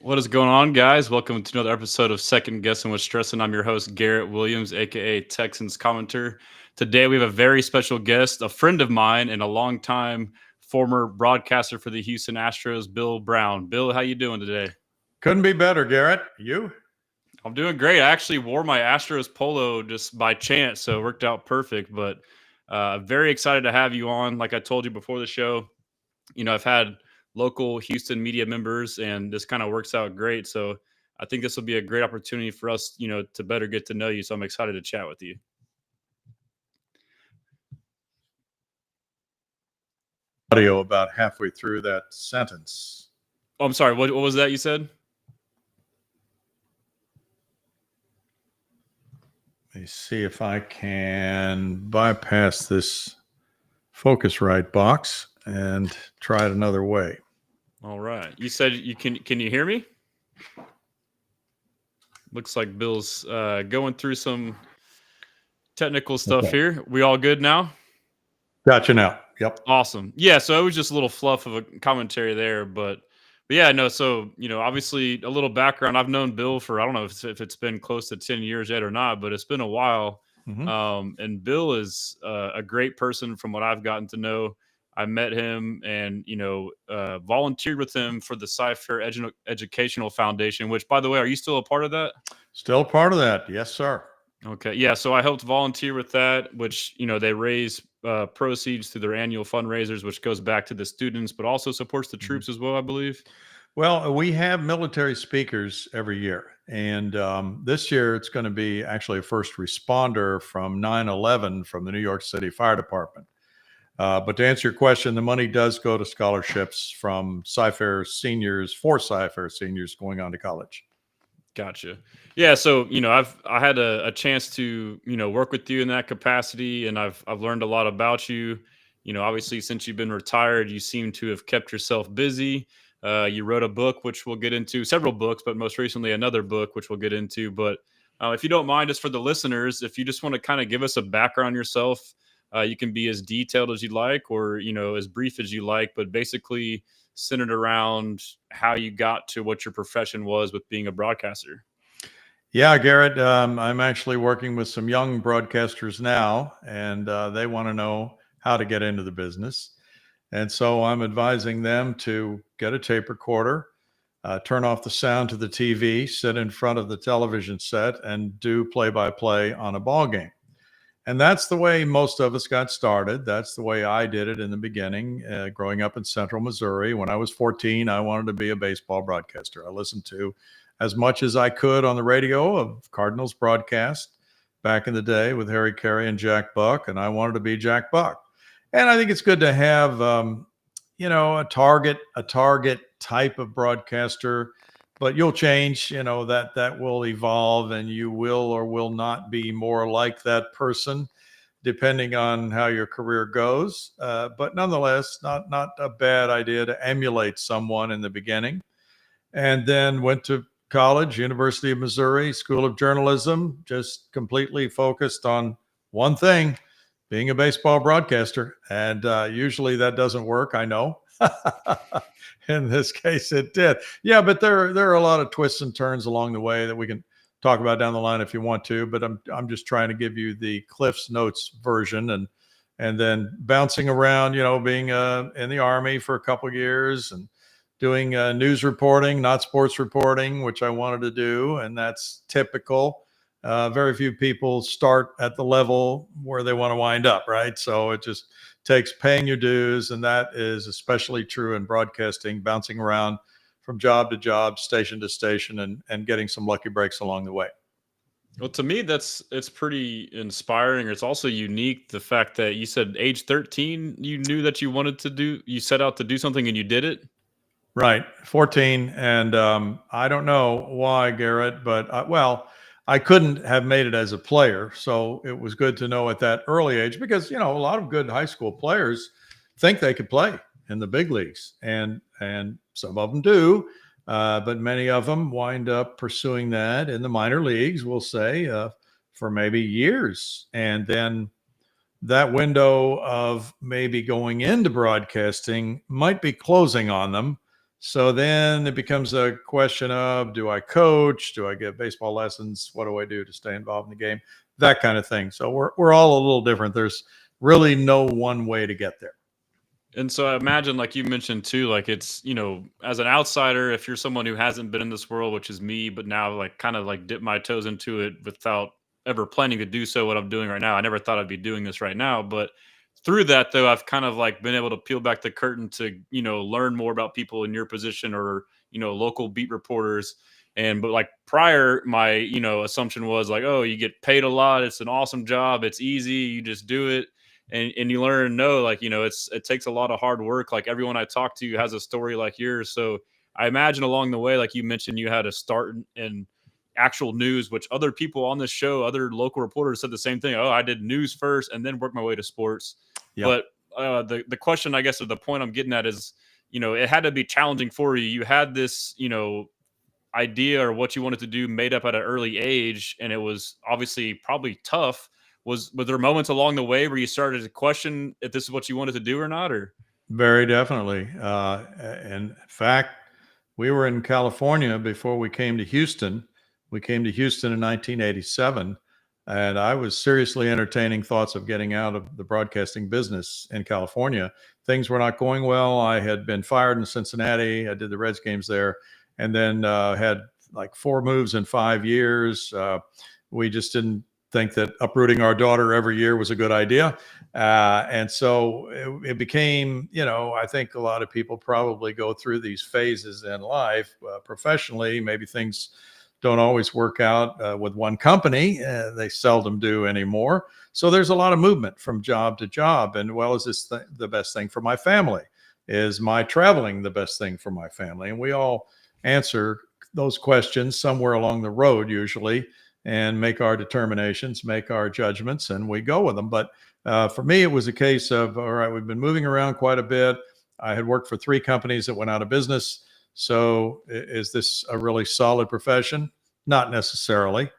What is going on, guys? Welcome to another episode of Second Guessing with Stressan. I'm your host, Garrett Williams, aka Texans commentator. Today, we have a very special guest, a friend of mine, and a longtime former broadcaster for the Houston Astros, Bill Brown. Bill, how you doing today? Couldn't be better, Garrett. You? I'm doing great. I actually wore my Astros polo just by chance, so it worked out perfect. But very excited to have you on. Like I told you before the show, I've had local Houston media members, and this kind of works out great. So I think this will be a great opportunity for us, to better get to know you. So I'm excited to chat with you. Audio about halfway through that sentence. Oh, I'm sorry. What was that you said? Let me see if I can bypass this Focusrite box and try it another way. All right. You said you can you hear me? Looks like Bill's going through some technical stuff here. We all good now? Gotcha now. Yep. Awesome. Yeah, so it was just a little fluff of a commentary there, but yeah, no, so, obviously a little background. I've known Bill for, I don't know if it's been close to 10 years yet or not, but it's been a while. Mm-hmm. And Bill is a great person from what I've gotten to know. I met him and, volunteered with him for the Cypher Educational Foundation, which, by the way, are you still a part of that? Still part of that. Yes, sir. Okay. Yeah. So I helped volunteer with that, which, they raise proceeds through their annual fundraisers, which goes back to the students, but also supports the troops as well, I believe. Well, we have military speakers every year. And this year it's going to be actually a first responder from 9/11 from the New York City Fire Department. But to answer your question, the money does go to scholarships from Cypher seniors, for Cypher seniors going on to college. Gotcha. Yeah. So, I had a chance to, work with you in that capacity, and I've learned a lot about you. Obviously, since you've been retired, you seem to have kept yourself busy. You wrote a book, which we'll get into, several books, but most recently another book, which we'll get into. But if you don't mind, just for the listeners, if you just want to kind of give us a background on yourself, you can be as detailed as you like, or, as brief as you like, but basically centered around how you got to what your profession was with being a broadcaster. Yeah, Garrett, I'm actually working with some young broadcasters now, and they want to know how to get into the business. And so I'm advising them to get a tape recorder, turn off the sound to the TV, sit in front of the television set, and do play-by-play on a ball game. And that's the way most of us got started. That's the way I did it in the beginning, growing up in central Missouri. When I was 14, I wanted to be a baseball broadcaster. I listened to as much as I could on the radio of Cardinals broadcast back in the day with Harry Carey and Jack Buck, and I wanted to be Jack Buck. And I think it's good to have, a target type of broadcaster, but you'll change, that will evolve, and you will or will not be more like that person depending on how your career goes. But nonetheless, not a bad idea to emulate someone in the beginning. And then went to college, University of Missouri, School of Journalism, just completely focused on one thing, being a baseball broadcaster. And usually that doesn't work, I know. In this case, it did. Yeah, but there are a lot of twists and turns along the way that we can talk about down the line if you want to. But I'm just trying to give you the Cliff's Notes version, and then bouncing around, being in the Army for a couple of years and doing news reporting, not sports reporting, which I wanted to do, and that's typical. Very few people start at the level where they want to wind up, right? So it just takes paying your dues, and that is especially true in broadcasting, bouncing around from job to job, station to station, and getting some lucky breaks along the way. Well, to me, it's pretty inspiring. It's also unique, the fact that you said age 13, you knew that you set out to do something and you did it. Right. 14. And I don't know why, Garrett, but I couldn't have made it as a player. So it was good to know at that early age, because, a lot of good high school players think they could play in the big leagues, and some of them do. But many of them wind up pursuing that in the minor leagues, we'll say, for maybe years. And then that window of maybe going into broadcasting might be closing on them. So then it becomes a question of, do I coach? Do I give baseball lessons? What do I do to stay involved in the game? That kind of thing. So we're all a little different. There's really no one way to get there. And so I imagine, like you mentioned too, like it's, as an outsider, if you're someone who hasn't been in this world, which is me, but now like kind of like dip my toes into it without ever planning to do so, what I'm doing right now. I never thought I'd be doing this right now. But through that though, I've kind of like been able to peel back the curtain to, learn more about people in your position or, local beat reporters. But like prior, my, assumption was like, oh, you get paid a lot. It's an awesome job. It's easy. You just do it and you learn no, like, it takes a lot of hard work. Like everyone I talk to has a story like yours. So I imagine along the way, like you mentioned, you had to start in actual news, which other people on this show, other local reporters said the same thing. Oh, I did news first and then worked my way to sports. Yeah. But the question, I guess, or the point I'm getting at is, it had to be challenging for you. You had this, idea or what you wanted to do made up at an early age, and it was obviously probably tough. Was there moments along the way where you started to question if this is what you wanted to do or not? Or Very definitely. In fact, we were in California before we came to Houston. We came to Houston in 1987, and I was seriously entertaining thoughts of getting out of the broadcasting business in California. Things were not going well. I had been fired in Cincinnati. I did the Reds games there, and then had like 4 moves in 5 years. We just didn't think that uprooting our daughter every year was a good idea. And so it became, I think a lot of people probably go through these phases in life professionally. Maybe things don't always work out with one company. They seldom do anymore. So there's a lot of movement from job to job. And well, is this the best thing for my family? Is my traveling the best thing for my family? And we all answer those questions somewhere along the road usually, and make our determinations, make our judgments, and we go with them. But for me, it was a case of, all right, we've been moving around quite a bit. I had worked for 3 companies that went out of business. So is this a really solid profession? Not necessarily.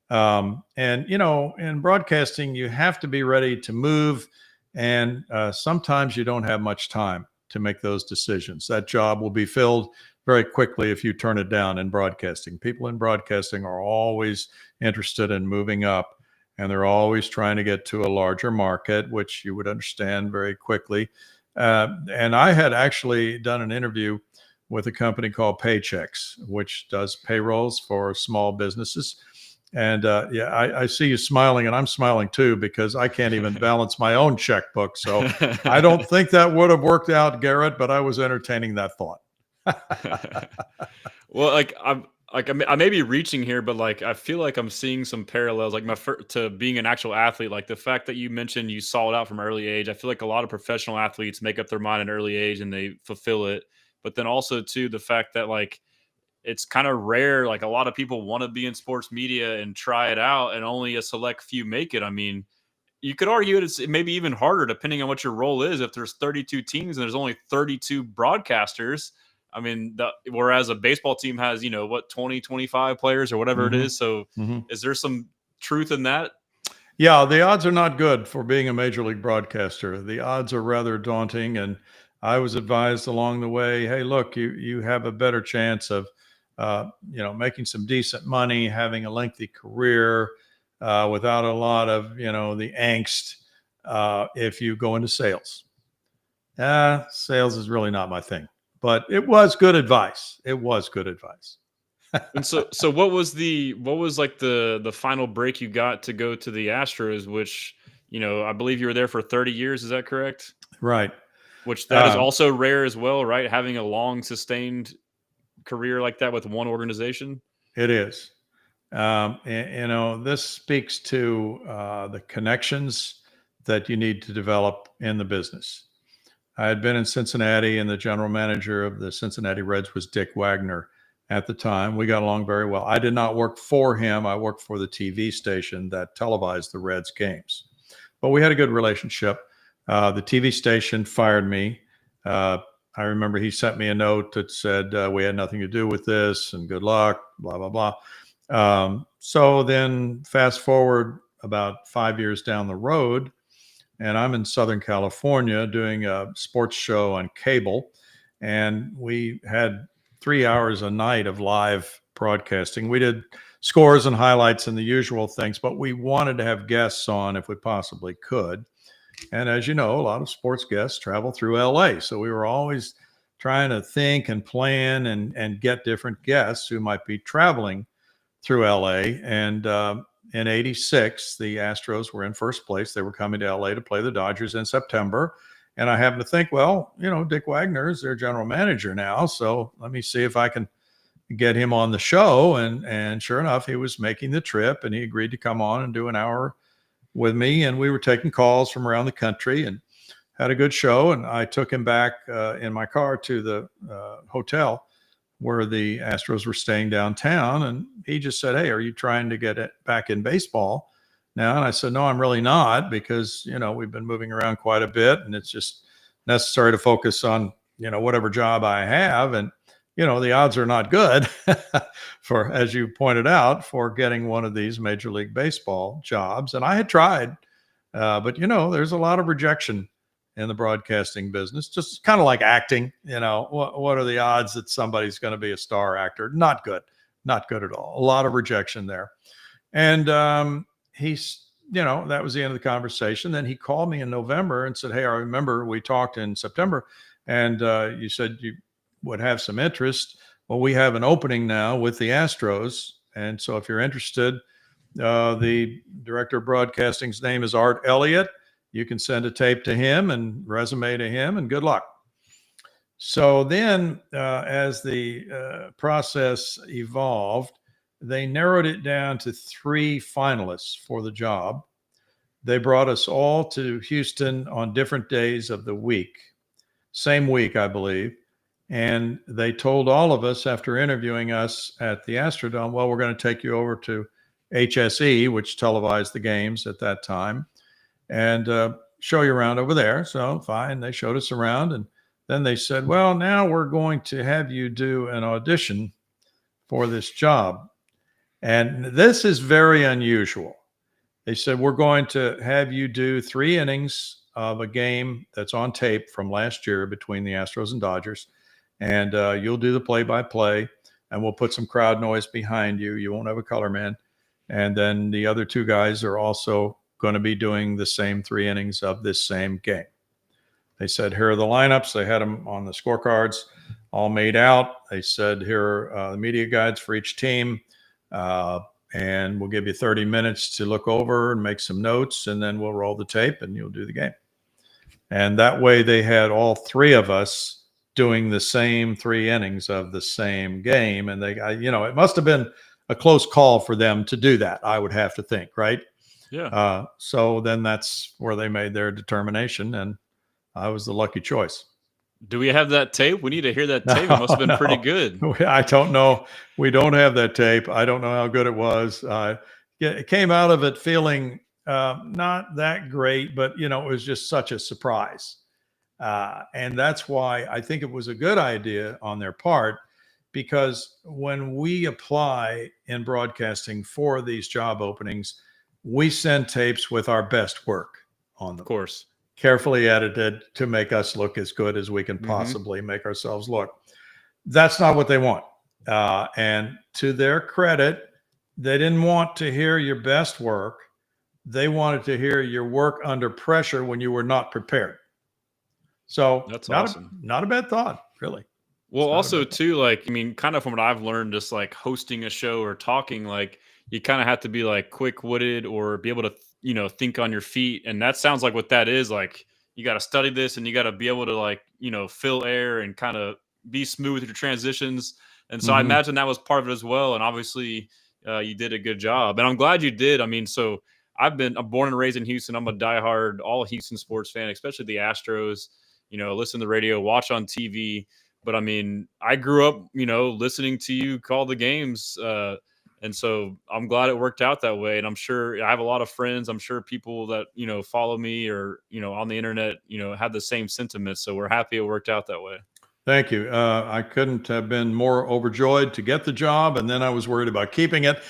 And, in broadcasting, you have to be ready to move. And sometimes you don't have much time to make those decisions. That job will be filled very quickly if you turn it down in broadcasting. People in broadcasting are always interested in moving up, and they're always trying to get to a larger market, which you would understand very quickly. And I had actually done an interview with a company called Paychecks, which does payrolls for small businesses. And I see you smiling, and I'm smiling too, because I can't even balance my own checkbook. So I don't think that would have worked out, Garrett, but I was entertaining that thought. Well, I may be reaching here, but like I feel like I'm seeing some parallels. Like to being an actual athlete, like the fact that you mentioned you saw it out from early age. I feel like a lot of professional athletes make up their mind at an early age and they fulfill it. But then also too the fact that like it's kind of rare. Like a lot of people want to be in sports media and try it out, and only a select few make it. I mean, you could argue it's maybe even harder depending on what your role is. If there's 32 teams and there's only 32 broadcasters, I mean, whereas a baseball team has, 20, 25 players or whatever it is. So is there some truth in that? Yeah, the odds are not good for being a major league broadcaster. The odds are rather daunting. And I was advised along the way, hey, look, you have a better chance of, making some decent money, having a lengthy career without a lot of, the angst if you go into sales. Sales is really not my thing. But it was good advice. It was good advice. And so what was like the final break you got to go to the Astros, which, I believe you were there for 30 years. Is that correct? Right. Which that is also rare as well, right? Having a long sustained career like that with one organization. It is. This speaks to the connections that you need to develop in the business. I had been in Cincinnati, and the general manager of the Cincinnati Reds was Dick Wagner at the time. We got along very well. I did not work for him. I worked for the TV station that televised the Reds games. But we had a good relationship. The TV station fired me. I remember he sent me a note that said, we had nothing to do with this and good luck, blah, blah, blah. So then fast forward about 5 years down the road, and I'm in Southern California doing a sports show on cable. and we had 3 hours a night of live broadcasting. We did scores and highlights and the usual things, but we wanted to have guests on if we possibly could. And as you know, a lot of sports guests travel through LA. So we were always trying to think and plan and get different guests who might be traveling through LA. And in '86, the Astros were in first place. They were coming to LA to play the Dodgers in September. And I happened to think, well, Dick Wagner is their general manager now. So let me see if I can get him on the show. And sure enough, he was making the trip, and he agreed to come on and do an hour with me. And we were taking calls from around the country and had a good show. And I took him back in my car to the hotel where the Astros were staying downtown. And he just said, "Hey, are you trying to get it back in baseball now?" And I said, "No, I'm really not, because, we've been moving around quite a bit, and it's just necessary to focus on, whatever job I have. And, the odds are not good for, as you pointed out, for getting one of these Major League Baseball jobs." And I had tried, but, there's a lot of rejection in the broadcasting business, just kind of like acting. What are the odds that somebody's going to be a star actor? Not good at all. A lot of rejection there. And he's, that was the end of the conversation. Then he called me in November and said, "Hey, I remember we talked in September, and you said you would have some interest. Well, we have an opening now with the Astros. And so if you're interested, the director of broadcasting's name is Art Elliott. You can send a tape to him and resume to him, and good luck." So then as the process evolved, they narrowed it down to 3 finalists for the job. They brought us all to Houston on different days of the week, same week, I believe. And they told all of us, after interviewing us at the Astrodome, "Well, we're going to take you over to HSE," which televised the games at that time, "and show you around over there." So fine, they showed us around. And then they said, "Well, now we're going to have you do an audition for this job. And this is very unusual." They said, "We're going to have you do 3 innings of a game that's on tape from last year between the Astros and Dodgers. And you'll do the play-by-play, and we'll put some crowd noise behind you. You won't have a color man. And then the other 2 guys are also going to be doing the same 3 innings of this same game." They said, "Here are the lineups." They had them on the scorecards all made out. They said, "Here are the media guides for each team. And we'll give you 30 minutes to look over and make some notes, and then we'll roll the tape and you'll do the game." And that way they had all 3 of us doing the same 3 innings of the same game. And it must have been a close call for them to do that, I would have to think, right? Yeah. So then that's where they made their determination, and I was the lucky choice. Do we have that tape? We need to hear that tape. It must have been pretty good. I don't know. We don't have that tape. I don't know how good it was. It came out of it feeling not that great, but, it was just such a surprise. And that's why I think it was a good idea on their part, because when we apply in broadcasting for these job openings, we send tapes with our best work on them. Of course. Carefully edited to make us look as good as we can possibly make ourselves look. That's not what they want. And to their credit, they didn't want to hear your best work. They wanted to hear your work under pressure when you were not prepared. So that's awesome. Not a bad thought, really. Well, also too, kind of from what I've learned, just like hosting a show or talking, like you kind of have to be like quick-witted or be able to, think on your feet. And that sounds like what that is. Like you got to study this, and you got to be able to fill air and kind of be smooth with your transitions. And so I imagine that was part of it as well. And obviously you did a good job, and I'm glad you did. So I'm born and raised in Houston. I'm a diehard all Houston sports fan, especially the Astros. Listen to the radio, watch on TV. But I grew up, listening to you call the games. And so I'm glad it worked out that way. And I'm sure I have a lot of friends. I'm sure people that, follow me or, on the internet, have the same sentiments. So we're happy it worked out that way. Thank you. I couldn't have been more overjoyed to get the job, and then I was worried about keeping it.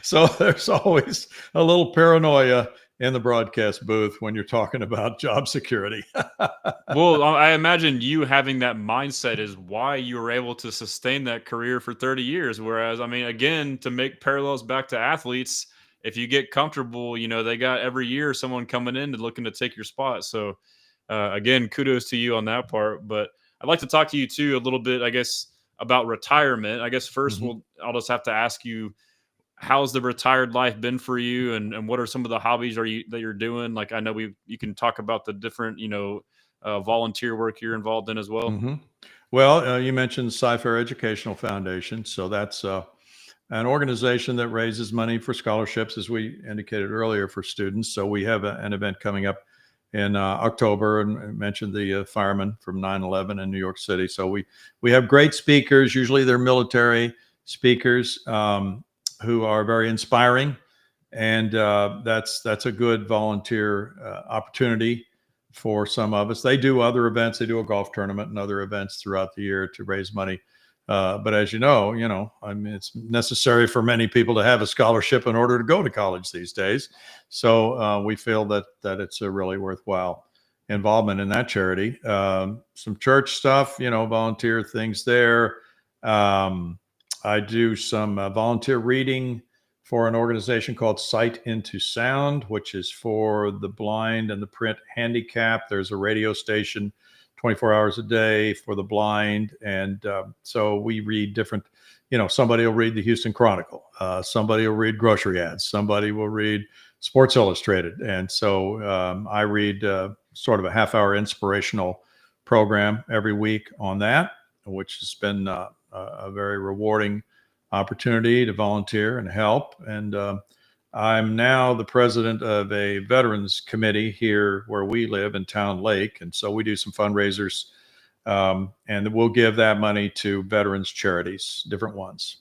So there's always a little paranoia in the broadcast booth when you're talking about job security. Well, I imagine you having that mindset is why you were able to sustain that career for 30 years. Whereas, I mean, again, to make parallels back to athletes, if you get comfortable, they got every year someone coming in and looking to take your spot. So, again, kudos to you on that part. But I'd like to talk to you too a little bit, I guess, about retirement. I guess first I'll just have to ask you, how's the retired life been for you, and what are some of the hobbies that you're doing? Like, I know you can talk about the different, volunteer work you're involved in as well. Mm-hmm. Well, you mentioned Cy-Fair Educational Foundation. So that's an organization that raises money for scholarships, as we indicated earlier, for students. So we have an event coming up in October, and I mentioned the firemen from 9/11 in New York City. So we have great speakers. Usually they're military speakers who are very inspiring, and that's a good volunteer opportunity for some of us. They do other events. They do a golf tournament and other events throughout the year to raise money. But as you know, I mean, it's necessary for many people to have a scholarship in order to go to college these days. So we feel that it's a really worthwhile involvement in that charity. Some church stuff, volunteer things there. I do some volunteer reading for an organization called Sight into Sound, which is for the blind and the print handicapped. There's a radio station 24 hours a day for the blind. And so we read different, somebody will read the Houston Chronicle. Somebody will read grocery ads. Somebody will read Sports Illustrated. And so I read sort of a half-hour inspirational program every week on that, which has been a very rewarding opportunity to volunteer and help. And I'm now the president of a veterans committee here where we live in Town Lake. And so we do some fundraisers, and we'll give that money to veterans charities, different ones.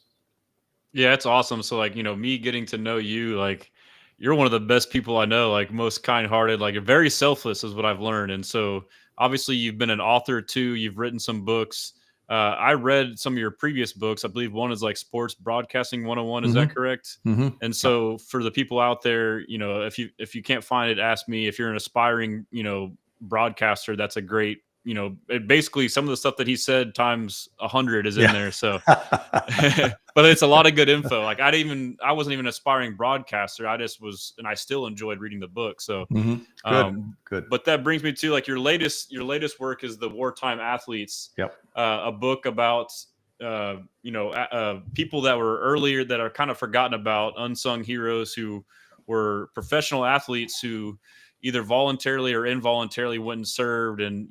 Yeah, it's awesome. So like, me getting to know you, like you're one of the best people I know, like most kind-hearted, like very selfless is what I've learned. And so obviously you've been an author too. You've written some books. I read some of your previous books. I believe one is like Sports Broadcasting 101. Is that correct? Mm-hmm. And so for the people out there, if you can't find it, ask me. If you're an aspiring, broadcaster, that's a great, basically some of the stuff that he said times 100 is in there. So, but it's a lot of good info. Like I wasn't even an aspiring broadcaster. I just was, and I still enjoyed reading the book. So, Good. But that brings me to like your latest work is the Wartime Athletes. Yep. A book about people that were earlier that are kind of forgotten about, unsung heroes who were professional athletes who either voluntarily or involuntarily went and served, and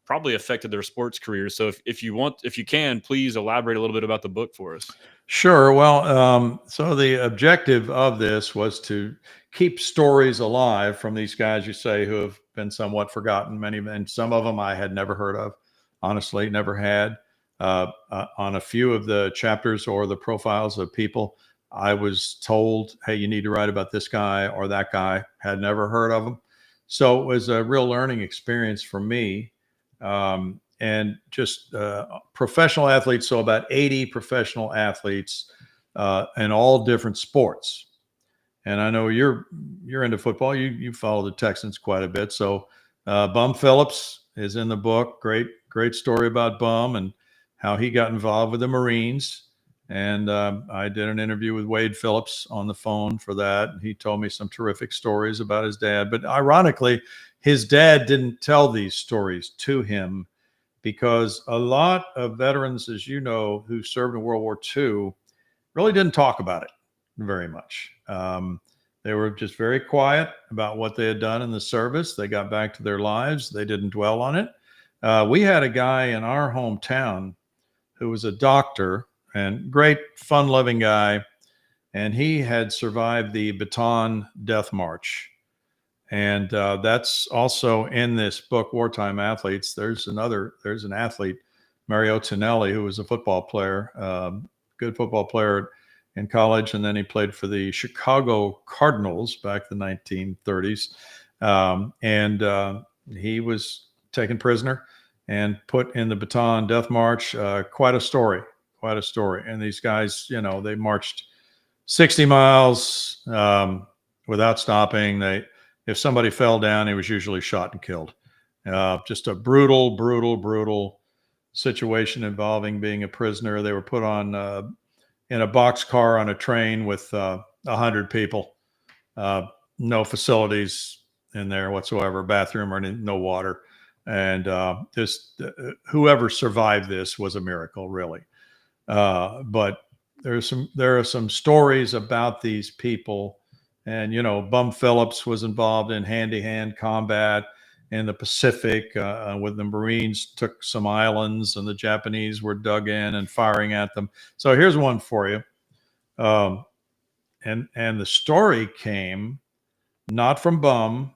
probably affected their sports careers. So if you can, please elaborate a little bit about the book for us. Sure. Well, so the objective of this was to keep stories alive from these guys, you say, who have been somewhat forgotten. And some of them I had never heard of, honestly, never had. On a few of the chapters or the profiles of people, I was told, hey, you need to write about this guy or that guy. Had never heard of him. So it was a real learning experience for me. And just professional athletes. So about 80 professional athletes in all different sports. And I know you're into football. You follow the Texans quite a bit. So Bum Phillips is in the book. Great story about Bum and how he got involved with the Marines. And I did an interview with Wade Phillips on the phone for that. And he told me some terrific stories about his dad. But ironically, his dad didn't tell these stories to him, because a lot of veterans, as you know, who served in World War II really didn't talk about it very much. They were just very quiet about what they had done in the service. They got back to their lives. They didn't dwell on it. We had a guy in our hometown who was a doctor and great fun-loving guy, and he had survived the Bataan Death March. And that's also in this book, Wartime Athletes. There's an athlete, Mario Tonelli, who was a football player, good football player in college. And then he played for the Chicago Cardinals back in the 1930s. And he was taken prisoner and put in the Bataan Death March. Quite a story. And these guys, they marched 60 miles, without stopping. If somebody fell down, he was usually shot and killed. Just a brutal, brutal, brutal situation involving being a prisoner. They were put on in a boxcar on a train with 100 people. No facilities in there whatsoever, bathroom or no water. And whoever survived this was a miracle, really. But there are some stories about these people. And, Bum Phillips was involved in hand-to-hand combat in the Pacific when the Marines took some islands and the Japanese were dug in and firing at them. So here's one for you. And the story came not from Bum,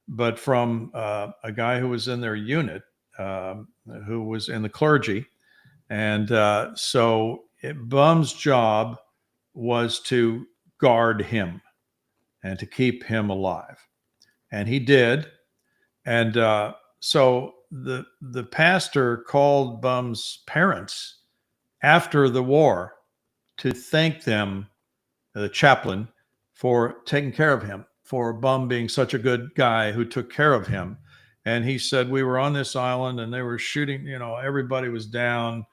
but from a guy who was in their unit, who was in the clergy. And so Bum's job was to guard him and to keep him alive. And he did. And so the pastor called Bum's parents after the war to thank them, the chaplain, for taking care of him, for Bum being such a good guy who took care of him. And he said, we were on this island and they were shooting, everybody was down,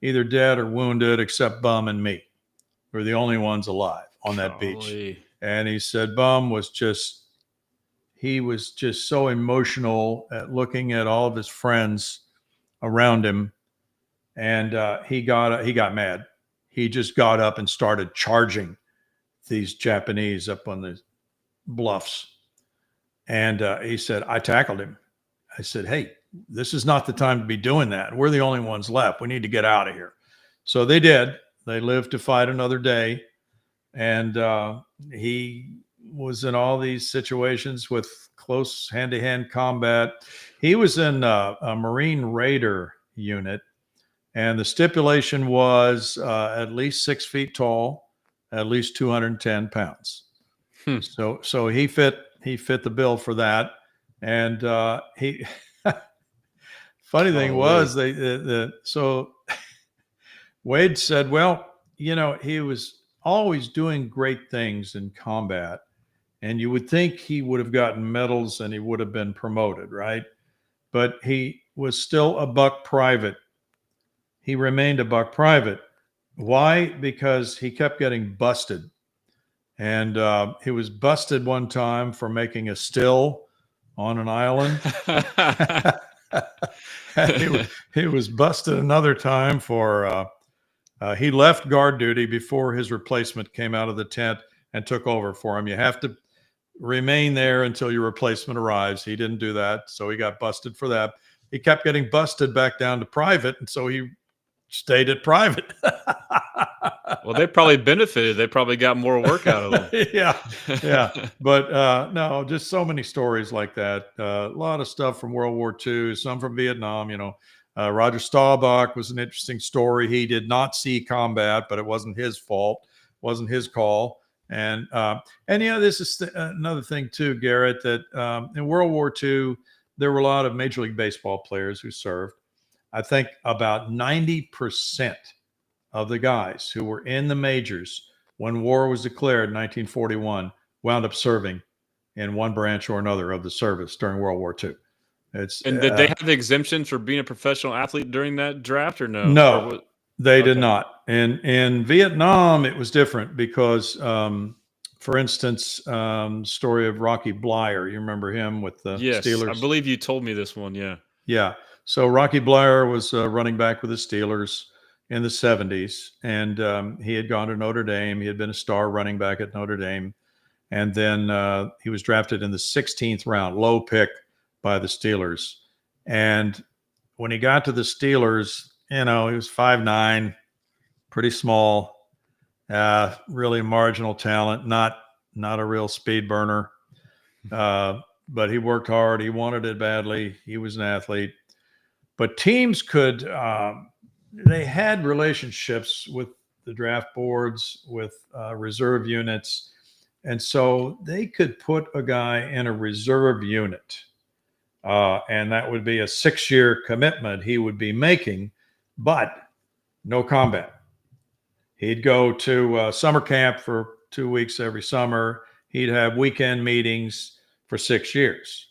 either dead or wounded, except Bum and me. We were the only ones alive on that beach. And he said, Bum was just so emotional at looking at all of his friends around him. And he got mad. He just got up and started charging these Japanese up on the bluffs. And he said, I tackled him. I said, hey, this is not the time to be doing that. We're the only ones left. We need to get out of here. So they did. They lived to fight another day. And he was in all these situations with close hand-to-hand combat. He was in a Marine Raider unit. And the stipulation was at least 6 feet tall, at least 210 pounds. So he fit the bill for that. And he funny thing was so Wade said, well, he was always doing great things in combat, and you would think he would have gotten medals and he would have been promoted, right? But he was still a buck private. He remained a buck private. Why? Because he kept getting busted. And he was busted one time for making a still on an island. he was busted another time for he left guard duty before his replacement came out of the tent and took over for him. You have to remain there until your replacement arrives. He didn't do that, so he got busted for that. He kept getting busted back down to private, and so he stayed at private. Well, they probably benefited. They probably got more work out of them. Yeah. But no, just so many stories like that. A lot of stuff from World War II, some from Vietnam. Roger Staubach was an interesting story. He did not see combat, but it wasn't his fault. It wasn't his call. And this is another thing too, Garrett, that in World War II, there were a lot of Major League Baseball players who served. I think about 90% of the guys who were in the majors when war was declared in 1941 wound up serving in one branch or another of the service during World War II. And did they have exemptions for being a professional athlete during that draft or no? No, they did not. In Vietnam, it was different because, for instance, story of Rocky Blyer. You remember him with the Steelers? I believe you told me this one. Yeah. Yeah. So Rocky Blyer was running back with the Steelers in the 70s, and he had gone to Notre Dame. He had been a star running back at Notre Dame. And then he was drafted in the 16th round, low pick by the Steelers. And when he got to the Steelers, he was 5'9", pretty small, really marginal talent, not a real speed burner. But he worked hard. He wanted it badly. He was an athlete. But teams could they had relationships with the draft boards, with reserve units. And so they could put a guy in a reserve unit. And that would be a 6-year commitment he would be making, but no combat. He'd go to summer camp for 2 weeks every summer. he'd have weekend meetings for 6 years.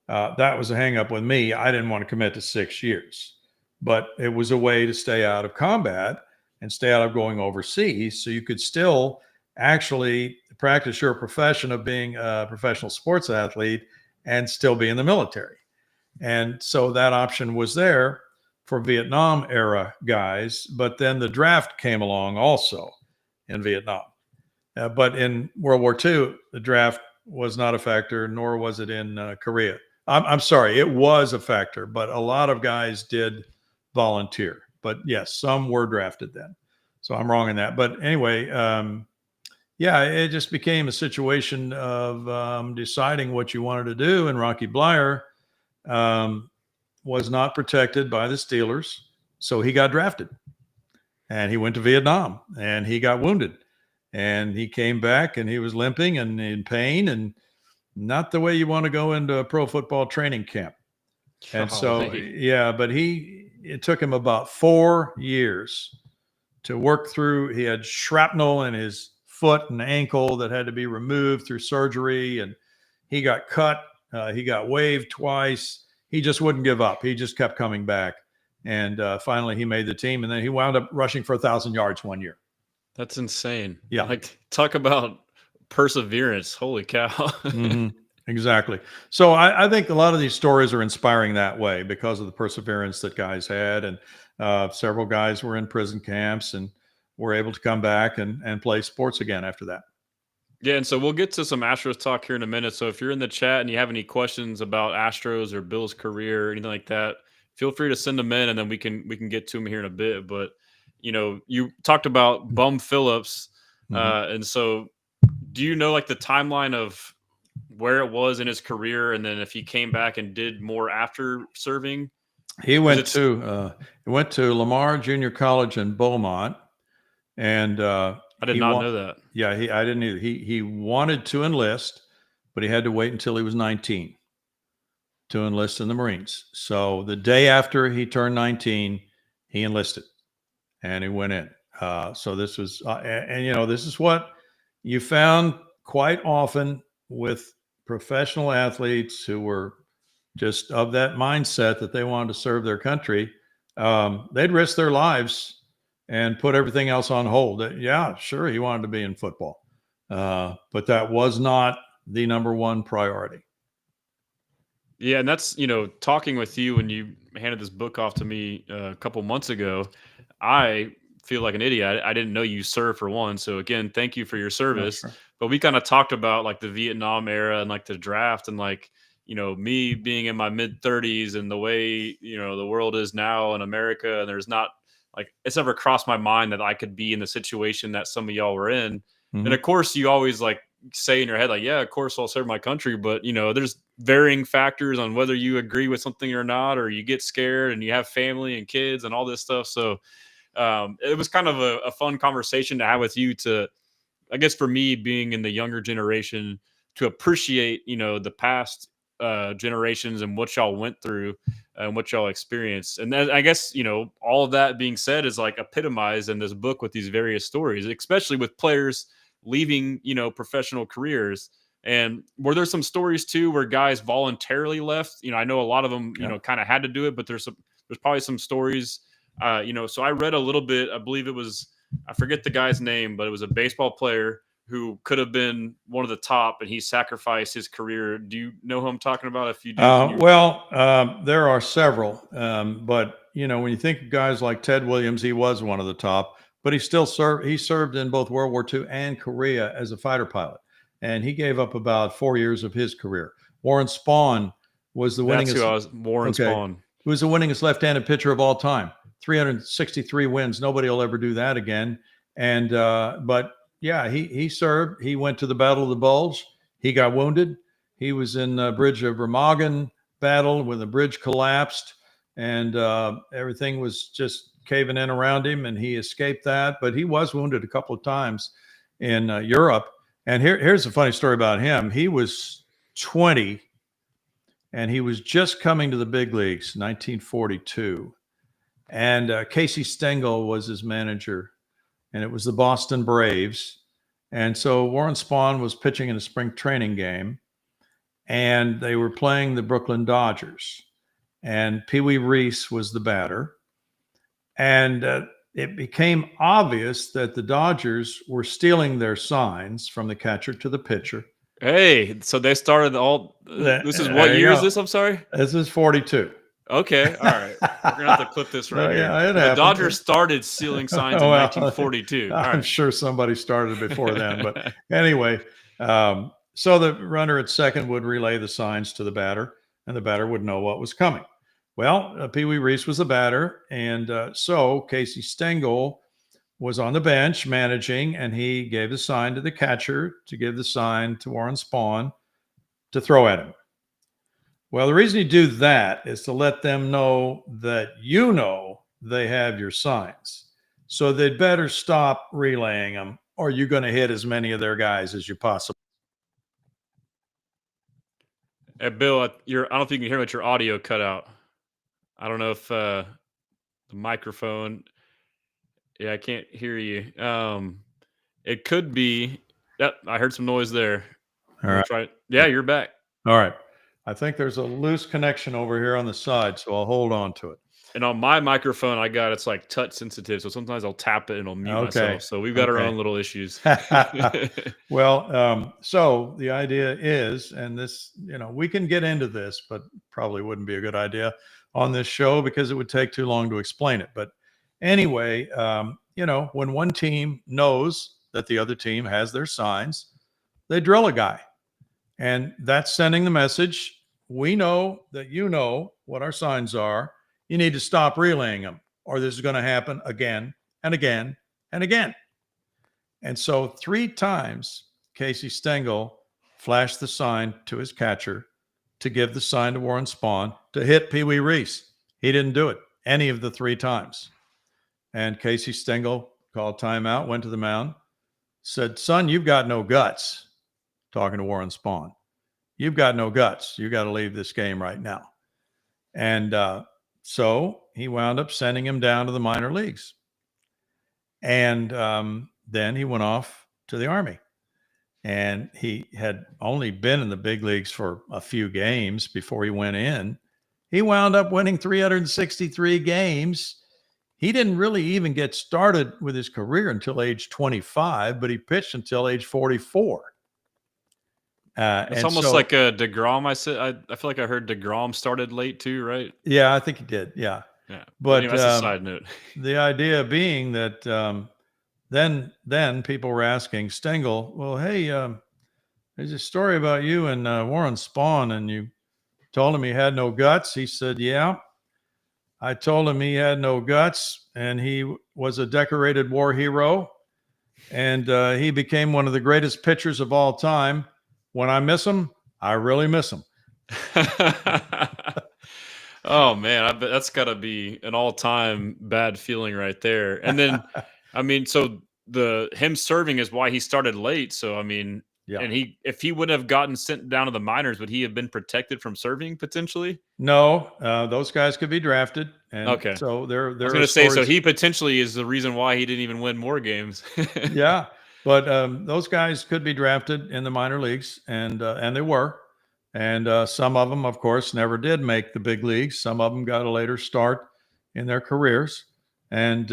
That was a hang up with me. I didn't want to commit to 6 years, but it was a way to stay out of combat and stay out of going overseas. So you could still actually practice your profession of being a professional sports athlete and still be in the military. And so that option was there for Vietnam era guys, but then the draft came along also in Vietnam. But in World War II, the draft was not a factor, nor was it in Korea. I'm sorry, it was a factor, but a lot of guys did volunteer. But yes, some were drafted then. So I'm wrong in that. But anyway, yeah, it just became a situation of deciding what you wanted to do. And Rocky Bleier was not protected by the Steelers. So he got drafted. And he went to Vietnam and he got wounded. And he came back and he was limping and in pain and not the way you want to go into a pro football training camp. And so, yeah, but it took him about 4 years to work through. He had shrapnel in his foot and ankle that had to be removed through surgery. And he got cut. He got waived twice. He just wouldn't give up. He just kept coming back. And finally he made the team. And then he wound up rushing for 1,000 yards one year. That's insane. Yeah. Like, talk about perseverance. Holy cow. Mm-hmm. Exactly. So I think a lot of these stories are inspiring that way because of the perseverance that guys had. And several guys were in prison camps and were able to come back and play sports again after that. Yeah, and so we'll get to some Astros talk here in a minute. So if you're in the chat and you have any questions about Astros or Bill's career or anything like that, feel free to send them in, and then we can get to them here in a bit. But you talked about Bum Phillips, and so do you know like the timeline of where it was in his career, and then if he came back and did more after serving? He went to Lamar Junior College in Beaumont, and I did not know that. Yeah, I didn't either. He wanted to enlist, but he had to wait until he was 19 to enlist in the Marines. So the day after he turned 19, he enlisted, and he went in. So this was, this is what you found quite often with professional athletes who were just of that mindset that they wanted to serve their country. They'd risk their lives and put everything else on hold. Yeah, sure, he wanted to be in football, but that was not the number one priority. Yeah, and that's, talking with you when you handed this book off to me a couple months ago, I feel like an idiot. I didn't know you served for one. So again, thank you for your service. Oh, sure. But we kind of talked about like the Vietnam era and like the draft and like, me being in my mid 30s and the way, the world is now in America. And there's not like, it's never crossed my mind that I could be in the situation that some of y'all were in. And of course you always like say in your head, like, yeah, of course I'll serve my country. But, there's varying factors on whether you agree with something or not, or you get scared and you have family and kids and all this stuff. So it was kind of a fun conversation to have with you to, I guess for me being in the younger generation, to appreciate, the past generations and what y'all went through and what y'all experienced. And then I guess, all of that being said is like epitomized in this book with these various stories, especially with players leaving, professional careers. And were there some stories too where guys voluntarily left? I know a lot of them, kind of had to do it, but there's probably some stories, so I read a little bit, I believe it was, I forget the guy's name, but it was a baseball player who could have been one of the top and he sacrificed his career. Do you know who I'm talking about? If you do, there are several, but when you think of guys like Ted Williams, he was one of the top, but he still served. He served in both World War II and Korea as a fighter pilot, and he gave up about 4 years of his career. Warren Spahn was the winningest. That's who I was. Warren Spahn. Who was the winningest left-handed pitcher of all time. 363 wins. Nobody will ever do that again. And but yeah, he served. He went to the Battle of the Bulge. He got wounded. He was in the Bridge of Remagen battle when the bridge collapsed and everything was just caving in around him, and he escaped that. But he was wounded a couple of times in Europe. And here's a funny story about him. He was 20, and he was just coming to the big leagues, 1942. And Casey Stengel was his manager, and it was the Boston Braves. And so Warren Spahn was pitching in a spring training game, and they were playing the Brooklyn Dodgers. And Pee Wee Reese was the batter. And it became obvious that the Dodgers were stealing their signs from the catcher to the pitcher. Hey, so they started all. This is what year is this? I'm sorry. This is 42. Okay, all right. We're gonna have to clip this right here. Yeah, the Dodgers started stealing signs in 1942. I'm sure somebody started before then, but anyway, so the runner at second would relay the signs to the batter, and the batter would know what was coming. Well, Pee Wee Reese was the batter, and so Casey Stengel was on the bench managing, and he gave the sign to the catcher to give the sign to Warren Spahn to throw at him. Well, the reason you do that is to let them know that you know they have your signs. So they'd better stop relaying them, or you're going to hit as many of their guys as you possibly. Hey, Bill, I don't know if you can hear me, but your audio cut out. I don't know if the microphone. Yeah, I can't hear you. It could be. Yep, I heard some noise there. All right. Yeah, you're back. All right. I think there's a loose connection over here on the side, so I'll hold on to it. And on my microphone, it's like touch sensitive, so sometimes I'll tap it and it'll mute myself. So we've got our own little issues. Well, so the idea is, and this, we can get into this, but probably wouldn't be a good idea on this show because it would take too long to explain it. But anyway, when one team knows that the other team has their signs, they drill a guy. And that's sending the message. We know that you know what our signs are. You need to stop relaying them, or this is going to happen again and again and again. And so 3 times, Casey Stengel flashed the sign to his catcher to give the sign to Warren Spahn to hit Pee Wee Reese. He didn't do it any of the 3 times. And Casey Stengel called timeout, went to the mound, said, "Son, you've got no guts." Talking to Warren Spahn. "You've got no guts. You got to leave this game right now." And so he wound up sending him down to the minor leagues. And then he went off to the Army. And he had only been in the big leagues for a few games before he went in. He wound up winning 363 games. He didn't really even get started with his career until age 25, but he pitched until age 44. It's almost like a DeGrom. I feel like I heard DeGrom started late too, right? Yeah, I think he did. Yeah. But anyway, that's a side note. The idea being that then people were asking Stengel, "Well, hey, there's a story about you and Warren Spahn, and you told him he had no guts." He said, "Yeah, I told him he had no guts, and he was a decorated war hero, and he became one of the greatest pitchers of all time. When I miss him, I really miss him." Oh man, I bet that's got to be an all-time bad feeling right there. And then, so him serving is why he started late. So and if he would have gotten sent down to the minors, would he have been protected from serving potentially? No, those guys could be drafted. And okay, so they're. I was going to say, so he potentially is the reason why he didn't even win more games. Yeah. But those guys could be drafted in the minor leagues, and they were. And some of them, of course, never did make the big leagues. Some of them got a later start in their careers, and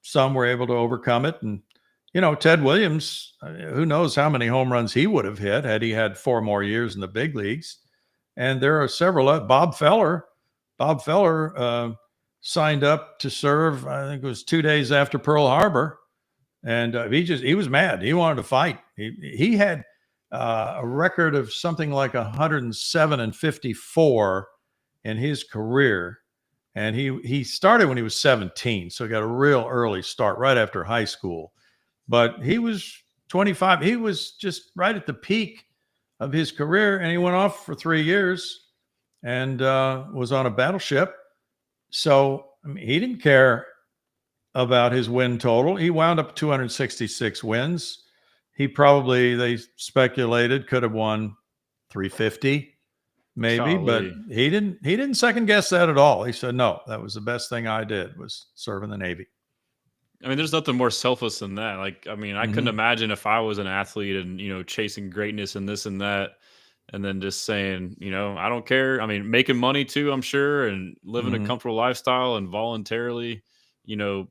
some were able to overcome it. And, Ted Williams, who knows how many home runs he would have hit had he had 4 more years in the big leagues. And there are several. Bob Feller signed up to serve, I think it was 2 days after Pearl Harbor. And he was mad. He wanted to fight. He had a record of something like 107-54 in his career. And he started when he was 17. So he got a real early start right after high school. But he was 25. He was just right at the peak of his career. And he went off for 3 years and was on a battleship. So he didn't care about his win total. He wound up 266 wins. He probably, they speculated, could have won 350 maybe. Golly. But he didn't second guess that at all. He said, "No, that was the best thing I did, was serve in the Navy." I mean, there's nothing more selfless than that. Like, I mean, I couldn't Hmm. imagine if I was an athlete and, chasing greatness and this and that, and then just saying, I don't care. I mean, making money too, I'm sure, and living a Hmm. comfortable lifestyle and voluntarily,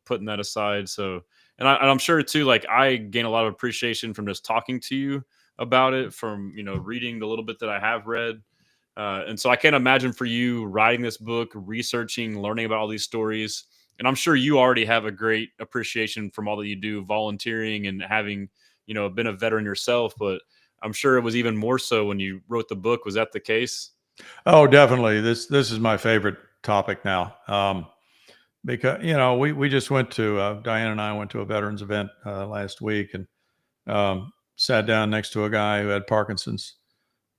putting that aside. So, and I'm sure too, like I gain a lot of appreciation from just talking to you about it, from, reading the little bit that I have read. And so I can't imagine for you writing this book, researching, learning about all these stories. And I'm sure you already have a great appreciation from all that you do, volunteering and having, been a veteran yourself. But I'm sure it was even more so when you wrote the book. Was that the case? Oh, definitely. This is my favorite topic now. Because we just went to Diane and I went to a veterans event last week and sat down next to a guy who had Parkinson's,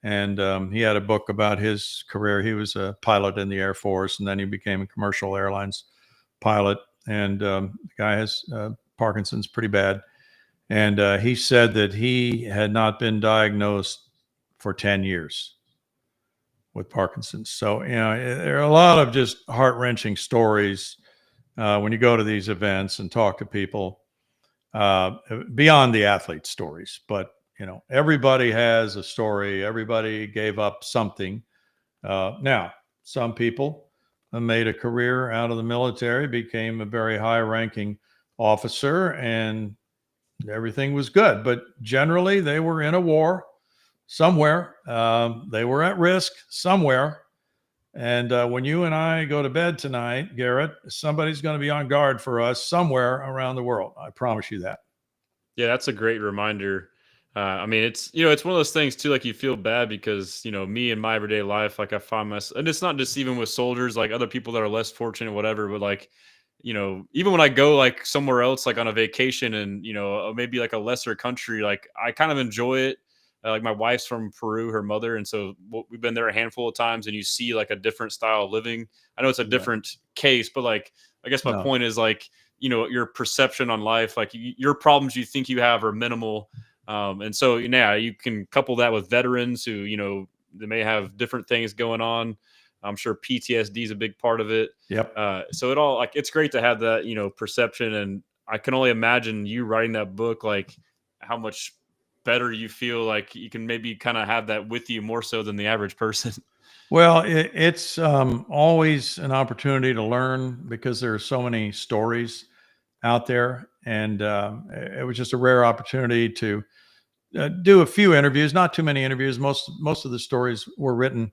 and he had a book about his career. He was a pilot in the Air Force, and then he became a commercial airlines pilot. And the guy has Parkinson's pretty bad, and he said that he had not been diagnosed for 10 years with Parkinson's. So there are a lot of just heart-wrenching stories when you go to these events and talk to people beyond the athlete stories. But everybody has a story. Everybody gave up something. Now, some people made a career out of the military, became a very high-ranking officer, and everything was good. But generally, they were in a war somewhere. They were at risk somewhere. And when you and I go to bed tonight, Garrett, somebody's going to be on guard for us somewhere around the world. I promise you that. Yeah, that's a great reminder. I mean, it's one of those things too. Like you feel bad because me in my everyday life, like I find myself, and it's not just even with soldiers, like other people that are less fortunate, whatever. But like, even when I go like somewhere else, like on a vacation, and maybe like a lesser country, like I kind of enjoy it. Like my wife's from Peru, her mother, and so we've been there a handful of times, and you see like a different style of living. I know it's a Right. different case, but like I guess my No. point is like your perception on life, like your problems you think you have are minimal, and so yeah, you can couple that with veterans who they may have different things going on. I'm sure PTSD is a big part of it. Yep. So it all, like, it's great to have that perception, and I can only imagine you writing that book, like how much better you feel, like you can maybe kind of have that with you more so than the average person. Well, it's always an opportunity to learn because there are so many stories out there. And it was just a rare opportunity to do a few interviews, not too many interviews. Most of the stories were written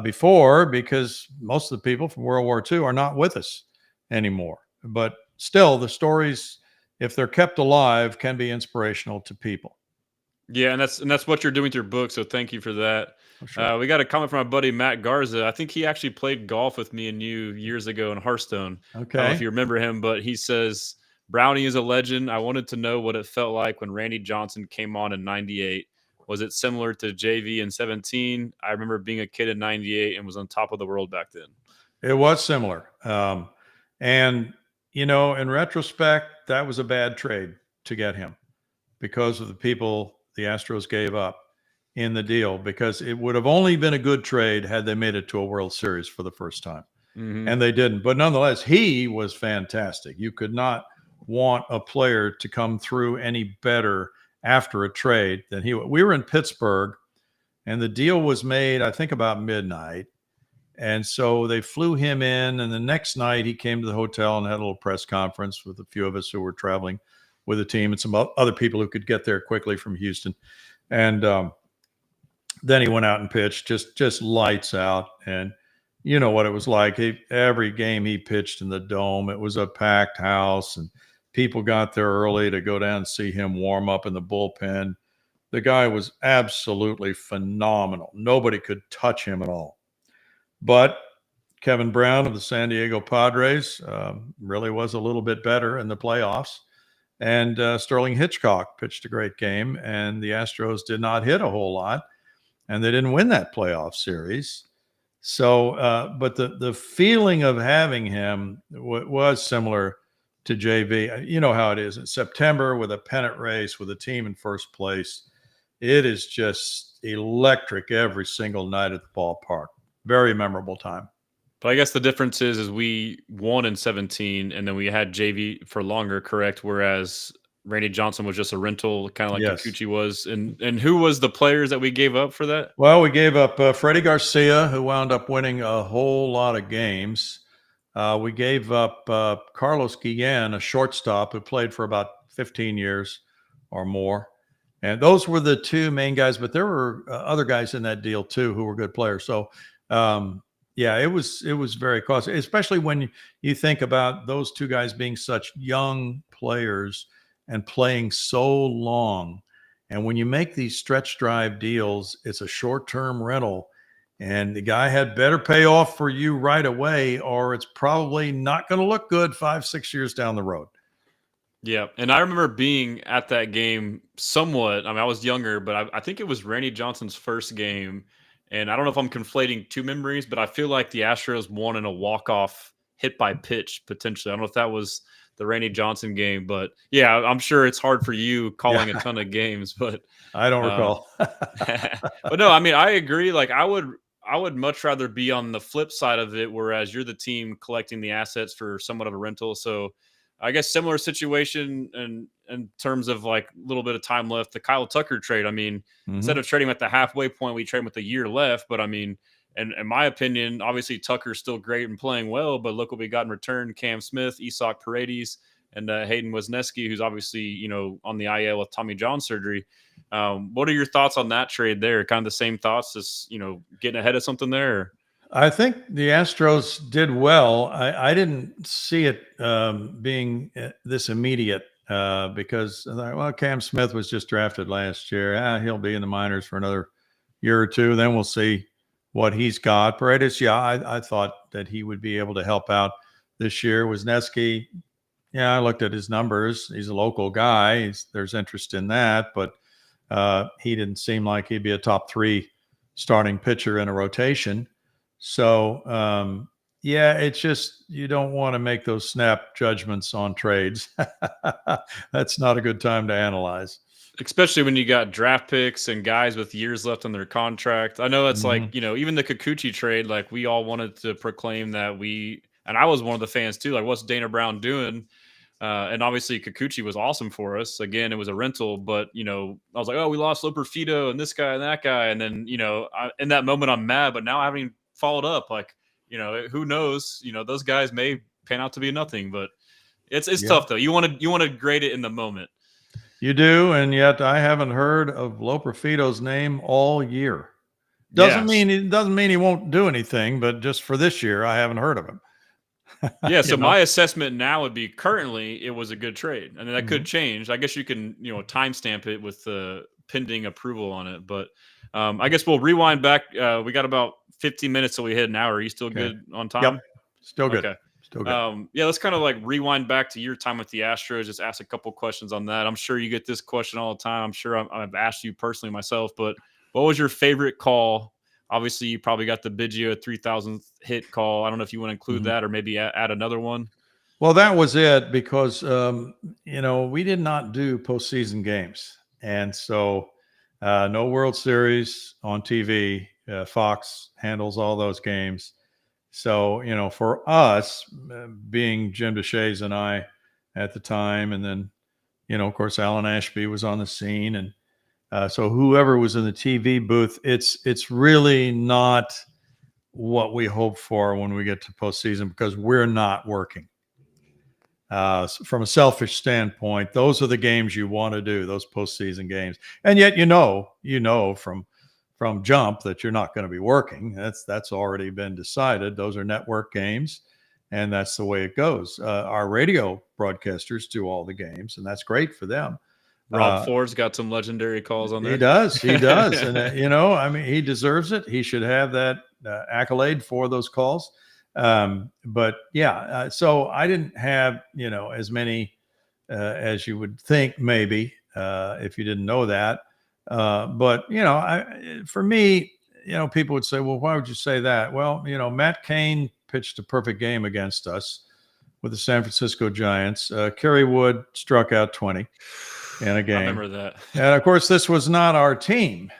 before because most of the people from World War II are not with us anymore. But still, the stories, if they're kept alive, can be inspirational to people. Yeah, and that's what you're doing with your book. So thank you for that. For sure. We got a comment from my buddy Matt Garza. I think he actually played golf with me and you years ago in Hearthstone. I don't know if Okay. you remember him, but he says Brownie is a legend. I wanted to know what it felt like when Randy Johnson came on in '98. Was it similar to JV in '17? I remember being a kid in '98 and was on top of the world back then. It was similar. And, in retrospect, that was a bad trade to get him because of the people the Astros gave up in the deal, because it would have only been a good trade had they made it to a World Series for the first time. Hmm. And they didn't. But nonetheless, he was fantastic. You could not want a player to come through any better after a trade than he. We were in Pittsburgh, and the deal was made, I think, about midnight. And so they flew him in, and the next night he came to the hotel and had a little press conference with a few of us who were traveling with the team and some other people who could get there quickly from Houston. And then he went out and pitched, just lights out. And you know what it was like. Every game he pitched in the dome, it was a packed house, and people got there early to go down and see him warm up in the bullpen. The guy was absolutely phenomenal. Nobody could touch him at all. But Kevin Brown of the San Diego Padres really was a little bit better in the playoffs. And Sterling Hitchcock pitched a great game, and the Astros did not hit a whole lot, and they didn't win that playoff series. So, but the feeling of having him was similar to JV. You know how it is in September with a pennant race with a team in first place. It is just electric every single night at the ballpark. Very memorable time. But I guess the difference is we won in 17, and then we had JV for longer, correct? Whereas Randy Johnson was just a rental, kind of like Yes. Kikuchi was. And who was the players that we gave up for that? Well, we gave up Freddie Garcia, who wound up winning a whole lot of games. We gave up Carlos Guillen, a shortstop who played for about 15 years or more. And those were the two main guys, but there were other guys in that deal too who were good players. So, yeah, it was very costly, especially when you think about those two guys being such young players and playing so long. And when you make these stretch drive deals, it's a short-term rental, and the guy had better pay off for you right away, or it's probably not going to look good 5-6 years down the road. Yeah, and I remember being at that game somewhat. I mean, I was younger, but I think it was Randy Johnson's first game. And I don't know if I'm conflating two memories, but I feel like the Astros won in a walk-off hit by pitch, potentially. I don't know if that was the Randy Johnson game, but yeah, I'm sure it's hard for you calling Yeah. a ton of games, but I don't recall. but no, I mean, I agree. Like I would much rather be on the flip side of it, whereas you're the team collecting the assets for somewhat of a rental. So I guess similar situation in terms of like a little bit of time left. The Kyle Tucker trade. I mean, instead of trading him at the halfway point, we trade him with a year left. But I mean, and in my opinion, obviously Tucker's still great and playing well. But look what we got in return: Cam Smith, Isak Paredes, and Hayden Wesneski, who's obviously on the IL with Tommy John surgery. What are your thoughts on that trade there? Kind of the same thoughts as getting ahead of something there. Or? I think the Astros did well. I didn't see it being this immediate because I thought, well, Cam Smith was just drafted last year. He'll be in the minors for another year or two. Then we'll see what he's got. Paredes, yeah, I thought that he would be able to help out this year. Wesneski, yeah, I looked at his numbers. He's a local guy. There's interest in that, but he didn't seem like he'd be a top 3 starting pitcher in a rotation. So, yeah, it's just you don't want to make those snap judgments on trades. That's not a good time to analyze. Especially when you got draft picks and guys with years left on their contract. I know it's like, even the Kikuchi trade, like we all wanted to proclaim that and I was one of the fans too, like what's Dana Brown doing? And obviously Kikuchi was awesome for us. Again, it was a rental, but I was like, oh, we lost Loperfido and this guy and that guy. And then, in that moment I'm mad, but now having followed up, like, who knows, those guys may pan out to be nothing, but it's tough though. You want to grade it in the moment. You do. And yet I haven't heard of Loperfido's name all year. Doesn't mean he won't do anything, but just for this year, I haven't heard of him. Yeah, so my assessment now would be currently it was a good trade, and that could change. I guess you can timestamp it with the pending approval on it, but I guess we'll rewind back. We got about 15 minutes till we hit an hour. Are you still good on time? Yep, still good. Okay. Still good. Yeah, let's kind of like rewind back to your time with the Astros. Just ask a couple questions on that. I'm sure you get this question all the time. I'm sure I've asked you personally myself, but what was your favorite call? Obviously, you probably got the Biggio 3,000th hit call. I don't know if you want to include that or maybe add another one. Well, that was it because, we did not do postseason games. And so no World Series on TV. Fox handles all those games. So, for us, being Jim DeShays and I at the time, and then, of course, Alan Ashby was on the scene, and so whoever was in the TV booth, it's really not what we hope for when we get to postseason because we're not working. From a selfish standpoint, those are the games you want to do, those postseason games. And yet, from jump that you're not going to be working. That's already been decided. Those are network games, and that's the way it goes. Our radio broadcasters do all the games, and that's great for them. Rob Ford's got some legendary calls on there. He does. And, he deserves it. He should have that accolade for those calls. But yeah, so I didn't have, as many as you would think maybe if you didn't know that. But, for me, people would say, well, why would you say that? Well, Matt Cain pitched a perfect game against us with the San Francisco Giants. Kerry Wood struck out 20 in a game. I remember that. And of course, this was not our team.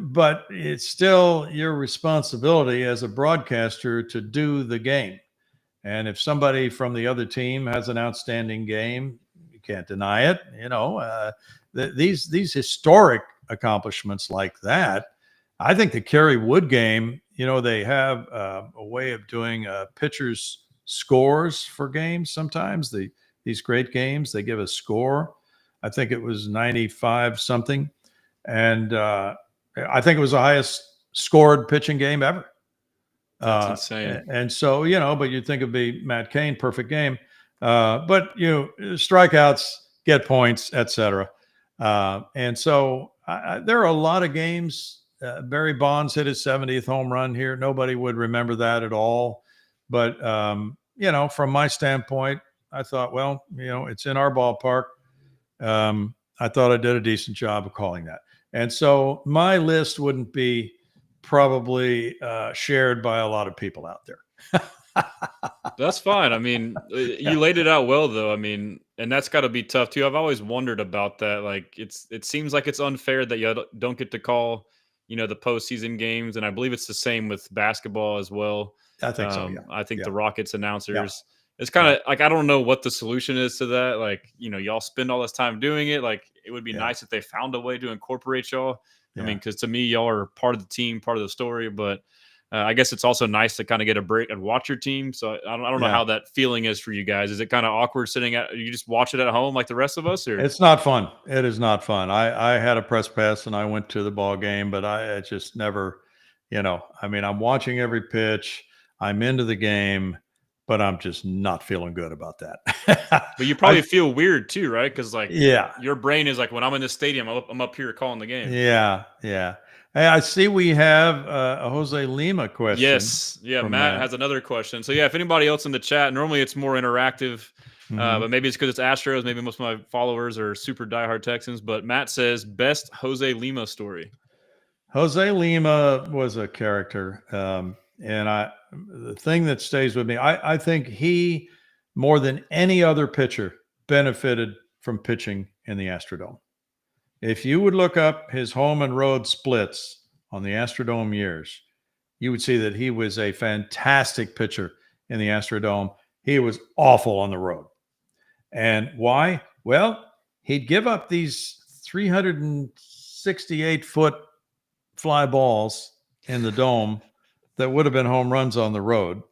but it's still your responsibility as a broadcaster to do the game. And if somebody from the other team has an outstanding game, you can't deny it. These historic accomplishments like that, I think the Kerry Wood game, they have a way of doing pitchers' scores for games. Sometimes these great games, they give a score. I think it was 95 something. And I think it was the highest scored pitching game ever. That's insane. And so, but you'd think it'd be Matt Cain, perfect game. But, strikeouts, get points, etc. And so there are a lot of games. Barry Bonds hit his 70th home run here. Nobody would remember that at all. But, from my standpoint, I thought, well, it's in our ballpark. I thought I did a decent job of calling that. And so my list wouldn't be probably shared by a lot of people out there. That's fine. I mean, you laid it out well, though. I mean, and that's got to be tough too. I've always wondered about that. Like, it seems like it's unfair that you don't get to call, the postseason games, and I believe it's the same with basketball as well. I think so. Yeah. I think the Rockets announcers. It's kind of like, I don't know what the solution is to that. Like, y'all spend all this time doing it. Like, it would be nice if they found a way to incorporate y'all. I mean, because to me, y'all are part of the team, part of the story. But I guess it's also nice to kind of get a break and watch your team. So I don't know how that feeling is for you guys. Is it kind of awkward sitting you just watch it at home like the rest of us? Or it's not fun. It is not fun. I had a press pass and I went to the ball game, but I just never, I'm watching every pitch. I'm into the game, but I'm just not feeling good about that. But you probably feel weird too, right? Because your brain is like, when I'm in the stadium, I'm up here calling the game. Yeah. Hey, I see we have a Jose Lima question. Yes. Yeah. Matt has another question. So if anybody else in the chat, normally it's more interactive, but maybe it's because it's Astros. Maybe most of my followers are super diehard Texans. But Matt says, best Jose Lima story. Jose Lima was a character. And the thing that stays with me, I think he, more than any other pitcher, benefited from pitching in the Astrodome. If you would look up his home and road splits on the Astrodome years, you would see that he was a fantastic pitcher in the Astrodome. He was awful on the road. And why? Well, he'd give up these 368-foot fly balls in the dome that would have been home runs on the road.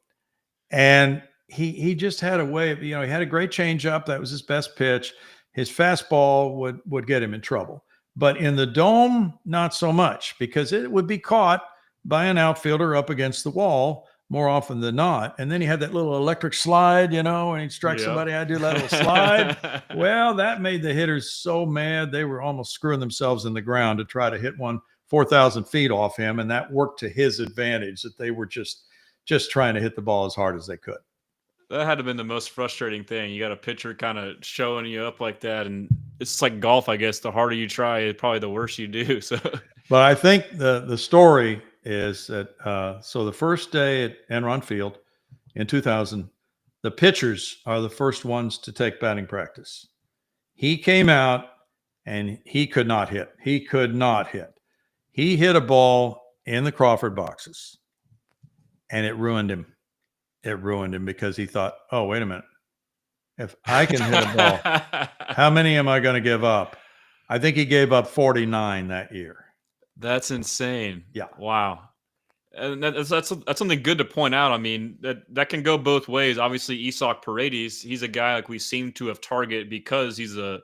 And he just had a way of, he had a great changeup. That was his best pitch. His fastball would get him in trouble. But in the dome, not so much, because it would be caught by an outfielder up against the wall more often than not. And then he had that little electric slide, and he'd strike somebody. I'd do that little slide. Well, that made the hitters so mad. They were almost screwing themselves in the ground to try to hit one 4,000 feet off him. And that worked to his advantage, that they were just trying to hit the ball as hard as they could. That had to have been the most frustrating thing. You got a pitcher kind of showing you up like that, and it's like golf, I guess. The harder you try, probably the worse you do. So, but I think the story is that so the first day at Enron Field in 2000, the pitchers are the first ones to take batting practice. He came out and he could not hit. He could not hit. He hit a ball in the Crawford boxes, and it ruined him. It ruined him because he thought, oh, wait a minute. If I can hit a ball, how many am I going to give up? I think he gave up 49 that year. That's insane. Yeah. Wow. And that's something good to point out. I mean, that can go both ways. Obviously, Isak Paredes, he's a guy like we seem to have targeted because he's a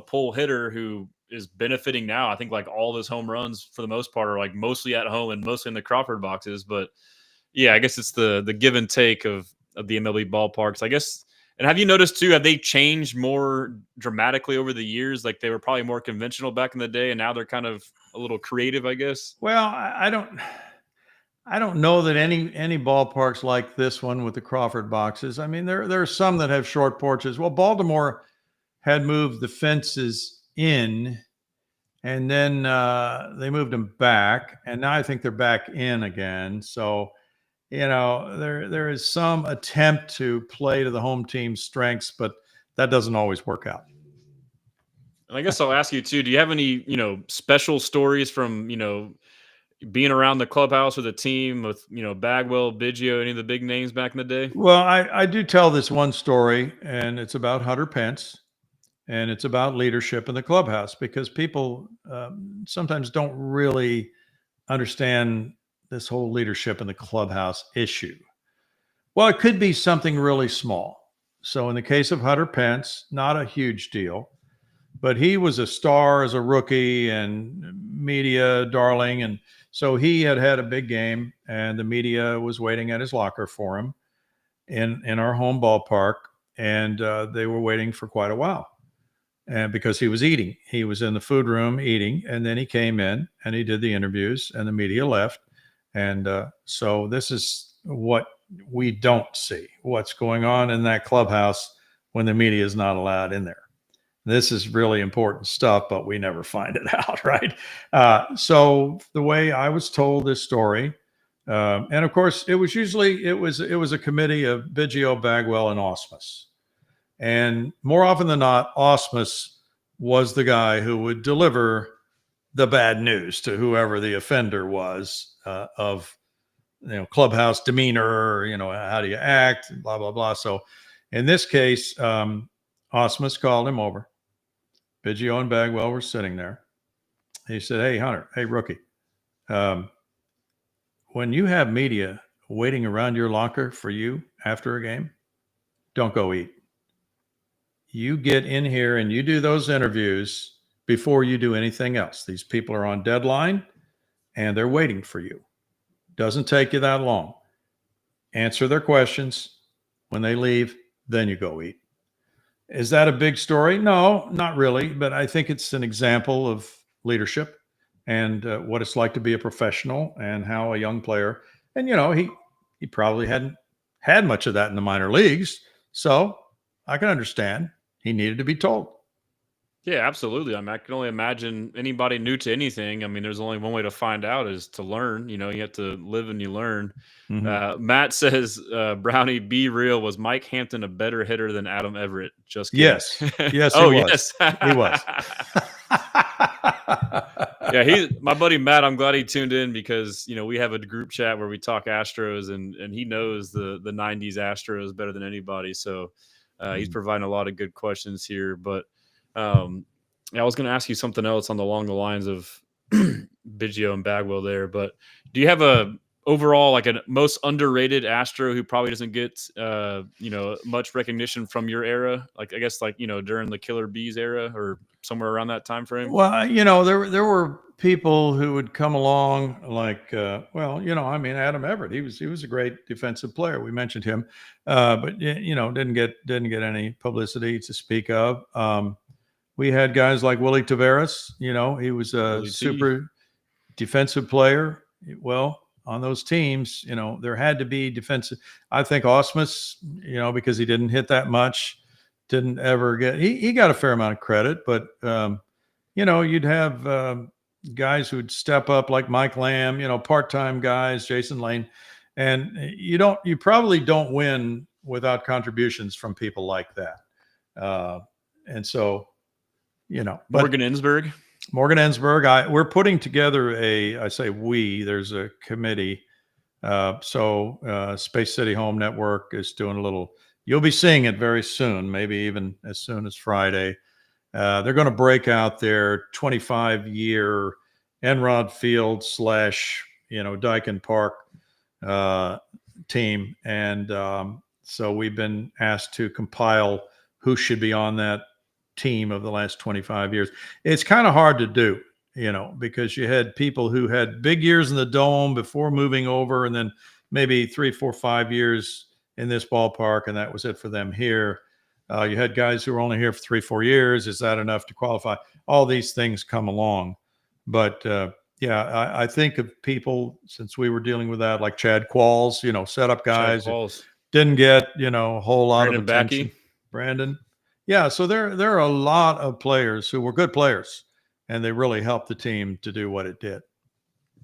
pull hitter who is benefiting now. I think like all of his home runs for the most part are like mostly at home and mostly in the Crawford boxes. But yeah, I guess it's the give and take of the MLB ballparks, I guess. And have you noticed too, have they changed more dramatically over the years? Like they were probably more conventional back in the day, and now they're kind of a little creative, I guess. Well, I don't know that any ballparks like this one with the Crawford boxes. I mean, there are some that have short porches. Well, Baltimore had moved the fences in, and then they moved them back, and now I think they're back in again. So, there is some attempt to play to the home team's strengths, but that doesn't always work out. And I guess I'll ask you too, do you have any, special stories from, being around the clubhouse or the team with, Bagwell, Biggio, any of the big names back in the day? Well, I do tell this one story, and it's about Hunter Pence, and it's about leadership in the clubhouse, because people sometimes don't really understand this whole leadership in the clubhouse issue. Well, it could be something really small. So in the case of Hunter Pence, not a huge deal, but he was a star as a rookie and media darling. And so he had a big game, and the media was waiting at his locker for him in our home ballpark. And they were waiting for quite a while. And because he was eating, he was in the food room eating, and then he came in and he did the interviews, and the media left. And so this is what we don't see, what's going on in that clubhouse when the media is not allowed in there. This is really important stuff, but we never find it out, right? So the way I was told this story, and of course, it was a committee of Biggio, Bagwell, and Ausmus. And more often than not, Ausmus was the guy who would deliver the bad news to whoever the offender was of clubhouse demeanor, how do you act, blah, blah, blah. So in this case, Ausmus called him over. Biggio and Bagwell were sitting there. He said, "Hey, Hunter, hey, rookie, when you have media waiting around your locker for you after a game, don't go eat. You get in here and you do those interviews before you do anything else. These people are on deadline and they're waiting for you. Doesn't take you that long. Answer their questions. When they leave, then you go eat." Is that a big story? No, not really. But I think it's an example of leadership and what it's like to be a professional, and how a young player, and he probably hadn't had much of that in the minor leagues. So I can understand he needed to be told. Yeah, absolutely. I mean, I can only imagine anybody new to anything. I mean, there's only one way to find out is to learn. You have to live and you learn. Mm-hmm. Matt says, Brownie, be real. Was Mike Hampton a better hitter than Adam Everett? Just kidding. Yes. Yes, oh, he was. yes. He was. Yeah, my buddy Matt, I'm glad he tuned in, because we have a group chat where we talk Astros, and he knows the 90s Astros better than anybody. So he's providing a lot of good questions here. But I was going to ask you something else along the lines of Biggio and Bagwell there. But do you have a overall like a most underrated Astro who probably doesn't get much recognition from your era? Like, I guess, like, during the Killer Bees era or somewhere around that time frame? Well, there were people who would come along like, Adam Everett. He was a great defensive player. We mentioned him, but didn't get any publicity to speak of. We had guys like Willie Taveras. He was a super defensive player. Well, on those teams, there had to be defensive. I think Ausmus, because he didn't hit that much, didn't ever get. He got a fair amount of credit, but you'd have guys who'd step up like Mike Lamb, part-time guys, Jason Lane, and you probably don't win without contributions from people like that. And so, Morgan Ensberg. We're putting together there's a committee. So Space City Home Network is doing a little, you'll be seeing it very soon, maybe even as soon as Friday. They're going to break out their 25-year Enrod Field / Dyken Park team. And so we've been asked to compile who should be on that team of the last 25 years. It's kind of hard to do, because you had people who had big years in the Dome before moving over, and then maybe 3, 4, 5 years in this ballpark, and that was it for them here. You had guys who were only here for 3, 4 years. Is that enough to qualify? All these things come along. But I think of people, since we were dealing with that, like Chad Qualls, setup guys, didn't get, a whole lot of attention. Brandon. Yeah, so there are a lot of players who were good players, and they really helped the team to do what it did.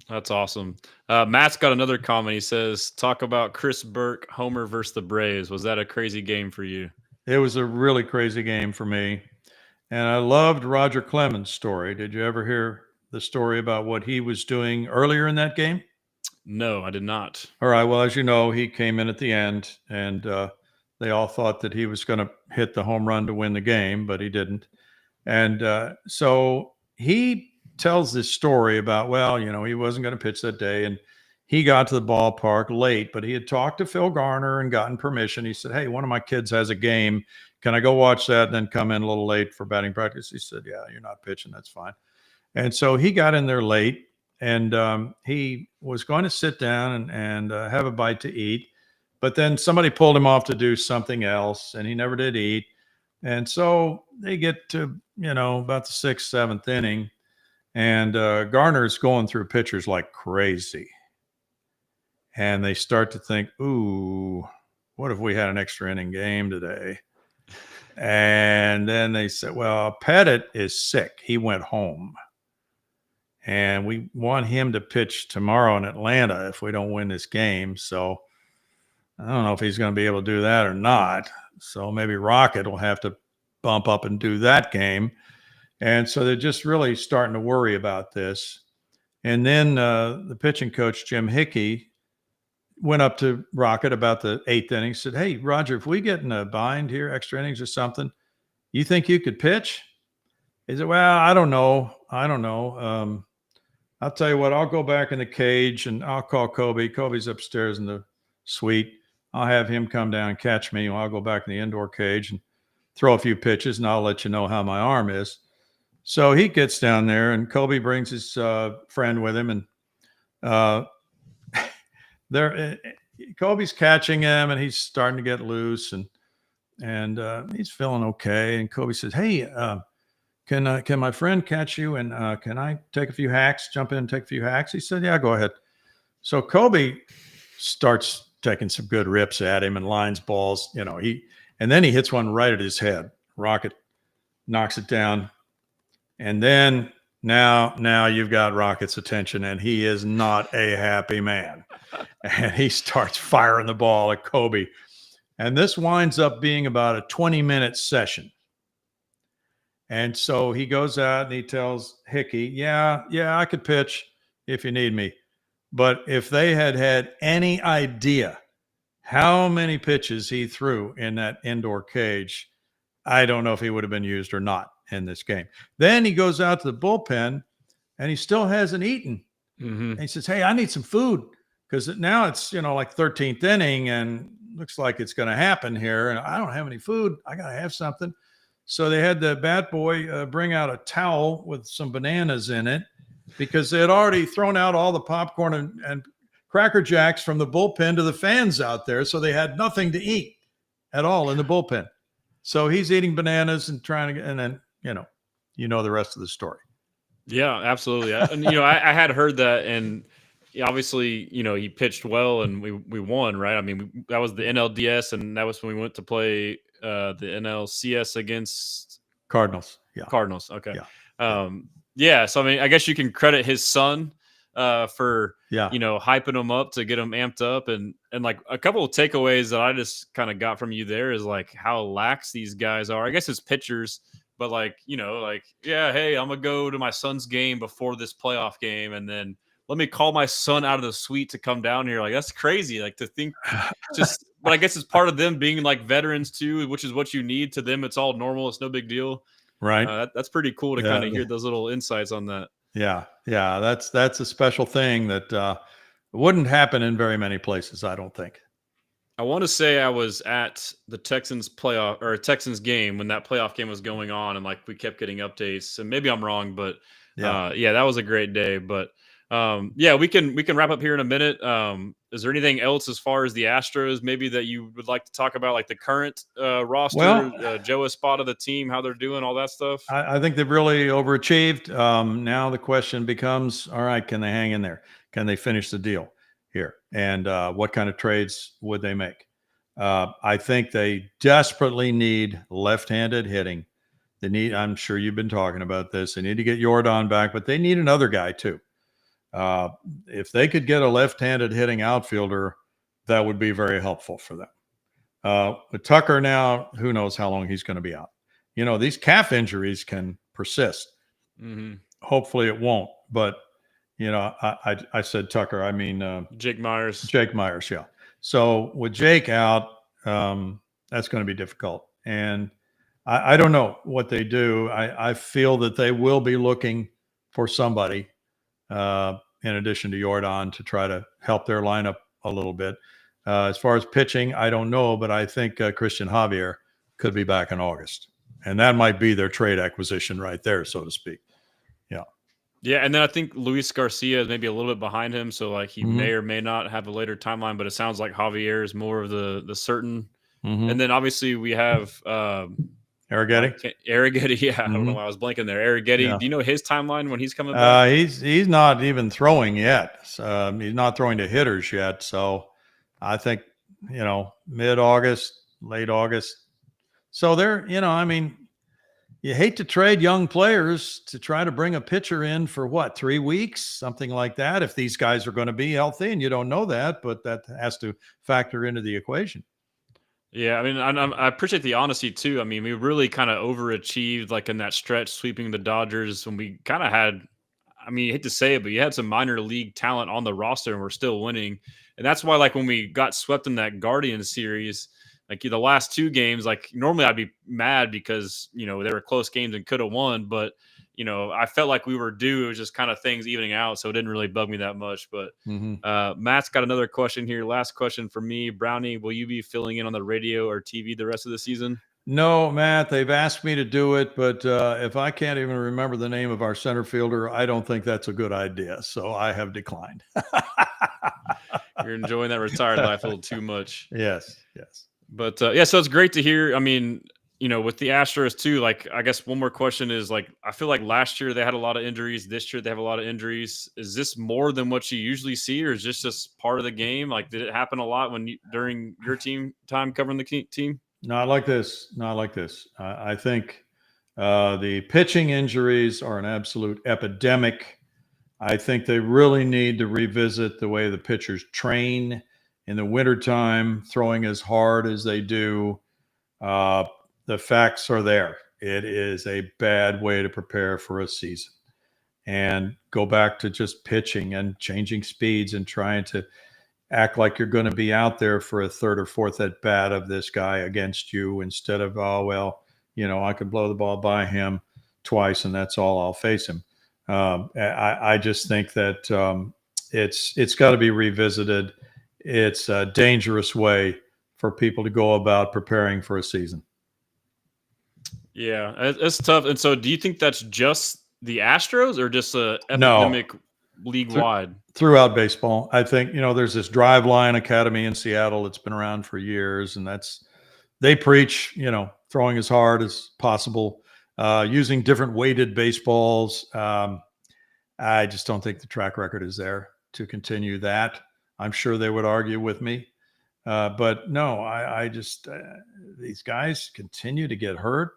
That's awesome. Matt's got another comment. He says, talk about Chris Burke, Homer versus the Braves. Was that a crazy game for you? It was a really crazy game for me. And I loved Roger Clemens' story. Did you ever hear the story about what he was doing earlier in that game? No, I did not. All right. Well, as you know, he came in at the end, and they all thought that he was going to hit the home run to win the game, but he didn't. And so he tells this story about, well, he wasn't going to pitch that day, and he got to the ballpark late, but he had talked to Phil Garner and gotten permission. He said, hey, one of my kids has a game. Can I go watch that and then come in a little late for batting practice? He said, yeah, you're not pitching. That's fine. And so he got in there late, and he was going to sit down and have a bite to eat. But then somebody pulled him off to do something else, and he never did eat. And so they get to, about the 6th, 7th inning, and Garner's going through pitchers like crazy. And they start to think, ooh, what if we had an extra inning game today? And then they said, well, Pettit is sick. He went home. And we want him to pitch tomorrow in Atlanta if we don't win this game. So I don't know if he's going to be able to do that or not. So maybe Rocket will have to bump up and do that game. And so they're just really starting to worry about this. And then the pitching coach, Jim Hickey, went up to Rocket about the 8th inning, said, hey, Roger, if we get in a bind here, extra innings or something, you think you could pitch? He said, well, I don't know. I'll tell you what, I'll go back in the cage and I'll call Kobe. Kobe's upstairs in the suite. I'll have him come down and catch me. I'll go back in the indoor cage and throw a few pitches, and I'll let you know how my arm is. So he gets down there, and Kobe brings his friend with him, and Kobe's catching him, and he's starting to get loose, and he's feeling okay. And Kobe says, hey, can my friend catch you? And can I take a few hacks, jump in and take a few hacks? He said, yeah, go ahead. So Kobe starts taking some good rips at him and lines balls, and then he hits one right at his head. Rocket knocks it down. And then now you've got Rocket's attention, and he is not a happy man. And he starts firing the ball at Kobe. And this winds up being about a 20-minute session. And so he goes out and he tells Hickey, yeah, I could pitch if you need me. But if they had any idea how many pitches he threw in that indoor cage, I don't know if he would have been used or not in this game. Then he goes out to the bullpen, and he still hasn't eaten. Mm-hmm. And he says, hey, I need some food, because now it's, like 13th inning, and looks like it's going to happen here. And I don't have any food. I got to have something. So they had the bat boy bring out a towel with some bananas in it, because they had already thrown out all the popcorn and Cracker Jacks from the bullpen to the fans out there. So they had nothing to eat at all in the bullpen. So he's eating bananas and trying to get, and then, the rest of the story. Yeah, absolutely. I had heard that, and obviously, he pitched well, and we won, right? I mean, that was the NLDS, and that was when we went to play the NLCS against Cardinals. Yeah. Cardinals. Okay. Yeah. So, I mean, I guess you can credit his son for, hyping him up to get him amped up. And like a couple of takeaways that I just kind of got from you there is like how lax these guys are. I guess it's pitchers, but yeah, hey, I'm going to go to my son's game before this playoff game, and then let me call my son out of the suite to come down here. Like, that's crazy. Like, to think but I guess it's part of them being like veterans too, which is what you need. To them, it's all normal. It's no big deal. Right. That's pretty cool to kind of hear those little insights on that. Yeah. That's a special thing that wouldn't happen in very many places, I don't think. I want to say I was at the Texans Texans game when that playoff game was going on, and we kept getting updates. And maybe I'm wrong, but that was a great day. But we can wrap up here in a minute. Is there anything else as far as the Astros maybe that you would like to talk about, like the current roster, Joe Espada, the team, how they're doing, all that stuff? I think they've really overachieved. Now the question becomes, all right, can they hang in there? Can they finish the deal here? And what kind of trades would they make? I think they desperately need left-handed hitting. I'm sure you've been talking about this. They need to get Jordan back, but they need another guy too. If they could get a left-handed hitting outfielder, that would be very helpful for them. With Tucker now, who knows how long he's going to be out. These calf injuries can persist. Mm-hmm. Hopefully it won't. but I said Tucker. I mean Jake Myers. Jake Myers. Yeah. So with Jake out, that's going to be difficult. And I don't know what they do. I feel that they will be looking for somebody in addition to Jordan to try to help their lineup a little bit. As far as pitching, I don't know, but I think Christian Javier could be back in August. And that might be their trade acquisition right there, so to speak. Yeah. Yeah, and then I think Luis Garcia is maybe a little bit behind him, so like he may or may not have a later timeline, but it sounds like Javier is more of the certain. And then obviously we have Arrighetti. Arrighetti, yeah. I don't know why I was blanking there. Arrighetti, Yeah. do you know his timeline when he's coming back? He's not even throwing yet. He's not throwing to hitters yet. So I think, mid-August, late August. So they're, I mean, you hate to trade young players to try to bring a pitcher in for what, 3 weeks, something like that, if these guys are going to be healthy, and you don't know that, but that has to factor into the equation. Yeah, I mean, I appreciate the honesty too. I mean, we really kind of overachieved like in that stretch, sweeping the Dodgers when we kind of had, I mean, I hate to say it, but you had some minor league talent on the roster and we're still winning. And that's why, like, when we got swept in that Guardians series, like the last 2 games, like normally I'd be mad because, they were close games and could have won, but I felt like we were due. It was just kind of things evening out, so it didn't really bug me that much. But Matt's got another question here. Last question for me. Brownie, will you be filling in on the radio or TV the rest of the season? No, Matt, they've asked me to do it, but if I can't even remember the name of our center fielder, I don't think that's a good idea. So I have declined. You're enjoying that retired life a little too much. Yes. But so it's great to hear. I mean, with the Astros too, like, I guess one more question is, like, I feel like last year they had a lot of injuries. This year they have a lot of injuries. Is this more than what you usually see, or is this just part of the game? Like, did it happen a lot during your time covering the team? Not like this. I think the pitching injuries are an absolute epidemic. I think they really need to revisit the way the pitchers train in the wintertime, throwing as hard as they do. The facts are there. It is a bad way to prepare for a season. And go back to just pitching and changing speeds and trying to act like you're going to be out there for a third or fourth at bat of this guy against you instead of, I could blow the ball by him twice and that's all, I'll face him. I just think that it's got to be revisited. It's a dangerous way for people to go about preparing for a season. Yeah, it's tough. And so do you think that's just the Astros or just a epidemic league-wide? Throughout baseball. I think, there's this Driveline Academy in Seattle that's been around for years, and they preach, throwing as hard as possible, using different weighted baseballs. I just don't think the track record is there to continue that. I'm sure they would argue with me. But no, I just these guys continue to get hurt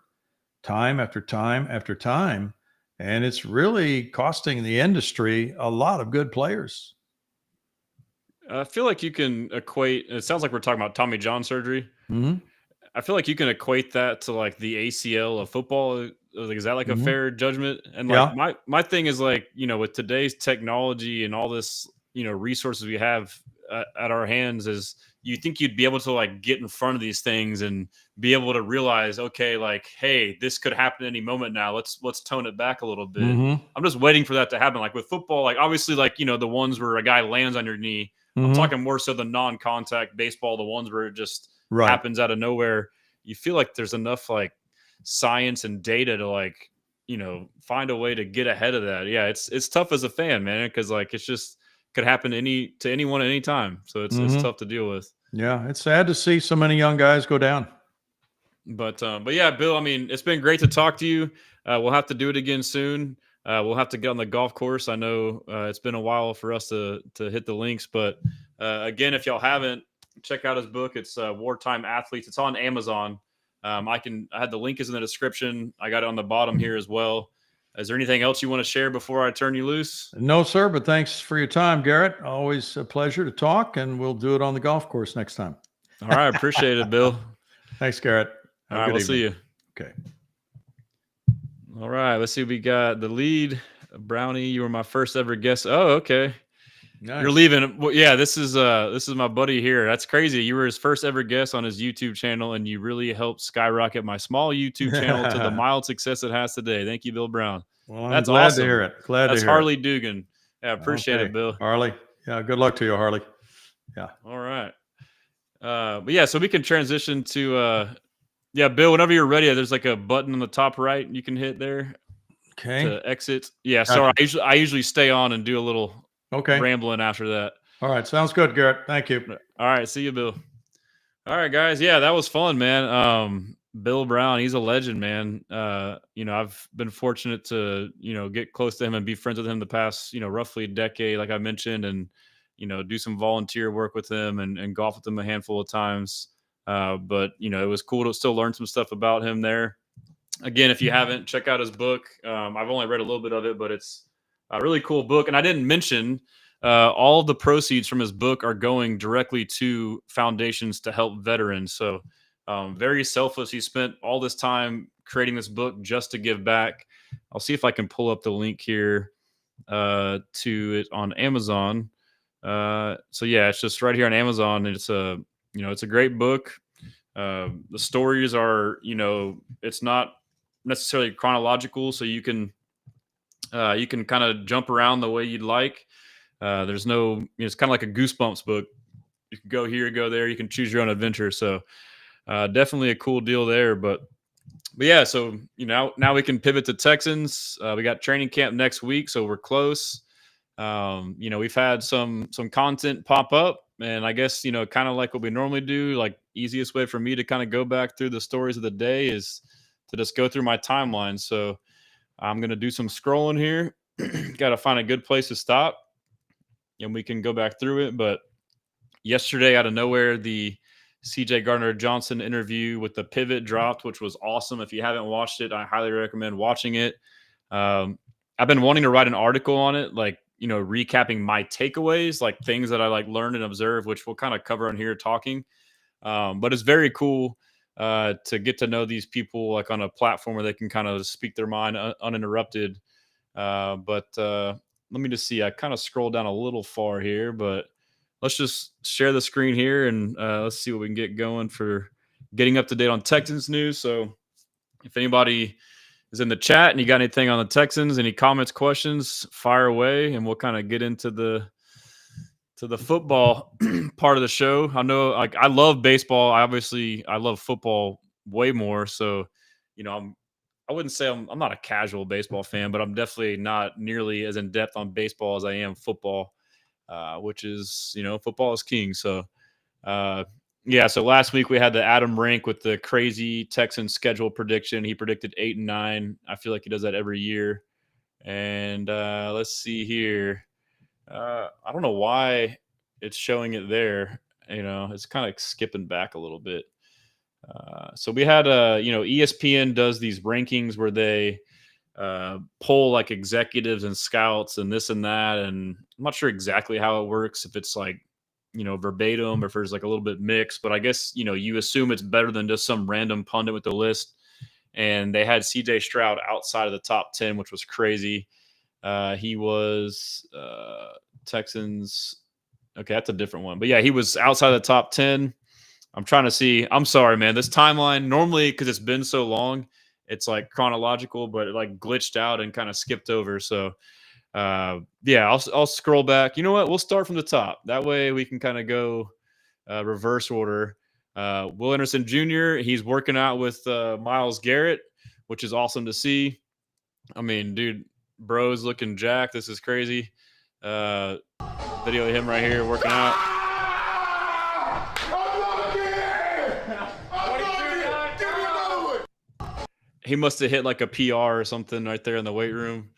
time after time after time. And it's really costing the industry a lot of good players. I feel like you can equate, it sounds like we're talking about Tommy John surgery. Mm-hmm. I feel like you can equate that to like the ACL of football. Is that like a fair judgment? And like my thing is like, with today's technology and all this, resources we have at our hands, is you think you'd be able to like get in front of these things and be able to realize, okay, like, hey, this could happen any moment now. Let's tone it back a little bit. I'm just waiting for that to happen. Like with football, like obviously, like, the ones where a guy lands on your knee. I'm talking more so the non-contact baseball, the ones where it just happens out of nowhere. You feel like there's enough like science and data to like, find a way to get ahead of that. Yeah, it's tough as a fan, man, because like it's just could happen to anyone at any time. So it's tough to deal with. Yeah, it's sad to see so many young guys go down. But yeah, Bill, I mean, it's been great to talk to you. We'll have to do it again soon. We'll have to get on the golf course. I know it's been a while for us to hit the links, but again, if y'all haven't, check out his book. It's Wartime Athletes. It's on Amazon. I had the link is in the description. I got it on the bottom here as well. Is there anything else you want to share before I turn you loose? No, sir, but thanks for your time, Garrett. Always a pleasure to talk, and we'll do it on the golf course next time. All right. Appreciate it, Bill. Thanks, Garrett. All right. We'll see you. Okay. All right. Let's see. We got the lead Brownie, you were my first ever guest. Oh, okay. Nice. You're leaving. Well, yeah, this is my buddy here. That's crazy. You were his first ever guest on his YouTube channel, and you really helped skyrocket my small YouTube channel to the mild success it has today. Thank you, Bill Brown. Well, I'm That's glad awesome. to hear it. Glad That's to hear Harley it. Dugan. Yeah, appreciate it, Bill. Harley. Yeah, good luck to you, Harley. Yeah. All right. But yeah, so we can transition to yeah, Bill, whenever you're ready, there's like a button on the top right you can hit there to exit. Yeah, sorry. I usually stay on and do a little rambling after that. All right, sounds good, Garrett. Thank you. All right, see you, Bill. All right, guys. Yeah, that was fun, man. Bill Brown, he's a legend, man. I've been fortunate to, get close to him and be friends with him the past, roughly a decade, like I mentioned, and, do some volunteer work with him and golf with him a handful of times. But it was cool to still learn some stuff about him there. Again, if you haven't, check out his book. I've only read a little bit of it, but it's a really cool book. And I didn't mention all the proceeds from his book are going directly to foundations to help veterans. So very selfless. He spent all this time creating this book just to give back. I'll see if I can pull up the link here to it on Amazon. So yeah, it's just right here on Amazon. It's it's a great book. The stories are, it's not necessarily chronological, so you can kind of jump around the way you'd like. There's no, it's kind of like a Goosebumps book. You can go here, go there. You can choose your own adventure. So definitely a cool deal there. But yeah, so now we can pivot to Texans. We got training camp next week, so we're close. We've had some content pop up, and I guess kind of like what we normally do. Like easiest way for me to kind of go back through the stories of the day is to just go through my timeline. So I'm gonna do some scrolling here. Got to find a good place to stop, and we can go back through it. But yesterday, out of nowhere, the CJ Gardner-Johnson interview with the pivot dropped, which was awesome. If you haven't watched it, I highly recommend watching it. I've been wanting to write an article on it, like, recapping my takeaways, like things that I like learned and observed, which we'll kind of cover on here talking. But it's very cool to get to know these people like on a platform where they can kind of speak their mind uninterrupted. But let me just see. I kind of scrolled down a little far here, but let's just share the screen here and let's see what we can get going for getting up to date on Texans news. So if anybody is in the chat and you got anything on the Texans, any comments, questions, fire away, and we'll kind of get into the football part of the show. I know, like, I love baseball. I love football way more. So, I wouldn't say I'm not a casual baseball fan, but I'm definitely not nearly as in depth on baseball as I am football. Which is, football is king. So, yeah. So last week we had the Adam Rank with the crazy Texans schedule prediction. He predicted 8-9. I feel like he does that every year. And let's see here. I don't know why it's showing it there. It's kind of skipping back a little bit. So we had ESPN does these rankings where they poll like executives and scouts and this and that, and I'm not sure exactly how it works, if it's like verbatim or if there's like a little bit mixed, but I guess you assume it's better than just some random pundit with the list. And they had CJ Stroud outside of the top 10, which was crazy. He was Texans. Okay, that's a different one, but yeah, he was outside of the top 10. I'm trying to see. I'm sorry, man. This timeline normally, because it's been so long, it's like chronological, but it like glitched out and kind of skipped over. So, yeah, I'll scroll back. You know what? We'll start from the top. That way we can kind of go reverse order. Will Anderson Jr., he's working out with Myles Garrett, which is awesome to see. I mean, dude, bro's looking jacked. This is crazy. Video of him right here working out. He must have hit like a PR or something right there in the weight room.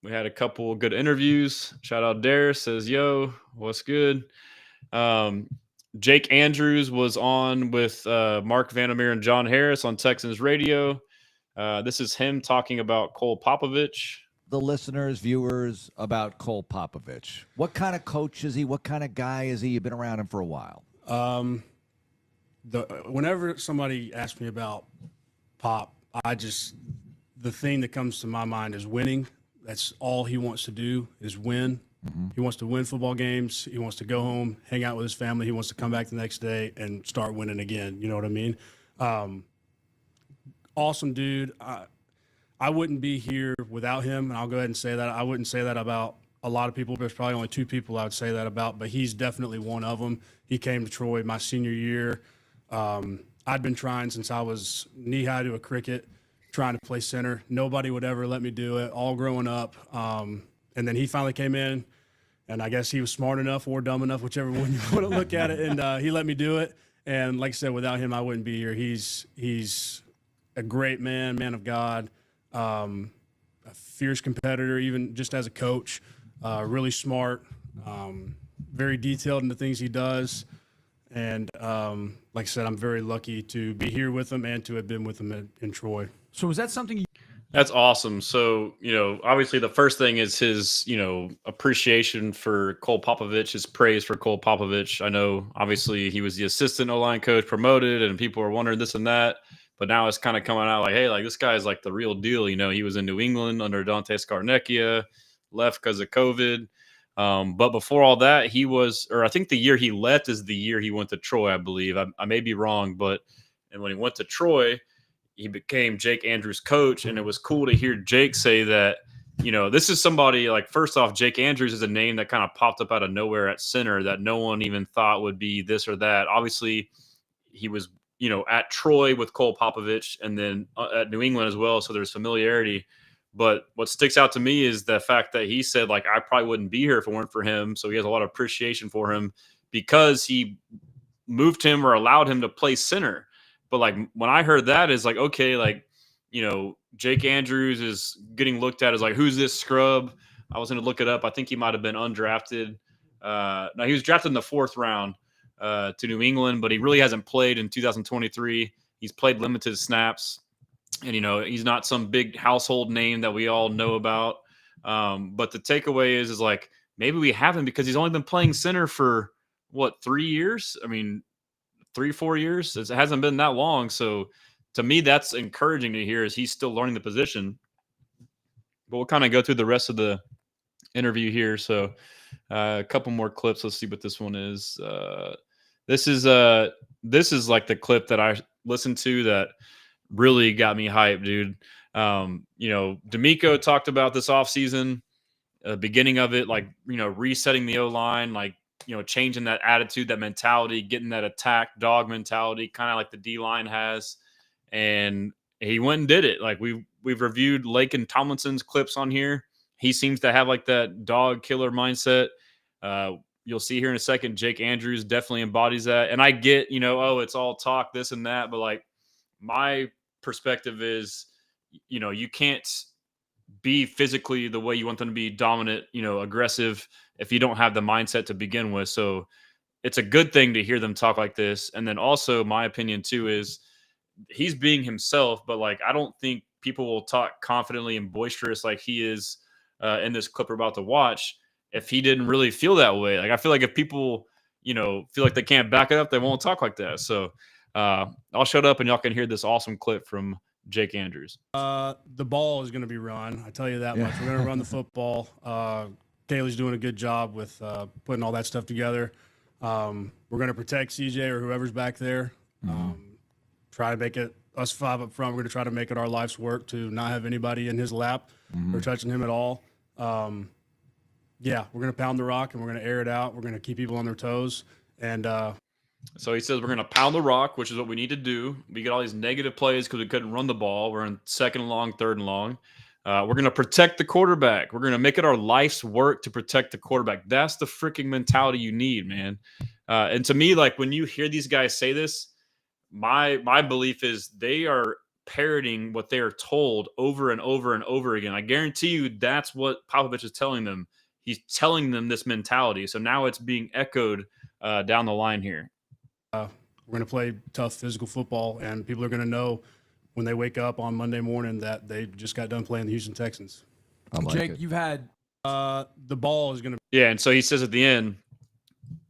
We had a couple good interviews. Shout out Darius, says, yo, what's good? Jake Andrews was on with Mark Vandermeer and John Harris on Texans Radio. This is him talking about Cole Popovich. The listeners, viewers, about Cole Popovich. What kind of coach is he? What kind of guy is he? You've been around him for a while. Whenever somebody asks me about Pop, the thing that comes to my mind is winning. That's all he wants to do is win. He wants to win football games. He wants to go home, hang out with his family. He wants to come back the next day and start winning again. You know what I mean? Awesome dude. I wouldn't be here without him, and I'll go ahead and say that. I wouldn't say that about a lot of people. There's probably only 2 people I would say that about, but he's definitely one of them. He came to Troy my senior year. I'd been trying since I was knee-high to a cricket, trying to play center. Nobody would ever let me do it, all growing up. And then he finally came in, and I guess he was smart enough or dumb enough, whichever one you want to look at it, and he let me do it. And like I said, without him, I wouldn't be here. He's a great man of God, a fierce competitor, even just as a coach, really smart, very detailed in the things he does. And like I said, I'm very lucky to be here with him and to have been with him in Troy. So is that something That's awesome. So, obviously the first thing is his, appreciation for Cole Popovich, his praise for Cole Popovich. I know, obviously, he was the assistant O-line coach promoted, and people were wondering this and that. But now it's kind of coming out like, hey, like this guy's like the real deal. He was in New England under Dante Scarnecchia, left because of COVID. But before all that, I think the year he left is the year he went to Troy, I believe. I may be wrong, and when he went to Troy, he became Jake Andrews' coach, and it was cool to hear Jake say that, this is somebody like, first off, Jake Andrews is a name that kind of popped up out of nowhere at center that no one even thought would be this or that. Obviously, he was, at Troy with Cole Popovich and then at New England as well, so there's familiarity. But what sticks out to me is the fact that he said, like, I probably wouldn't be here if it weren't for him, so he has a lot of appreciation for him because he moved him or allowed him to play center. But like when I heard that is like, okay, like, Jake Andrews is getting looked at as like, who's this scrub? I was going to look it up. I think he might have been undrafted. No, he was drafted in the 4th round to New England, but he really hasn't played in 2023. He's played limited snaps, and, he's not some big household name that we all know about. But the takeaway is like, maybe we haven't because he's only been playing center for 3 years? I mean, 3-4 years. It hasn't been that long. So to me, that's encouraging to hear as he's still learning the position. But we'll kind of go through the rest of the interview here. So a couple more clips. Let's see what this one is. This is like the clip that I listened to that really got me hyped, dude. D'Amico talked about this offseason, beginning of it, like, resetting the O-line, like, changing that attitude, that mentality, getting that attack dog mentality, kind of like the D-line has. And he went and did it. Like we've reviewed Lake and Tomlinson's clips on here. He seems to have like that dog killer mindset. You'll see here in a second, Jake Andrews definitely embodies that. And I get, it's all talk, this and that. But like my perspective is, you can't be physically the way you want them to be, dominant, aggressive, if you don't have the mindset to begin with. So it's a good thing to hear them talk like this. And then also my opinion too is he's being himself, but like, I don't think people will talk confidently and boisterous like he is in this clip we're about to watch if he didn't really feel that way. Like, I feel like if people, feel like they can't back it up, they won't talk like that. So I'll shut up and y'all can hear this awesome clip from Jake Andrews. The ball is going to be run. I tell you that much. We're going to run the football. Kaylee's doing a good job with putting all that stuff together. We're going to protect CJ or whoever's back there. Try to make it us 5 up front. We're going to try to make it our life's work to not have anybody in his lap or touching him at all. We're going to pound the rock and we're going to air it out. We're going to keep people on their toes. And so he says we're going to pound the rock, which is what we need to do. We get all these negative plays because we couldn't run the ball. We're in 2nd and long, 3rd and long. We're going to protect the quarterback. We're going to make it our life's work to protect the quarterback. That's the freaking mentality you need, man. And to me, like when you hear these guys say this, my belief is they are parroting what they are told over and over and over again. I guarantee you that's what Popovich is telling them. He's telling them this mentality. So now it's being echoed down the line here. We're going to play tough physical football, and people are going to know when they wake up on Monday morning that they just got done playing the Houston Texans. Jake, you've had the ball is going to. Yeah, and so he says at the end,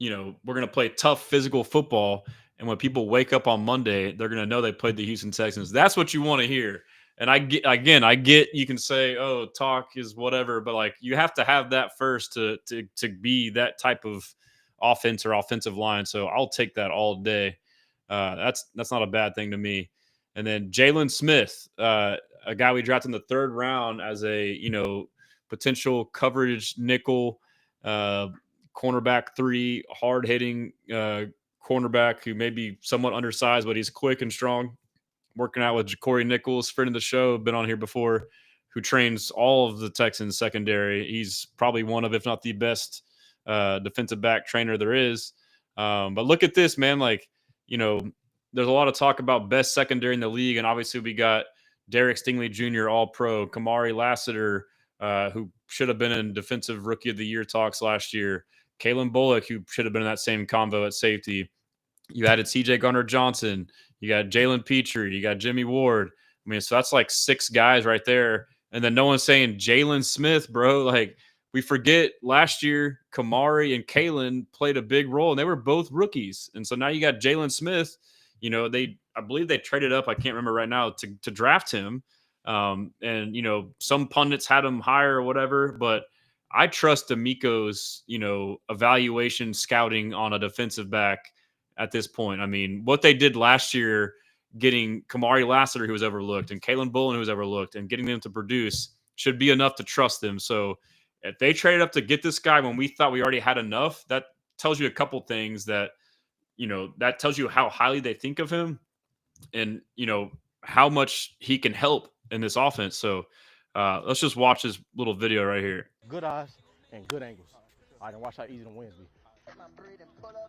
we're going to play tough physical football, and when people wake up on Monday, they're going to know they played the Houston Texans. That's what you want to hear. And I get you can say, oh, talk is whatever, but like you have to have that first to be that type of offense or offensive line. So I'll take that all day. That's not a bad thing to me. And then Jalen Smith, a guy we drafted in the 3rd round as a potential coverage nickel, cornerback 3, hard hitting cornerback who may be somewhat undersized, but he's quick and strong. Working out with Corey Nichols, friend of the show, been on here before, who trains all of the Texans secondary. He's probably one of, if not the best defensive back trainer there is. But look at this, man. Like, there's a lot of talk about best secondary in the league. And obviously we got Derek Stingley Jr., All-Pro, Kamari Lassiter, who should have been in Defensive Rookie of the Year talks last year, Kalen Bullock, who should have been in that same convo at safety. You added CJ Gardner-Johnson. You got Jalen Petrie. You got Jimmy Ward. I mean, so that's like 6 guys right there. And then no one's saying Jalen Smith, bro. Like, we forget last year, Kamari and Kalen played a big role, and they were both rookies. And so now you got Jalen Smith. I believe they traded up. I can't remember right now to draft him. And some pundits had him higher or whatever, but I trust D'Amico's, evaluation scouting on a defensive back at this point. I mean, what they did last year, getting Kamari Lassiter, who was overlooked, and Kalen Bullen, who was overlooked, and getting them to produce should be enough to trust them. So if they traded up to get this guy when we thought we already had enough, that tells you a couple things that tells you how highly they think of him and, how much he can help in this offense. So let's just watch this little video right here. Good eyes and good angles. All right, and watch how easy the wins be.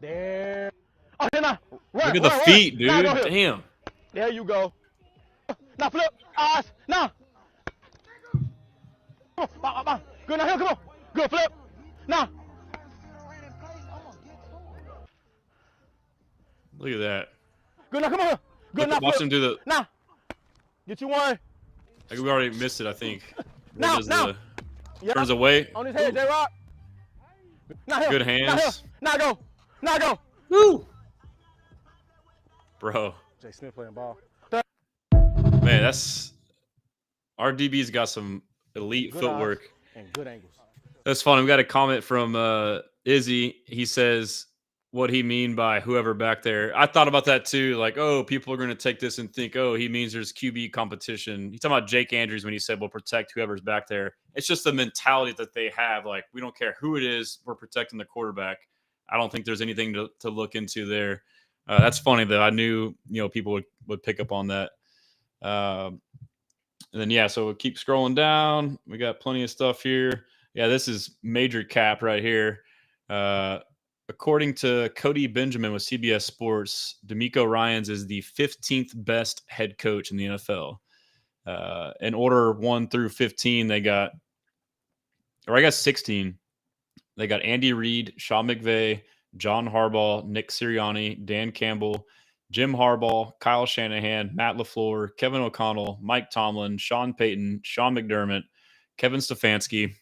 There. Oh, now. Look at the feet, dude. Damn. There you go. Now flip. Eyes. Now. Good now. Here, come on. Good flip. Now. Look at that. Good now. Come on here. Good now. Watch him do the. Now. Get you one. Like we already missed it, I think. Now. Turns away. On his head, J-Rock. Good hands. Now go. Now go. Woo. Bro. Jay Smith playing ball. Man, that's our DB's got some elite Good footwork. And good angles. That's funny. We got a comment from Izzy. He says, what he mean by whoever back there. I thought about that too. Like, oh, people are going to take this and think, oh, he means there's QB competition. He's talking about Jake Andrews when he said, we'll protect whoever's back there. It's just the mentality that they have. Like, we don't care who it is. We're protecting the quarterback. I don't think there's anything to look into there. That's funny though. I knew, people would pick up on that. And then, yeah, so we'll keep scrolling down. We got plenty of stuff here. Yeah, this is major cap right here. According to Cody Benjamin with CBS Sports, D'Amico Ryans is the 15th best head coach in the NFL. In order 1 through 15, they got, or I guess 16. They got Andy Reid, Sean McVay, John Harbaugh, Nick Sirianni, Dan Campbell, Jim Harbaugh, Kyle Shanahan, Matt LaFleur, Kevin O'Connell, Mike Tomlin, Sean Payton, Sean McDermott, Kevin Stefanski,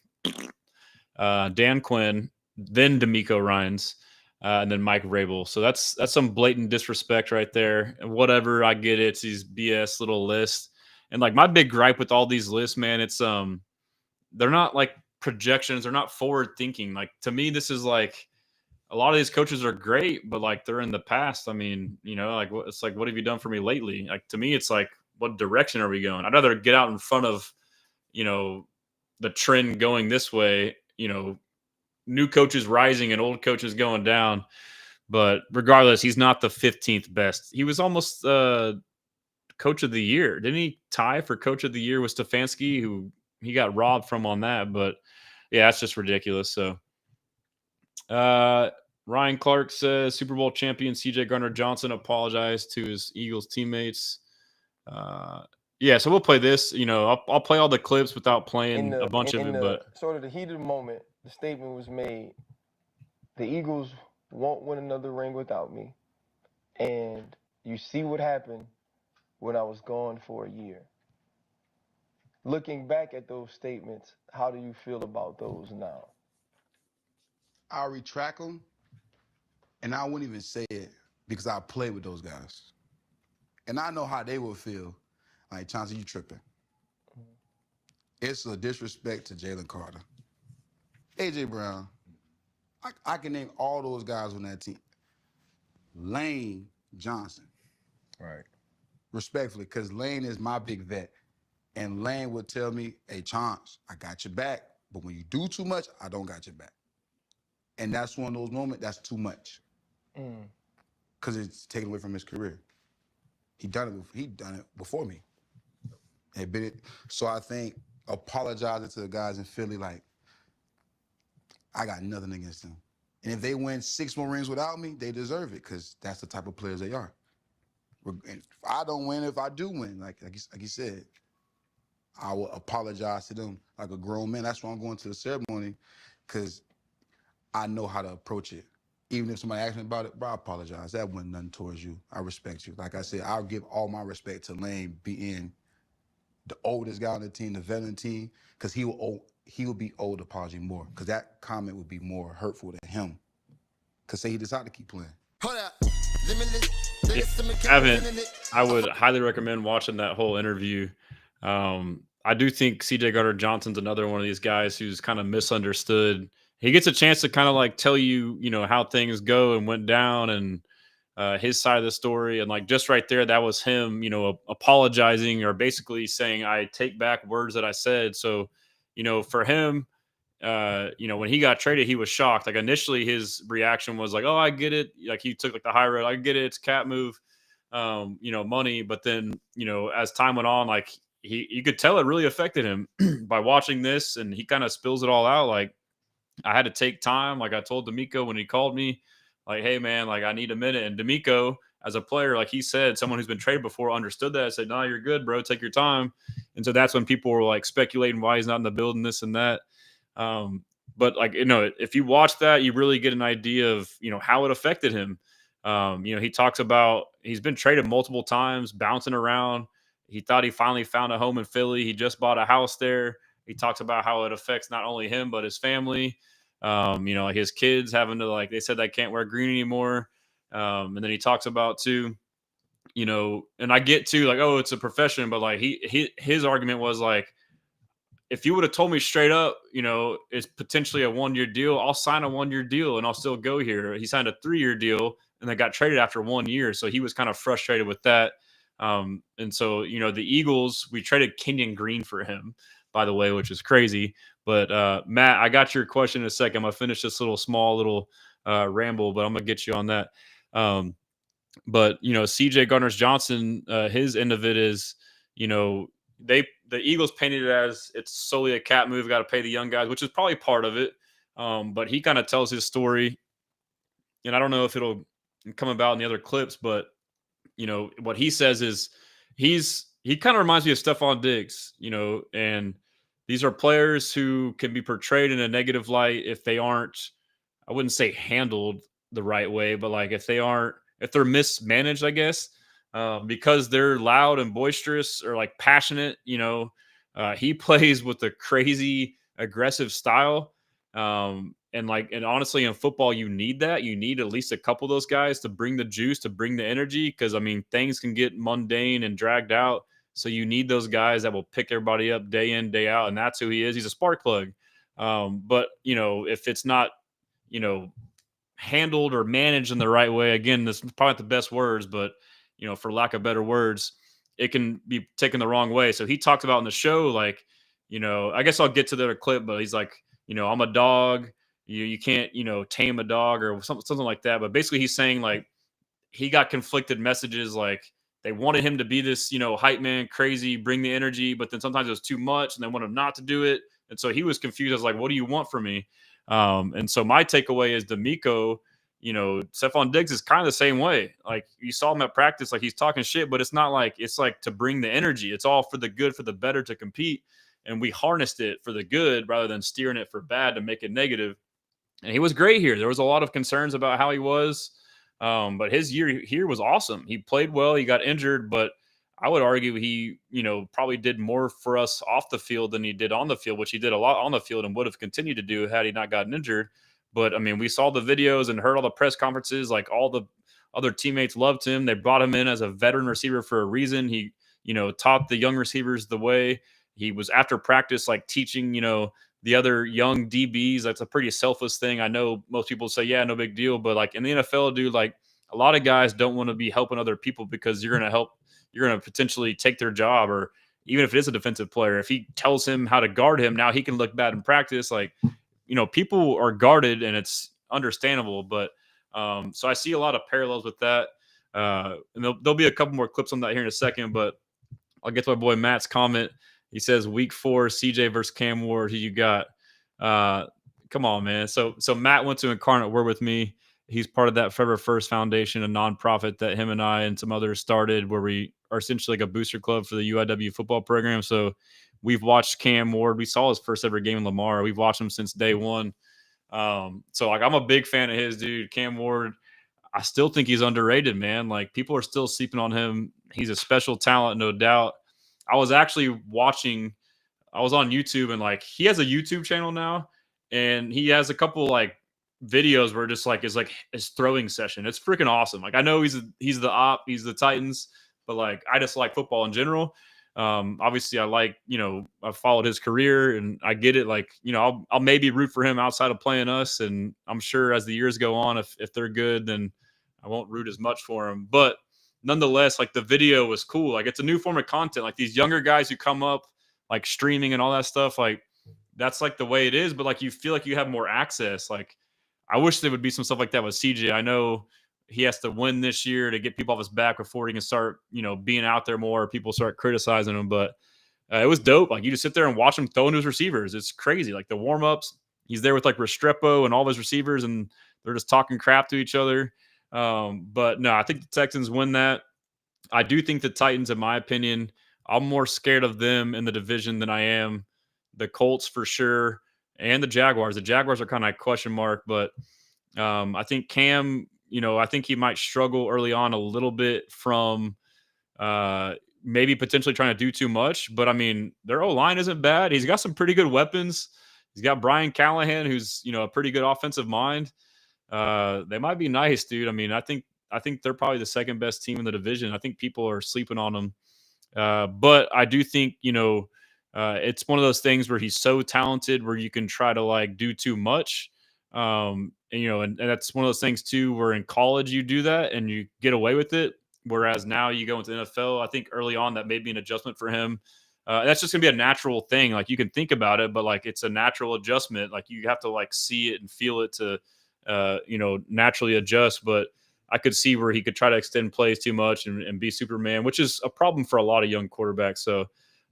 Dan Quinn, then D'Amico Ryans, and then Mike Vrabel. So that's some blatant disrespect right there. And whatever, I get it. It's these BS little lists. And like my big gripe with all these lists, man, it's they're not like projections. They're not forward thinking. Like to me, this is like a lot of these coaches are great, but like they're in the past. I mean, like it's like, what have you done for me lately? Like to me, it's like, what direction are we going? I'd rather get out in front of, the trend going this way, new coaches rising and old coaches going down. But regardless, he's not the 15th best. He was almost coach of the year. Didn't he tie for coach of the year with Stefanski, who he got robbed from on that? But yeah, that's just ridiculous. So Ryan Clark says Super Bowl champion CJ Gardner-Johnson apologized to his Eagles teammates. Yeah, so we'll play this. I'll play all the clips without playing a bunch of it. But sort of the heat of the moment, the statement was made, the Eagles won't win another ring without me. And you see what happened when I was gone for a year. Looking back at those statements, how do you feel about those now? I'll retract them, and I wouldn't even say it because I played with those guys. And I know how they would feel. Like, Chauncey, you tripping. It's a disrespect to Jalen Carter. A.J. Brown. I can name all those guys on that team. Lane Johnson. Right. Respectfully, because Lane is my big vet. And Lane would tell me, hey, Chance, I got your back. But when you do too much, I don't got your back. And that's one of those moments that's too much. Because it's taken away from his career. He done it before me. So I think apologizing to the guys in Philly, like, I got nothing against them. And if they win 6 more rings without me, they deserve it because that's the type of players they are. And if I don't win, if I do win, like you said, I will apologize to them like a grown man. That's why I'm going to the ceremony because I know how to approach it. Even if somebody asks me about it, bro, I apologize. That wasn't nothing towards you. I respect you. Like I said, I'll give all my respect to Lane being the oldest guy on the team, the veteran team, because he will be owed apology more because that comment would be more hurtful to him because say he decided to keep playing. If you haven't, I would highly recommend watching that whole interview. I do think CJ Gardner-Johnson's another one of these guys who's kind of misunderstood. He gets a chance to kind of like tell you, how things go and went down and his side of the story. And like just right there, that was him, apologizing or basically saying, I take back words that I said. So, for him, when he got traded, he was shocked. Like initially his reaction was like, oh, I get it. Like he took like the high road. I get it. It's cat move, money. But then, as time went on, like you could tell it really affected him by watching this. And he kind of spills it all out. Like I had to take time. Like I told D'Amico when he called me, like, hey man, like I need a minute. And D'Amico as a player, like he said, someone who's been traded before understood that. I said, no, you're good, bro. Take your time. And so that's when people were like speculating why he's not in the building, this and that. But like, if you watch that, you really get an idea of, how it affected him. He talks about, he's been traded multiple times, bouncing around. He thought he finally found a home in Philly. He just bought a house there. He talks about how it affects not only him, but his family. Like his kids having to, like, they said they can't wear green anymore. And then he talks about too, and I get to like, oh, it's a profession, but like his argument was like, if you would have told me straight up, it's potentially a 1-year deal, I'll sign a 1-year deal and I'll still go here. He signed a 3-year deal and they got traded after 1 year. So he was kind of frustrated with that. And so, the Eagles, we traded Kenyon Green for him, by the way, which is crazy. But Matt, I got your question in a second. I'm going to finish this little ramble, but I'm going to get you on that. But CJ Gardner-Johnson, his end of it is, the Eagles painted it as it's solely a cat move, got to pay the young guys, which is probably part of it. But he kind of tells his story, and I don't know if it'll come about in the other clips, but what he says is he kind of reminds me of Stephon Diggs, and these are players who can be portrayed in a negative light if they aren't, I wouldn't say handled the right way, but like if they're mismanaged, I guess, because they're loud and boisterous or like passionate, he plays with a crazy aggressive style. And honestly, in football, you need that. You need at least a couple of those guys to bring the juice, to bring the energy. Cause I mean, things can get mundane and dragged out. So you need those guys that will pick everybody up day in, day out. And that's who he is. He's a spark plug. But if it's not, handled or managed in the right way, again, this is probably not the best words, but for lack of better words, it can be taken the wrong way. So he talked about in the show, like, I guess I'll get to the other clip, but he's like, I'm a dog. You can't, tame a dog or something like that. But basically he's saying like he got conflicted messages. Like they wanted him to be this, hype man, crazy, bring the energy, but then sometimes it was too much and they want him not to do it. And so he was confused. I was like, what do you want from me? And so my takeaway is D'Amico, Stephon Diggs is kind of the same way. Like you saw him at practice, like he's talking shit, but it's not like, it's like to bring the energy. It's all for the good, for the better, to compete. And we harnessed it for the good rather than steering it for bad to make it negative. And he was great here. There was a lot of concerns about how he was. But his year here was awesome. He played well. He got injured, but I would argue he, probably did more for us off the field than he did on the field, which he did a lot on the field and would have continued to do had he not gotten injured. But I mean, we saw the videos and heard all the press conferences, like all the other teammates loved him. They brought him in as a veteran receiver for a reason. He, taught the young receivers the way. he was after practice, like teaching, the other young DBs. That's a pretty selfless thing. I know most people say, yeah, no big deal. But like in the NFL, dude, like a lot of guys don't want to be helping other people because you're going to potentially take their job. Or even if it is a defensive player, if he tells him how to guard him, now he can look bad in practice. Like, people are guarded and it's understandable. But so I see a lot of parallels with that. And there'll be a couple more clips on that here in a second, but I'll get to my boy Matt's comment. He says week 4, CJ versus Cam Ward. Who you got? Come on, man. So Matt went to Incarnate Word with me. He's part of that Forever First Foundation, a nonprofit that him and I and some others started, where we are essentially like a booster club for the UIW football program. So we've watched Cam Ward. We saw his first ever game in Lamar. We've watched him since day one. So like I'm a big fan of his, dude. Cam Ward, I still think he's underrated, man. Like people are still sleeping on him. He's a special talent, no doubt. I was actually watching, I was on YouTube, and like he has a YouTube channel now, and he has a couple like videos where just like it's like his throwing session. It's freaking awesome. Like I know he's the Titans, but like I just like football in general. Obviously I like, I've followed his career and I get it. Like, I'll maybe root for him outside of playing us. And I'm sure as the years go on, if they're good, then I won't root as much for him. But nonetheless, like the video was cool. Like it's a new form of content. Like these younger guys who come up, like streaming and all that stuff, like that's like the way it is. But like you feel like you have more access. Like I wish there would be some stuff like that with CJ. I know he has to win this year to get people off his back before he can start, being out there more. People start criticizing him. But it was dope. Like you just sit there and watch him throw into his receivers. It's crazy. Like the warm-ups, he's there with like Restrepo and all of his receivers, and they're just talking crap to each other. But no, I think the Texans win that. I do think the Titans, in my opinion, I'm more scared of them in the division than I am the Colts for sure, and the Jaguars. The Jaguars are kind of a question mark, but I think Cam, I think he might struggle early on a little bit from maybe potentially trying to do too much. But I mean, their O-line isn't bad. He's got some pretty good weapons. He's got Brian Callahan, who's a pretty good offensive mind. They might be nice, dude. I mean, I think they're probably the second best team in the division. I think people are sleeping on them. But I do think, it's one of those things where he's so talented where you can try to like do too much. And that's one of those things too, where in college you do that and you get away with it. Whereas now you go into the NFL, I think early on that may be an adjustment for him. That's just gonna be a natural thing. Like you can think about it, but like it's a natural adjustment. Like you have to like see it and feel it to, naturally adjust. But I could see where he could try to extend plays too much and be Superman, which is a problem for a lot of young quarterbacks. So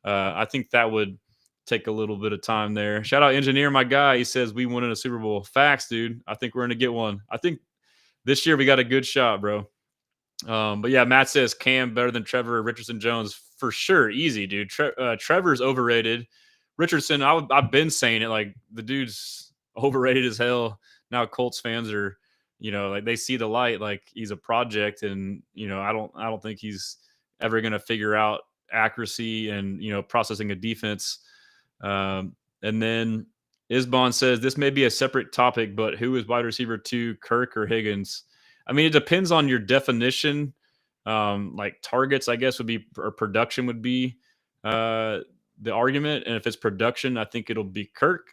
I think that would take a little bit of time there. Shout out Engineer, my guy. He says we won in a Super Bowl. Facts, dude. I think we're going to get one. I think this year we got a good shot, bro. But yeah, Matt says Cam better than Trevor Richardson Jones for sure. Easy, dude. Trevor's overrated. Richardson, I've been saying it. Like the dude's overrated as hell. Now Colts fans are, like they see the light. Like he's a project, and I don't think he's ever going to figure out accuracy and processing a defense. And then Isbon says this may be a separate topic, but who is wide receiver 2, Kirk or Higgins? I mean, it depends on your definition. Like targets, I guess, would be, or production would be the argument. And if it's production, I think it'll be Kirk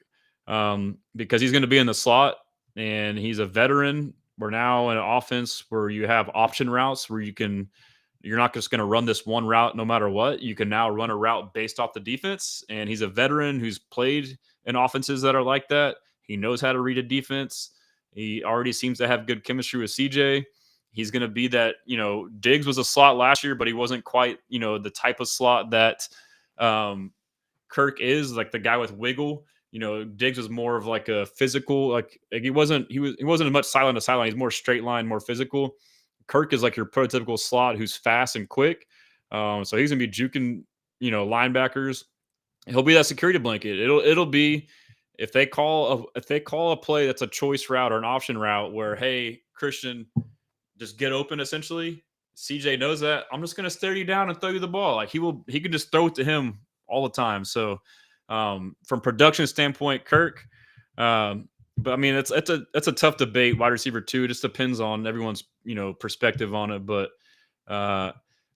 because he's going to be in the slot and he's a veteran. We're now in an offense where you have option routes where you're not just going to run this one route no matter what. You can now run a route based off the defense. And he's a veteran who's played in offenses that are like that. He knows how to read a defense. He already seems to have good chemistry with CJ. He's going to be that, Diggs was a slot last year, but he wasn't quite, the type of slot that Kirk is, like the guy with wiggle. Diggs was more of like a physical, like he wasn't as much sideline to sideline. He's more straight line, more physical. Kirk is like your prototypical slot who's fast and quick. So he's gonna be juking, linebackers. He'll be that security blanket. It'll be if they call a play that's a choice route or an option route where, hey, Christian, just get open essentially. CJ knows that. I'm just gonna stare you down and throw you the ball. Like he can just throw it to him all the time. So from production standpoint, Kirk. But I mean, it's a tough debate. Wide receiver 2, it just depends on everyone's perspective on it. But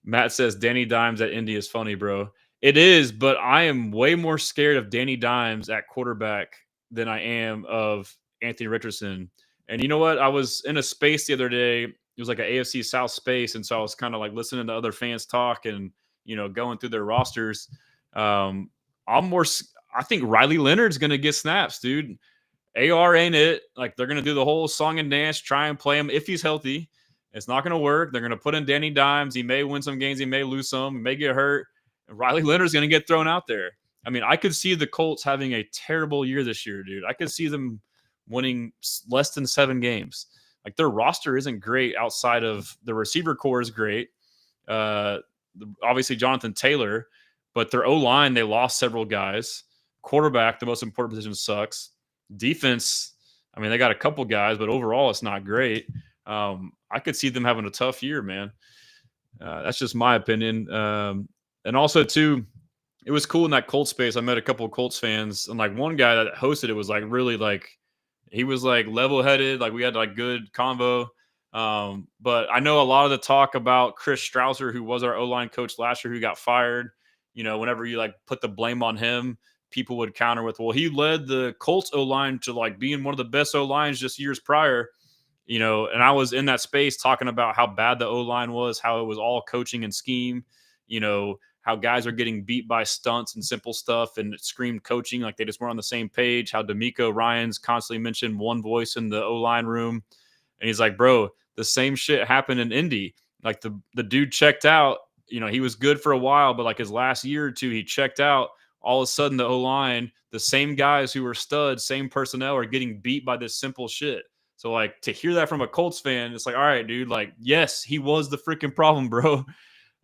Matt says Danny Dimes at Indy is funny, bro. It is, but I am way more scared of Danny Dimes at quarterback than I am of Anthony Richardson. And you know what? I was in a space the other day. It was like an AFC South space, and so I was kind of like listening to other fans talk and going through their rosters. Um, I think Riley Leonard's going to get snaps, dude. AR ain't it. Like, they're going to do the whole song and dance, try and play him if he's healthy. It's not going to work. They're going to put in Danny Dimes. He may win some games. He may lose some. He may get hurt. And Riley Leonard's going to get thrown out there. I mean, I could see the Colts having a terrible year this year, dude. I could see them winning less than 7 games. Like, their roster isn't great outside of the receiver core is great. Obviously, Jonathan Taylor. But their O-line, they lost several guys. Quarterback, the most important position, sucks. Defense, I mean, they got a couple guys, but overall, it's not great. I could see them having a tough year, man. That's just my opinion. And also, too, it was cool in that Colts space. I met a couple of Colts fans, and like one guy that hosted it was like really like he was like level-headed. Like we had like good convo. But I know a lot of the talk about Chris Strausser, who was our O-line coach last year, who got fired. Whenever you like put the blame on him, people would counter with, well, he led the Colts O-line to like being one of the best O-lines just years prior. And I was in that space talking about how bad the O-line was, how it was all coaching and scheme, how guys are getting beat by stunts and simple stuff and it screamed coaching, like they just weren't on the same page, how D'Amico Ryans constantly mentioned one voice in the O-line room. And he's like, bro, the same shit happened in Indy. Like the dude checked out, he was good for a while, but like his last year or two, he checked out. All of a sudden, the O-line, the same guys who were studs, same personnel are getting beat by this simple shit. So, like, to hear that from a Colts fan, it's like, all right, dude, like, yes, he was the freaking problem, bro.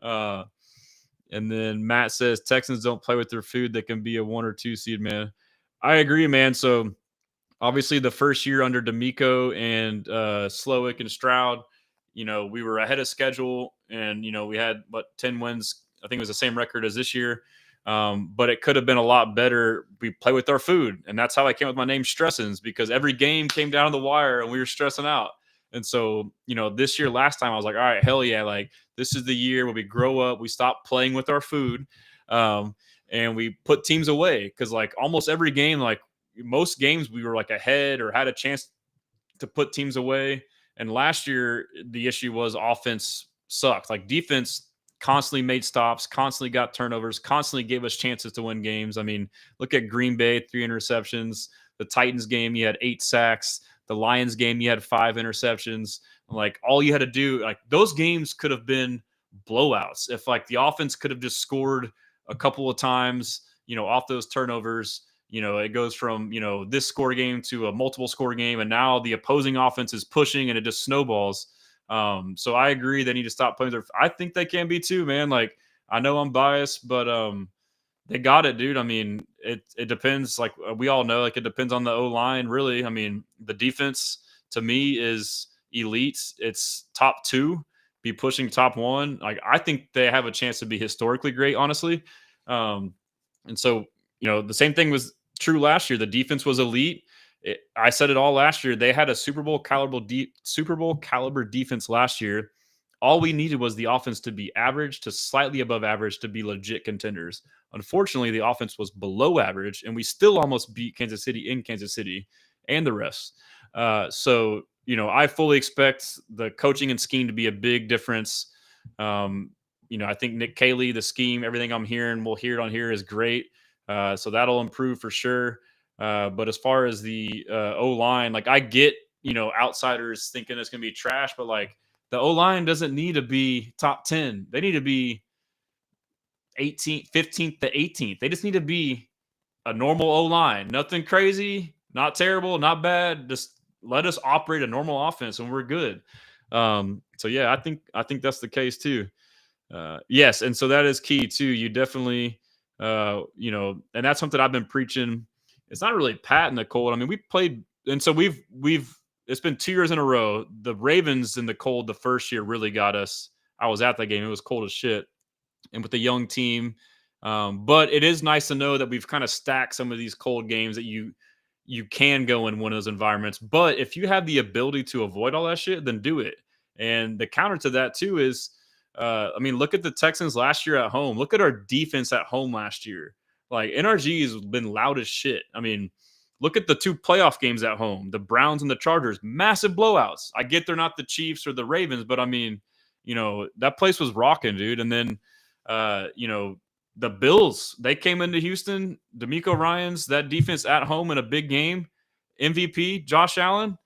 And then Matt says, Texans don't play with their food. They can be a 1 or 2 seed, man. I agree, man. So, obviously, the first year under D'Amico and Slowick and Stroud, we were ahead of schedule. And, we had, 10 wins. I think it was the same record as this year. But it could have been a lot better. We play with our food. And that's how I came with my name Stressans, because every game came down to the wire and we were stressing out. And so, this year, last time I was like, all right, hell yeah. Like, this is the year where we grow up. We stop playing with our food. And we put teams away. Cause like almost every game, like most games we were like ahead or had a chance to put teams away. And last year, the issue was offense sucked. Like defense constantly made stops, constantly got turnovers, constantly gave us chances to win games. I mean, look at Green Bay, 3 interceptions. The Titans game, you had 8 sacks. The Lions game, you had 5 interceptions. Like all you had to do, like those games could have been blowouts. If like the offense could have just scored a couple of times, off those turnovers, it goes from, this score game to a multiple score game. And now the opposing offense is pushing and it just snowballs. So I agree they need to stop playing their. I think they can be too, man. Like I know I'm biased, but they got it, dude. I mean, it depends. Like we all know, like it depends on the O-line, really. I mean, the defense to me is elite. It's top 2, be pushing top 1. Like I think they have a chance to be historically great, honestly. And so the same thing was true last year. The defense was elite. I said it all last year. They had a Super Bowl caliber defense last year. All we needed was the offense to be average to slightly above average to be legit contenders. Unfortunately, the offense was below average, and we still almost beat Kansas City in Kansas City and the rest. So I fully expect the coaching and scheme to be a big difference. I think Nick Caley, the scheme, everything I'm hearing, we'll hear it on here, is great. So that'll improve for sure. But as far as the O-line, like I get, outsiders thinking it's going to be trash, but like the O-line doesn't need to be top 10. They need to be 18th, 15th to 18th. They just need to be a normal O-line. Nothing crazy, not terrible, not bad. Just let us operate a normal offense and we're good. So yeah, I think that's the case too. Yes. And so that is key too. You definitely, and that's something I've been preaching. It's not really Pat in the cold. I mean, we played, and so we've it's been 2 years in a row. The Ravens in the cold the first year really got us. I was at that game. It was cold as shit. And with the young team. But it is nice to know that we've kind of stacked some of these cold games that you can go in one of those environments. But if you have the ability to avoid all that shit, then do it. And the counter to that too is I mean, look at the Texans last year at home. Look at our defense at home last year. Like, NRG has been loud as shit. I mean, look at the 2 playoff games at home, the Browns and the Chargers, massive blowouts. I get they're not the Chiefs or the Ravens, but I mean, that place was rocking, dude. And then, the Bills, they came into Houston, DeMeco Ryans, that defense at home in a big game. MVP, Josh Allen,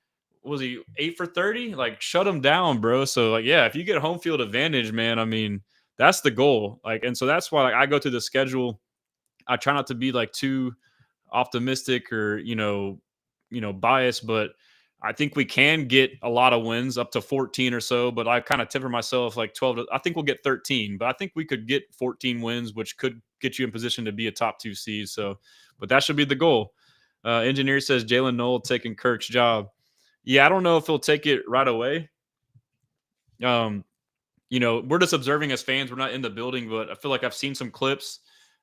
was he 8 for 30? Like, shut him down, bro. So, like, yeah, if you get home field advantage, man, I mean, that's the goal. Like, and so that's why, like, I go through the schedule. I try not to be like too optimistic or biased, but I think we can get a lot of wins, up to 14 or so, but I kind of temper myself like 12 I think we'll get 13, but I think we could get 14 wins, which could get you in position to be a top 2 seed. So, but that should be the goal. Engineer says Jalen Noel taking Kirk's job. Yeah, I don't know if he'll take it right away. We're just observing as fans. We're not in the building, but I feel like I've seen some clips.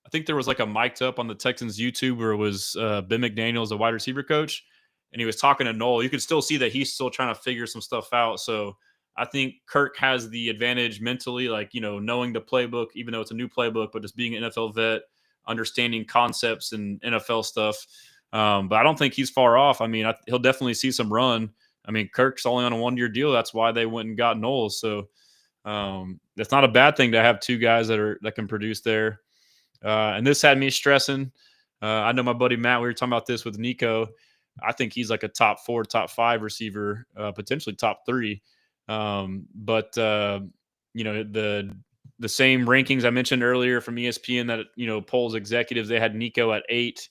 I think there was like a mic'd up on the Texans YouTube where it was Ben McDaniels, the wide receiver coach, and he was talking to Noel. You could still see that he's still trying to figure some stuff out. So I think Kirk has the advantage mentally, like, knowing the playbook, even though it's a new playbook, but just being an NFL vet, understanding concepts and NFL stuff. But I don't think he's far off. I mean, he'll definitely see some run. I mean, Kirk's only on a 1-year deal. That's why they went and got Noel. So that's not a bad thing to have 2 guys that can produce there. And this had me stressing. I know my buddy Matt, we were talking about this with Nico. I think he's like a top 4, top 5 receiver, potentially top 3. But the same rankings I mentioned earlier from ESPN that, polls executives, they had Nico at 8.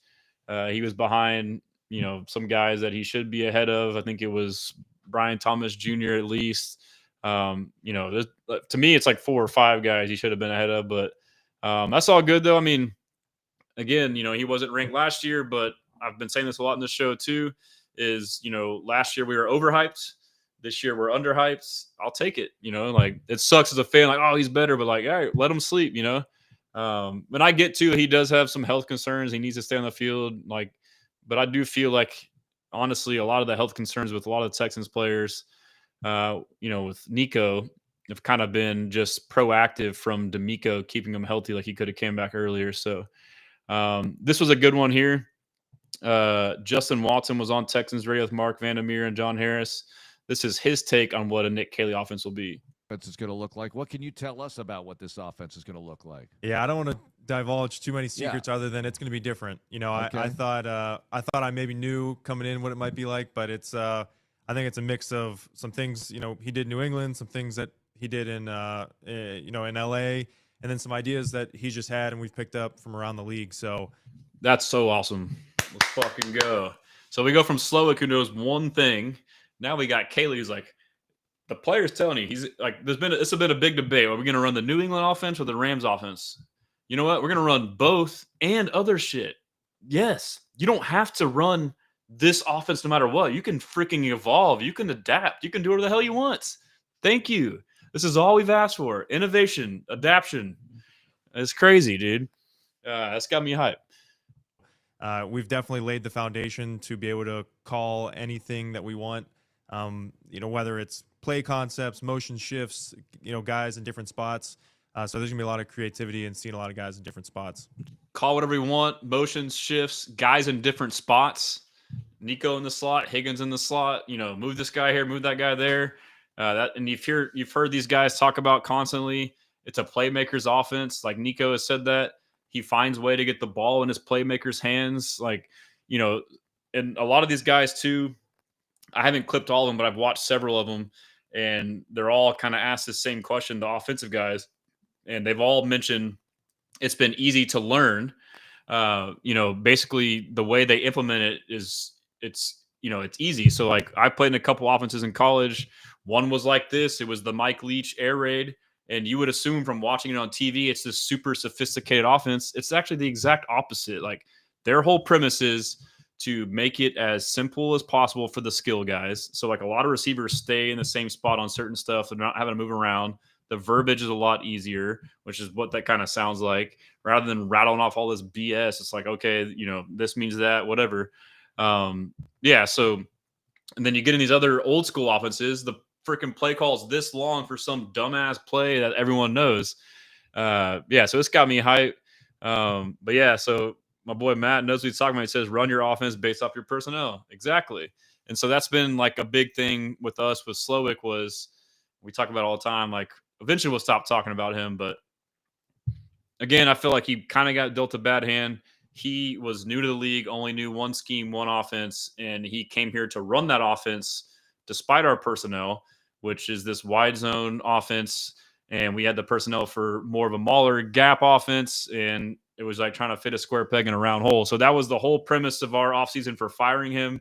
He was behind, some guys that he should be ahead of. I think it was Brian Thomas Jr. at least. To me, it's like 4 or 5 guys he should have been ahead of, but that's all good though. I mean, again, he wasn't ranked last year, but I've been saying this a lot in the show too, is, last year we were overhyped. This year we're underhyped. I'll take it. Like, it sucks as a fan, like, oh, he's better, but like, all right, let him sleep, When I get to, he does have some health concerns. He needs to stay on the field. Like, but I do feel like, honestly, a lot of the health concerns with a lot of the Texans players, with Nico, have kind of been just proactive from DeMeco, keeping him healthy. Like, he could have came back earlier. So this was a good one here. Justin Watson was on Texans Radio with Mark Vandermeer and John Harris. This is his take on what a Nick Caley offense will be. Is going to look like. What can you tell us about what this offense is going to look like? Yeah, I don't want to divulge too many secrets other than it's going to be different. Okay. I thought I maybe knew coming in what it might be like, but it's I think it's a mix of some things he did in New England, some things that he did in in LA, and then some ideas that he's just had and we've picked up from around the league. So that's so awesome. Let's fucking go. So we go from Slowick, who knows one thing. Now we got Caley, who's like, the player's telling you, he's like, it's been a big debate. Are we going to run the New England offense or the Rams offense? You know what? We're going to run both and other shit. Yes. You don't have to run this offense no matter what. You can freaking evolve. You can adapt. You can do whatever the hell you want. Thank you. This is all we've asked for. Innovation, adaption. It's crazy, dude. That's got me hyped. We've definitely laid the foundation to be able to call anything that we want. Whether it's play concepts, motion shifts, guys in different spots. So there's gonna be a lot of creativity and seeing a lot of guys in different spots. Call whatever you want, motions, shifts, guys in different spots. Nico in the slot, Higgins in the slot. Move this guy here, move that guy there. And you've heard these guys talk about constantly. It's a playmaker's offense. Like Nico has said that he finds a way to get the ball in his playmaker's hands. Like, and a lot of these guys too. I haven't clipped all of them, but I've watched several of them, and they're all kind of asked the same question, the offensive guys, and they've all mentioned it's been easy to learn. Basically the way they implement it is it's easy. So like I played in a couple offenses in college. One was like this. It was the Mike Leach air raid. And you would assume from watching it on TV, it's this super sophisticated offense. It's actually the exact opposite. Like their whole premise is to make it as simple as possible for the skill guys. So like a lot of receivers stay in the same spot on certain stuff. They're not having to move around. The verbiage is a lot easier, which is what that kind of sounds like. Rather than rattling off all this BS, it's like, okay, this means that, whatever. So, and then you get in these other old school offenses. freaking play calls this long for some dumbass play that everyone knows. Yeah, so it's got me hype. But yeah, so my boy Matt knows what he's talking about. He says, run your offense based off your personnel. Exactly. And so that's been like a big thing with us with Slowick was we talk about it all the time. Like eventually we'll stop talking about him. But again, I feel like he kind of got dealt a bad hand. He was new to the league, only knew one scheme, one offense, and he came here to run that offense despite our personnel, which is this wide zone offense. And we had the personnel for more of a mauler gap offense, and it was like trying to fit a square peg in a round hole. So that was the whole premise of our offseason for firing him.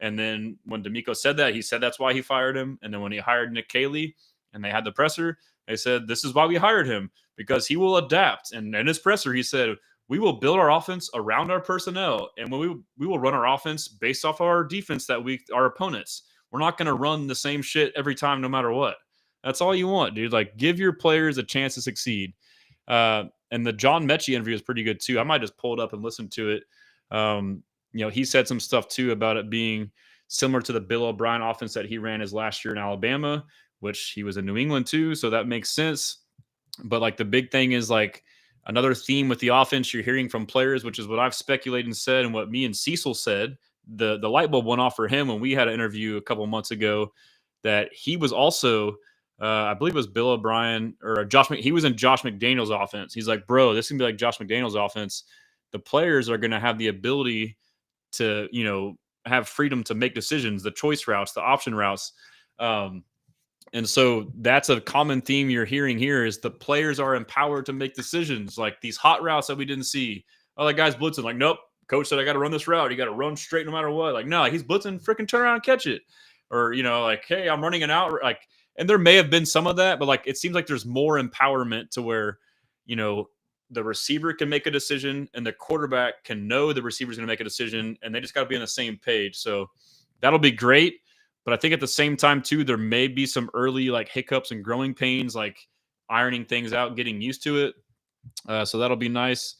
And then when D'Amico said that, he said that's why he fired him. And then when he hired Nick Caley and they had the presser, they said, this is why we hired him, because he will adapt. And in his presser, he said, we will build our offense around our personnel, and we will run our offense based off of our defense that week, our opponents. We're not going to run the same shit every time, no matter what. That's all you want, dude. Like, give your players a chance to succeed. And the John Mechie interview is pretty good, too. I might just pull it up and listen to it. He said some stuff, too, about it being similar to the Bill O'Brien offense that he ran his last year in Alabama, which he was in New England, too, so that makes sense. But, like, the big thing is, like, another theme with the offense you're hearing from players, which is what I've speculated and said and what me and Cecil said. The light bulb went off for him when we had an interview a couple months ago that he was also I believe it was Bill O'Brien or he was in Josh McDaniels' offense. He's like, bro, this is going to be like Josh McDaniels' offense. The players are going to have the ability to, have freedom to make decisions, the choice routes, the option routes. And so that's a common theme you're hearing here is the players are empowered to make decisions like these hot routes that we didn't see. Oh, that guy's blitzing. Like, nope, coach said I got to run this route. You got to run straight no matter what. Like, no, he's blitzing, freaking turn around and catch it. Or, like, hey, I'm running an out. Like, and there may have been some of that, but like it seems like there's more empowerment to where, the receiver can make a decision and the quarterback can know the receiver's going to make a decision, and they just got to be on the same page. So that'll be great. But I think at the same time, too, there may be some early like hiccups and growing pains, like ironing things out, getting used to it. So that'll be nice.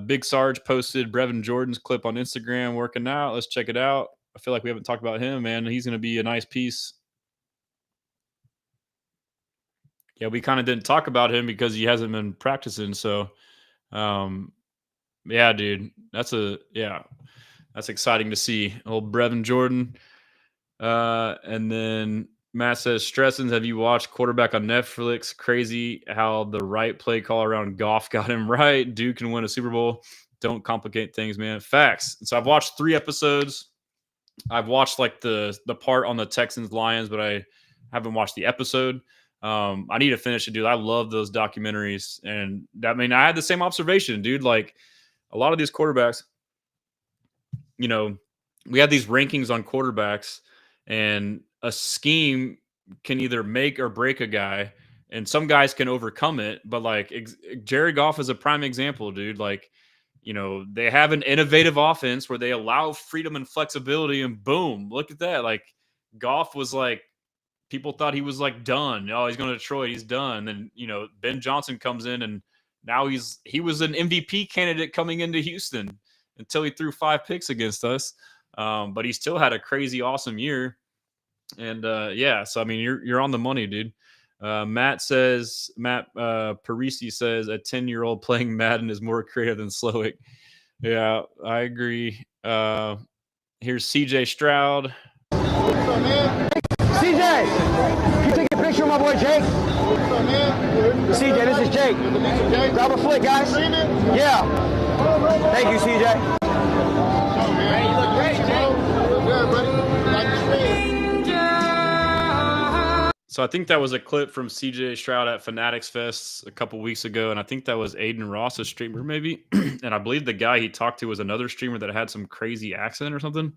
Big Sarge posted Brevin Jordan's clip on Instagram working out. Let's check it out. I feel like we haven't talked about him, man. He's going to be a nice piece. Yeah, we kind of didn't talk about him because he hasn't been practicing. So, yeah, dude, that's exciting to see. Old Brevin Jordan. And then Matt says, Stressan, have you watched Quarterback on Netflix? Crazy how the right play call around Goff got him right. Dude can win a Super Bowl. Don't complicate things, man. Facts. So I've watched 3 episodes. I've watched like the part on the Texans Lions, but I haven't watched the episode. I need to finish it, dude. I love those documentaries. And I had the same observation, dude. Like a lot of these quarterbacks, we have these rankings on quarterbacks, and a scheme can either make or break a guy, and some guys can overcome it. But like Jared Goff is a prime example, dude. Like, they have an innovative offense where they allow freedom and flexibility, and boom, look at that. Like Goff was like, people thought he was like done. Oh, he's going to Detroit. He's done. Then, Ben Johnson comes in, and now he was an MVP candidate coming into Houston until he threw 5 picks against us. But he still had a crazy, awesome year. And so, I mean, you're on the money, dude. Matt Parisi says a 10-year-old playing Madden is more creative than Slowick. Yeah, I agree. Here's CJ Stroud. What's up, man? CJ, can you take a picture of my boy Jake? What's up, man? CJ, this is Jake. Grab a flick, guys. Yeah. Thank you, CJ. Oh, man, you look great, Jake. You look good, buddy. Like you said. So I think that was a clip from CJ Stroud at Fanatics Fest a couple weeks ago, and I think that was Aiden Ross, a streamer maybe. And I believe the guy he talked to was another streamer that had some crazy accent or something.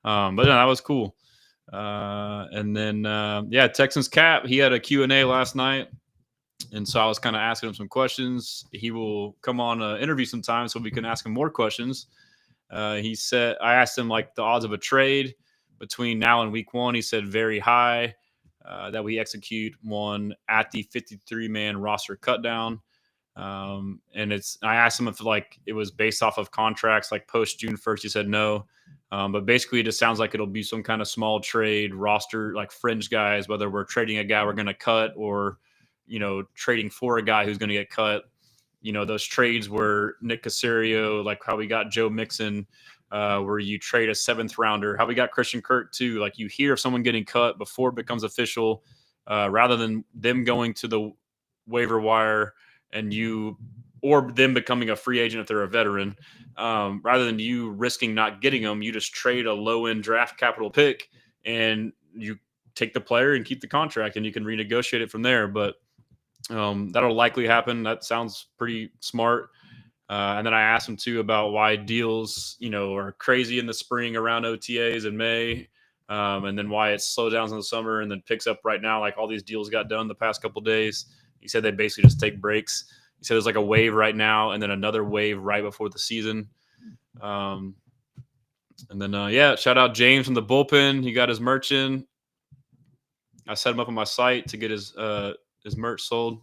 But no, that was cool. And then Texans Cap, he had a Q&A last night, and so I was kind of asking him some questions. He will come on an interview sometime so we can ask him more questions. He said, I asked him like the odds of a trade between now and week 1. He said very high, that we execute one at the 53-man roster cutdown. And I asked him if like it was based off of contracts like post June 1st. He said no. But basically, it just sounds like it'll be some kind of small trade roster, like fringe guys, whether we're trading a guy we're going to cut or, trading for a guy who's going to get cut. Those trades where Nick Caserio, like how we got Joe Mixon, where you trade a 7th rounder, how we got Christian Kirk too. Like you hear of someone getting cut before it becomes official, rather than them going to the waiver wire or them becoming a free agent if they're a veteran. Rather than you risking not getting them, you just trade a low-end draft capital pick and you take the player and keep the contract and you can renegotiate it from there. But that'll likely happen. That sounds pretty smart. And then I asked him too about why deals, are crazy in the spring around OTAs in May, and then why it slows down in the summer and then picks up right now. Like all these deals got done the past couple of days. He said they basically just take breaks. He said there's like a wave right now and then another wave right before the season. And then, shout out James from the bullpen. He got his merch in. I set him up on my site to get his merch sold.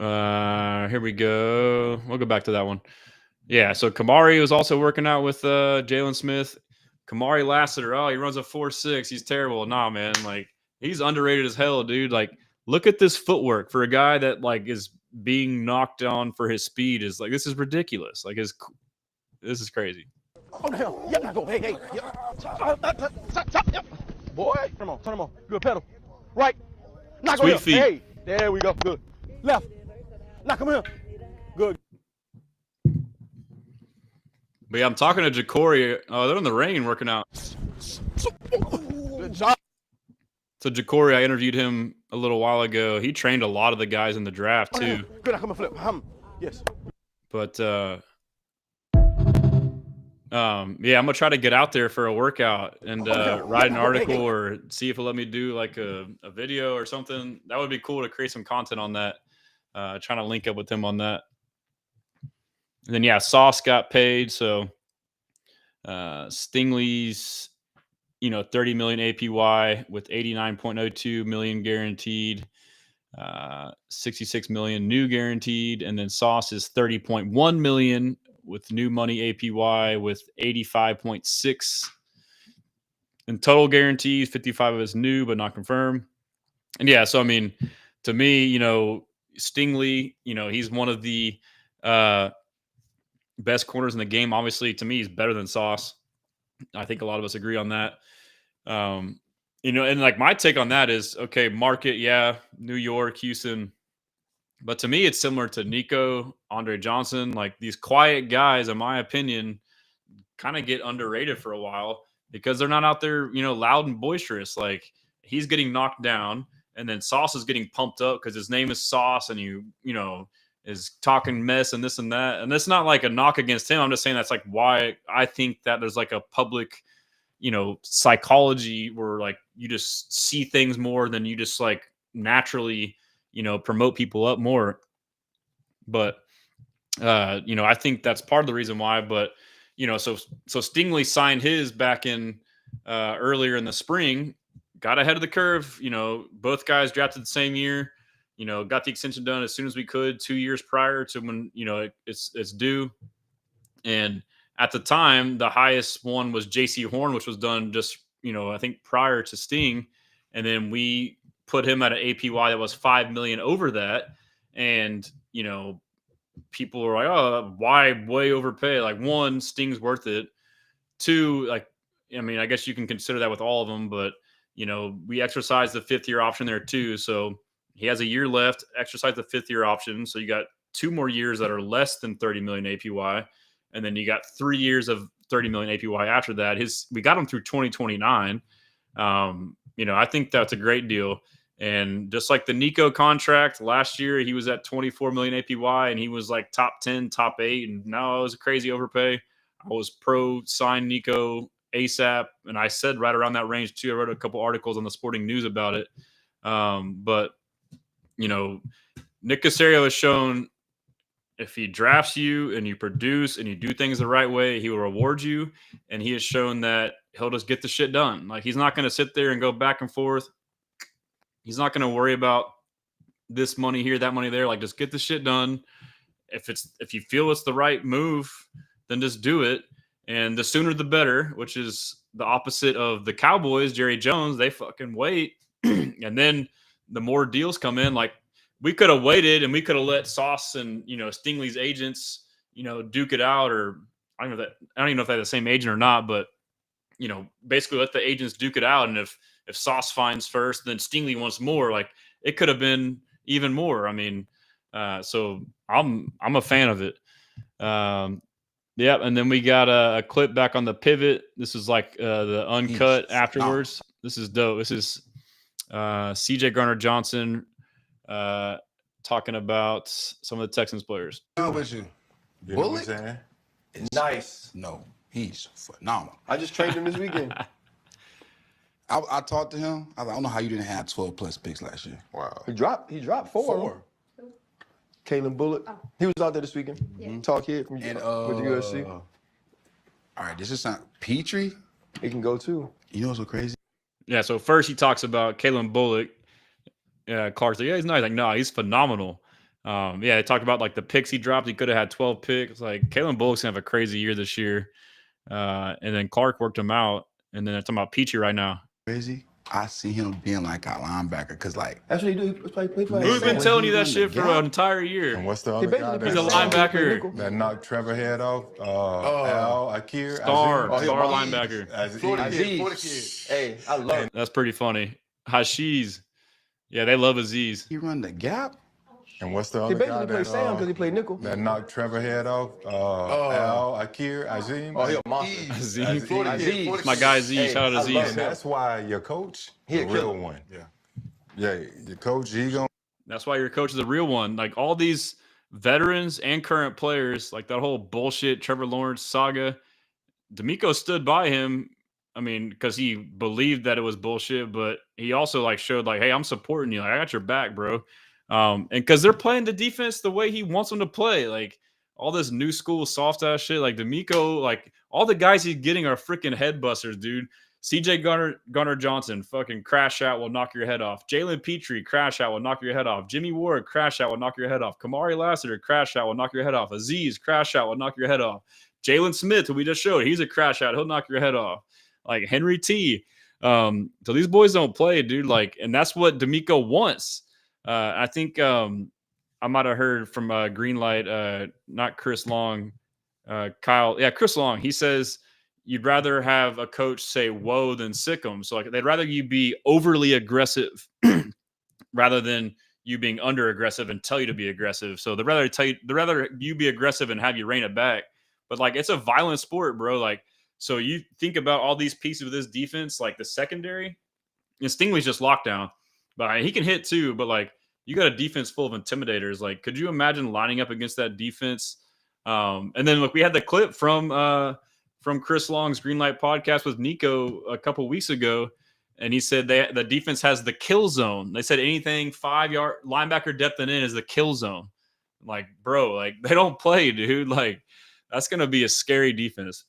Here we go. We'll go back to that one. Yeah, so Kamari was also working out with Jalen Smith. Kamari Lassiter, he runs a 4.6. He's terrible. Nah, man, like he's underrated as hell, dude. Like, look at this footwork for a guy that like is being knocked on for his speed. Is like, this is ridiculous. Like, this is crazy. Oh the hell! Yep, now go. Hey. Yep. Stop. Yep. Boy, turn him on. Good pedal. Right. Knock Sweet him. feet. Hey, there we go. Good. Left. Knock him here. Good. But yeah, I'm talking to Jacory. Oh, they're in the rain working out. Good job. So Jacory, I interviewed him a little while ago. He trained a lot of the guys in the draft too. Good. Now come and flip. Yes. But I'm gonna try to get out there for a workout and write an article or see if it'll let me do like a video or something. That would be cool to create some content on that. Trying to link up with him on that. And then Sauce got paid. So Stingley's 30 million APY with 89.02 million guaranteed, 66 million new guaranteed, and then Sauce is 30.1 million with new money APY with 85.6 in total guarantees. 55 of it's new but not confirmed. And so I mean, to me, Stingley, he's one of the best corners in the game. Obviously, to me, he's better than Sauce. I think a lot of us agree on that. And like my take on that is, okay, market, New York, Houston. But to me, it's similar to Nico, Andre Johnson. Like these quiet guys, in my opinion, kind of get underrated for a while because they're not out there, loud and boisterous. Like he's getting knocked down and then Sauce is getting pumped up because his name is Sauce and is talking mess and this and that. And that's not like a knock against him. I'm just saying that's like why I think that there's like a public, psychology where like you just see things more than you just like naturally, promote people up more. But, I think that's part of the reason why. But, so Stingley signed his back in earlier in the spring, got ahead of the curve. Both guys drafted the same year. Got the extension done as soon as we could 2 years prior to when, it's due. And at the time, the highest one was JC Horn, which was done just, I think prior to Sting. And then we put him at an APY that was 5 million over that. And, people were like, oh, why way overpay? Like one, Sting's worth it. Two, like, I mean, I guess you can consider that with all of them, but, we exercised the 5th-year option there too. So he has a year left, exercise the 5th-year option. So you got 2 more years that are less than 30 million APY. And then you got 3 years of 30 million APY after that. We got him through 2029. I think that's a great deal. And just like the Nico contract last year, he was at 24 million APY and he was like top 10, top 8. And now it was a crazy overpay. I was pro sign Nico ASAP. And I said right around that range too. I wrote a couple articles on the Sporting News about it. But Nick Caserio has shown if he drafts you and you produce and you do things the right way, he will reward you. And he has shown that he'll just get the shit done. Like he's not going to sit there and go back and forth. He's not going to worry about this money here, that money there. Like just get the shit done. If you feel it's the right move, then just do it. and the sooner the better, which is the opposite of the Cowboys. Jerry Jones, they fucking wait, and then the more deals come in. Like we could have waited, and we could have let Sauce and Stingley's agents duke it out, or I don't even know if they had the same agent or not, but basically let the agents duke it out, and if Sauce finds first, then Stingley wants more. Like it could have been even more. I mean, so I'm a fan of it. Yeah, and then we got a clip back on the pivot. This is like the uncut afterwards. This is dope. This is CJ Gardner-Johnson talking about some of the Texans players. How about you? Bullock It's nice. No, he's phenomenal. I just trained him this weekend. I talked to him. I don't know how you didn't have 12+ picks last year. Wow. He dropped four. Kalen Bullock. He was out there this weekend. Talk here from with the USC. All right, this is something. Petrie. He can go too. You know what's so crazy? Yeah, so first he talks about Kalen Bullock. Clark's like, yeah, he's nice. Like, no, he's phenomenal. Yeah, they talked about like the picks he dropped. He could have had 12 picks. Like Kalen Bullock's gonna have a crazy year this year. And then Clark worked him out. And then they're talking about Petrie right now. Crazy. I see him being like a linebacker because like that's what he do. He play who's been telling you that shit for an entire year? And what's the other guy? He's a linebacker that knocked Trevor head off. Al Akir. Star linebacker. Aziz. Hey, I love it. That's pretty funny. Hashiz. Yeah, they love Aziz. He run the gap. And what's the He other guy basically played Sam because he played nickel. that knocked Trevor head off? Al Akir. Azim. Oh, he a monster. Aziz. My guy Aziz. Hey, Shout out And Aziz. that's why your coach, He the a real killer. one. Yeah, your coach, he gonna. That's why your coach is a real one. Like all these veterans and current players, like that whole bullshit Trevor Lawrence saga, D'Amico stood by him. I mean, because he believed that it was bullshit, but he also like showed like, hey, I'm supporting you. Like, I got your back, bro. And because they're playing the defense the way he wants them to play, like all this new school soft ass shit, like D'Amico, like all the guys he's getting are freaking head busters, dude. CJ Gardner-Johnson, fucking crash out will knock your head off. Jalen Petrie, crash out will knock your head off. Jimmy Ward, crash out will knock your head off. Kamari Lassiter, crash out will knock your head off. Aziz, crash out will knock your head off. Jalen Smith, who we just showed, he's a crash out. He'll knock your head off. Like Henry T. So these boys don't play, dude. Like, and that's what D'Amico wants. I think I might have heard from Greenlight, not Chris Long, Kyle. Yeah, Chris Long. He says you'd rather have a coach say "whoa" than sick 'em. So like they'd rather you be overly aggressive rather than you being under aggressive and tell you to be aggressive. So they'd rather you be aggressive and have you rein it back. But like it's a violent sport, bro. Like so you think about all these pieces of this defense, like the secondary, and Stingley's just lockdown, but he can hit too. But like you got a defense full of intimidators. Like could you imagine lining up against that defense? And then look, we had the clip from Chris Long's Greenlight podcast with Nico a couple weeks ago, and he said the defense has the kill zone. They said anything 5-yard linebacker depth and in is the kill zone. Like, bro, like they don't play, dude. Like that's gonna be a scary defense.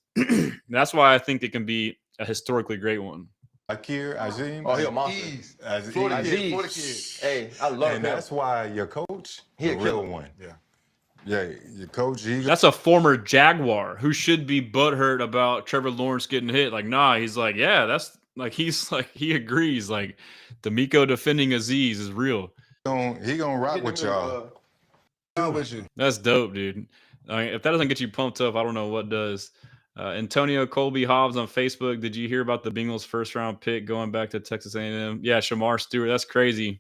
That's why I think it can be a historically great one. Akir, Azim. Oh, he a monster. Aziz. Hey, I love him. And that's why your coach, He a the real killer. one. Yeah, your coach, That's a former Jaguar who should be butthurt about Trevor Lawrence getting hit. Like, nah, he's like, yeah, that's like, he's like, he agrees. Like, D'Amico defending Aziz is real. he gonna rock with y'all. That's dope, dude. I mean, if that doesn't get you pumped up, I don't know what does. Antonio Colby Hobbs on Facebook. Did you hear about the Bengals first round pick going back to Texas A&M? Yeah, Shamar Stewart. That's crazy.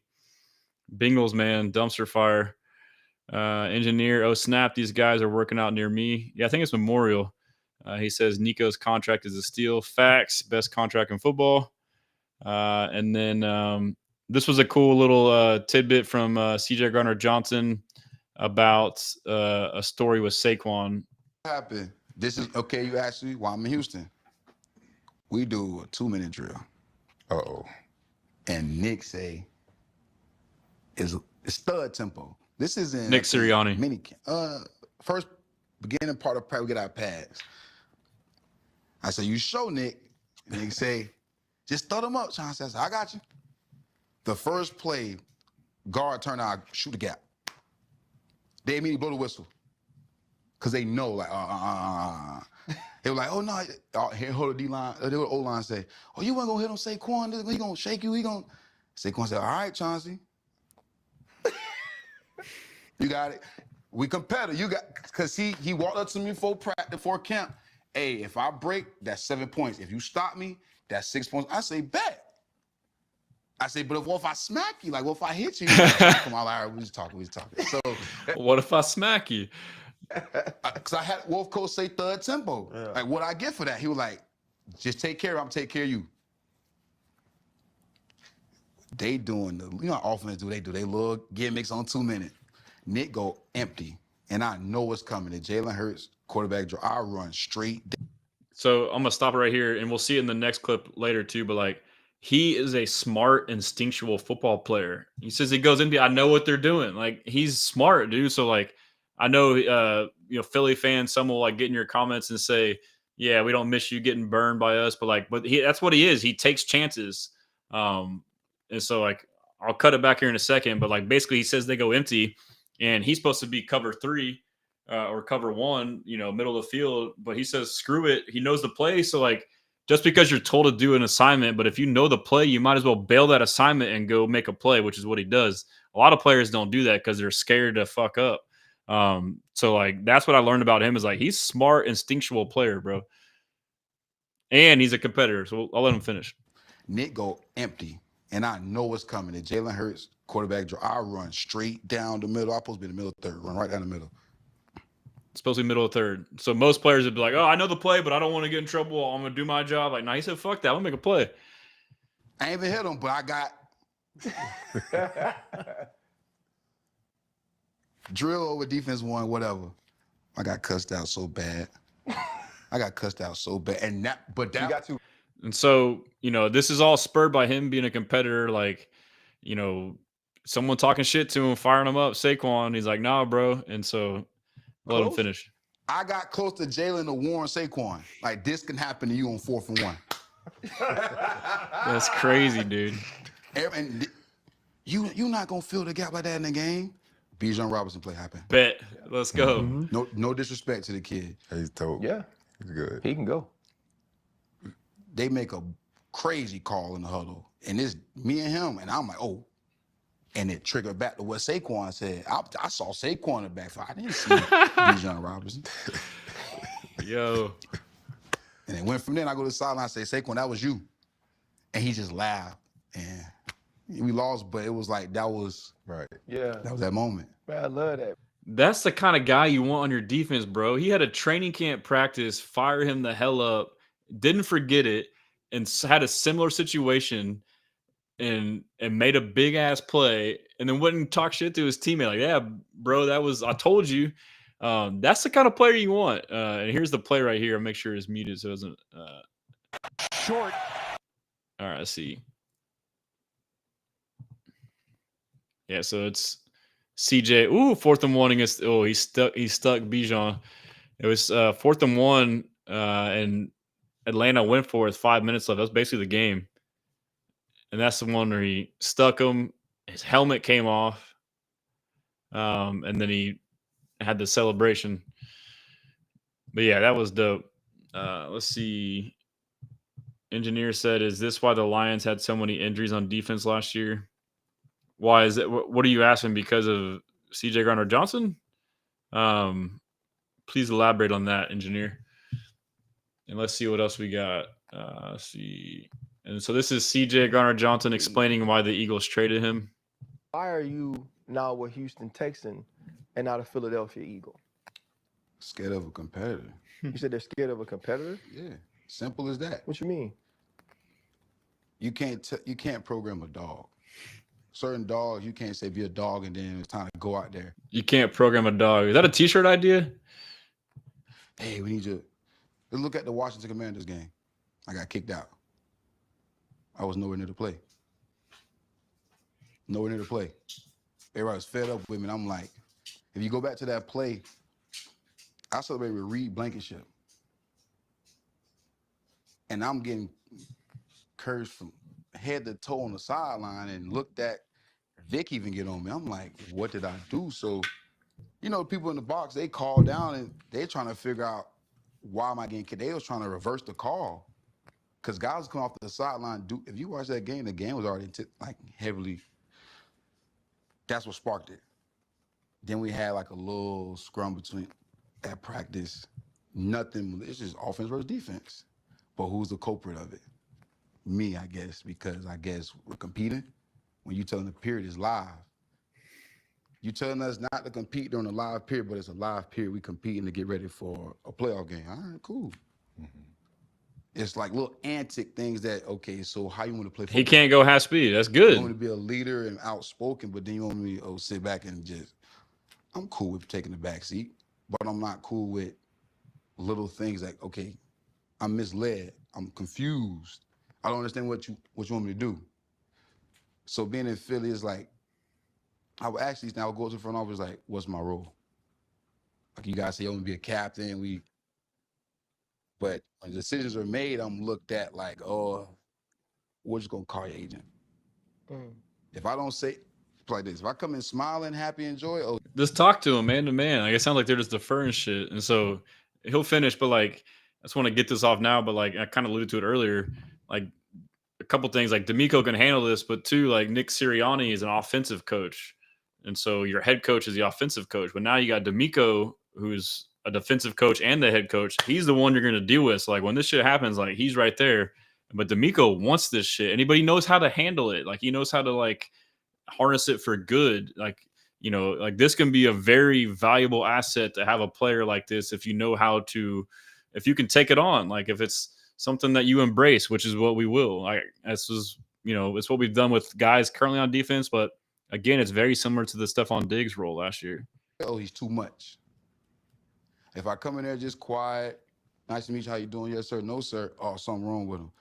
Bengals, man, dumpster fire. Engineer, oh snap, these guys are working out near me. Yeah, I think it's Memorial. He says Nico's contract is a steal. Facts, best contract in football. And then this was a cool little tidbit from CJ Gardner-Johnson about a story with Saquon. What happened? This is okay. You asked me why I'm in Houston. We do a 2-minute drill. And Nick say it's stud tempo. This is in Nick Sirianni. Mini first beginning part of practice, we get our pads. I say, you show Nick. And Nick say, just throw them up. Sean says, I got you. The first play, guard turn out, shoot the gap. They immediately blow the whistle. Because they know, like, They were like, oh, no. Here, hold the D-line. The O-line say, oh, you wasn't going to hit on Saquon. He going to shake you. Saquon said, all right, Chauncey. You got it. We competitive. Because he walked up to me before camp. Hey, if I break, that's 7 points. If you stop me, that's 6 points. I say, bet. I say, but what if I smack you? Like, what if I hit you? Come on, all right, we just talking. So, what if I smack you? Because I had Wolf Coach say third tempo. Yeah. Like, what I get for that? He was like, just take care of him, I'm take care of you. They doing how offense do. They little gimmicks on 2 minutes. Nick go empty, and I know what's coming. The Jalen Hurts quarterback draw, I run straight. So I'm gonna stop it right here, and we'll see it in the next clip later too. But like, he is a smart, instinctual football player. He says he goes into, I know what they're doing. Like, he's smart, dude. So like, I know, Philly fans, some will like get in your comments and say, yeah, we don't miss you getting burned by us, but that's what he is. He takes chances. And so like, I'll cut it back here in a second, but like, basically he says they go empty and he's supposed to be cover 3 or cover 1, middle of the field, but he says, screw it. He knows the play. So like, just because you're told to do an assignment, but if you know the play, you might as well bail that assignment and go make a play, which is what he does. A lot of players don't do that because they're scared to fuck up. So like, that's what I learned about him is like, he's smart, instinctual player, bro. And he's a competitor. So I'll let him finish. Nick go empty, and I know what's coming. The Jalen Hurts quarterback draw, I run straight down the middle. I'm supposed to be in the middle of third, run right down the middle. It's supposed to be middle of third. So most players would be like, oh, I know the play, but I don't want to get in trouble. I'm going to do my job. Like, no, he said, fuck that. I'm going to make a play. I ain't even hit him, but I got drill over defense 1, whatever. I got cussed out so bad. And that you got to. And so, this is all spurred by him being a competitor. Like, someone talking shit to him, firing him up, Saquon. He's like, nah, bro. And so let him finish. I got close to Jalen to warn Saquon. Like, this can happen to you on 4th and 1. That's crazy, dude. And you not going to fill the gap like that in the game. Bijan Robinson play happen. Bet. Let's go. Mm-hmm. No disrespect to the kid. He's dope. Yeah. He's good. He can go. They make a crazy call in the huddle. And it's me and him. And I'm like, oh. And it triggered back to what Saquon said. I saw Saquon in the backfield. I didn't see Bijan Robinson. Yo. And it went from there. I go to the sideline and say, Saquon, that was you. And he just laughed. And we lost, but it was like, that was right. Yeah. That was that moment. Man, I love that. That's the kind of guy you want on your defense, bro. He had a training camp practice, fire him the hell up, didn't forget it, and had a similar situation and made a big ass play, and then wouldn't talk shit to his teammate. Like, yeah, bro, I told you. That's the kind of player you want. And here's the play right here. I'll make sure it's muted so it doesn't. Short. All right, let's see. Yeah, so it's CJ. Ooh, 4th and 1 against. Oh, he stuck Bijan. It was 4th and 1, and Atlanta went for it with 5 minutes left. That's basically the game. And that's the one where he stuck him. His helmet came off. And then he had the celebration. But yeah, that was dope. Let's see. Engineer said, is this why the Lions had so many injuries on defense last year? Why is it? What are you asking? Because of CJ Gardner-Johnson? Please elaborate on that, engineer. And let's see what else we got. Let's see. And so this is CJ Gardner-Johnson explaining why the Eagles traded him. Why are you now a Houston Texan and not a Philadelphia Eagle? Scared of a competitor. You said they're scared of a competitor? Yeah. Simple as that. What you mean? You can't program a dog. Certain dogs, you can't say be a dog and then it's time to go out there. You can't program a dog. Is that a t-shirt idea? Hey, we need you. Let's look at the Washington Commanders game. I got kicked out. I was nowhere near to play. Nowhere near to play. Everybody was fed up with me. And I'm like, if you go back to that play, I celebrated with Reed Blankenship. And I'm getting cursed from head to toe on the sideline and looked at Vic even get on me. I'm like, what did I do? So, people in the box, they call down and they're trying to figure out why am I getting kicked? They was trying to reverse the call because guys come off the sideline. If you watch that game, the game was already like heavily. That's what sparked it. Then we had like a little scrum between at practice. Nothing. It's just offense versus defense. But who's the culprit of it? Me, I guess, because I guess we're competing. When you telling the period is live, you telling us not to compete during a live period, but it's a live period. We competing to get ready for a playoff game. All right, cool. Mm-hmm. It's like little antic things that, okay, so how you want to play football? He can't go half speed. That's good. You want me to be a leader and outspoken, but then you want me to sit back and just, I'm cool with taking the back seat, but I'm not cool with little things like, okay, I'm misled. I'm confused. I don't understand what you want me to do. So being in Philly is like, I would actually now go to the front office like, what's my role? Like you guys say, you want to be a captain. But when decisions are made, I'm looked at like, oh, we're just gonna call your agent. If I don't say like this, if I come in smiling, happy, and joy, just talk to him man to man. Like it sounds like they're just deferring shit, and so he'll finish. But like, I just want to get this off now. But like, I kind of alluded to it earlier. Like a couple things, like D'Amico can handle this, but two, like Nick Sirianni is an offensive coach, and so your head coach is the offensive coach. But now you got D'Amico, who's a defensive coach and the head coach. He's the one you're going to deal with. So like when this shit happens, like he's right there. But D'Amico wants this shit. Anybody knows how to handle it. Like he knows how to like harness it for good. Like, you know, like this can be a very valuable asset to have a player like this if you know how to, if you can take it on. Like if it's something that you embrace, which is what we will. Like this is, you know, it's what we've done with guys currently on defense. But again, it's very similar to the Stefon Diggs role last year. Oh, he's too much. If I come in there just quiet, nice to meet you, how you doing? Yes, sir. No, sir. Oh, something wrong with him.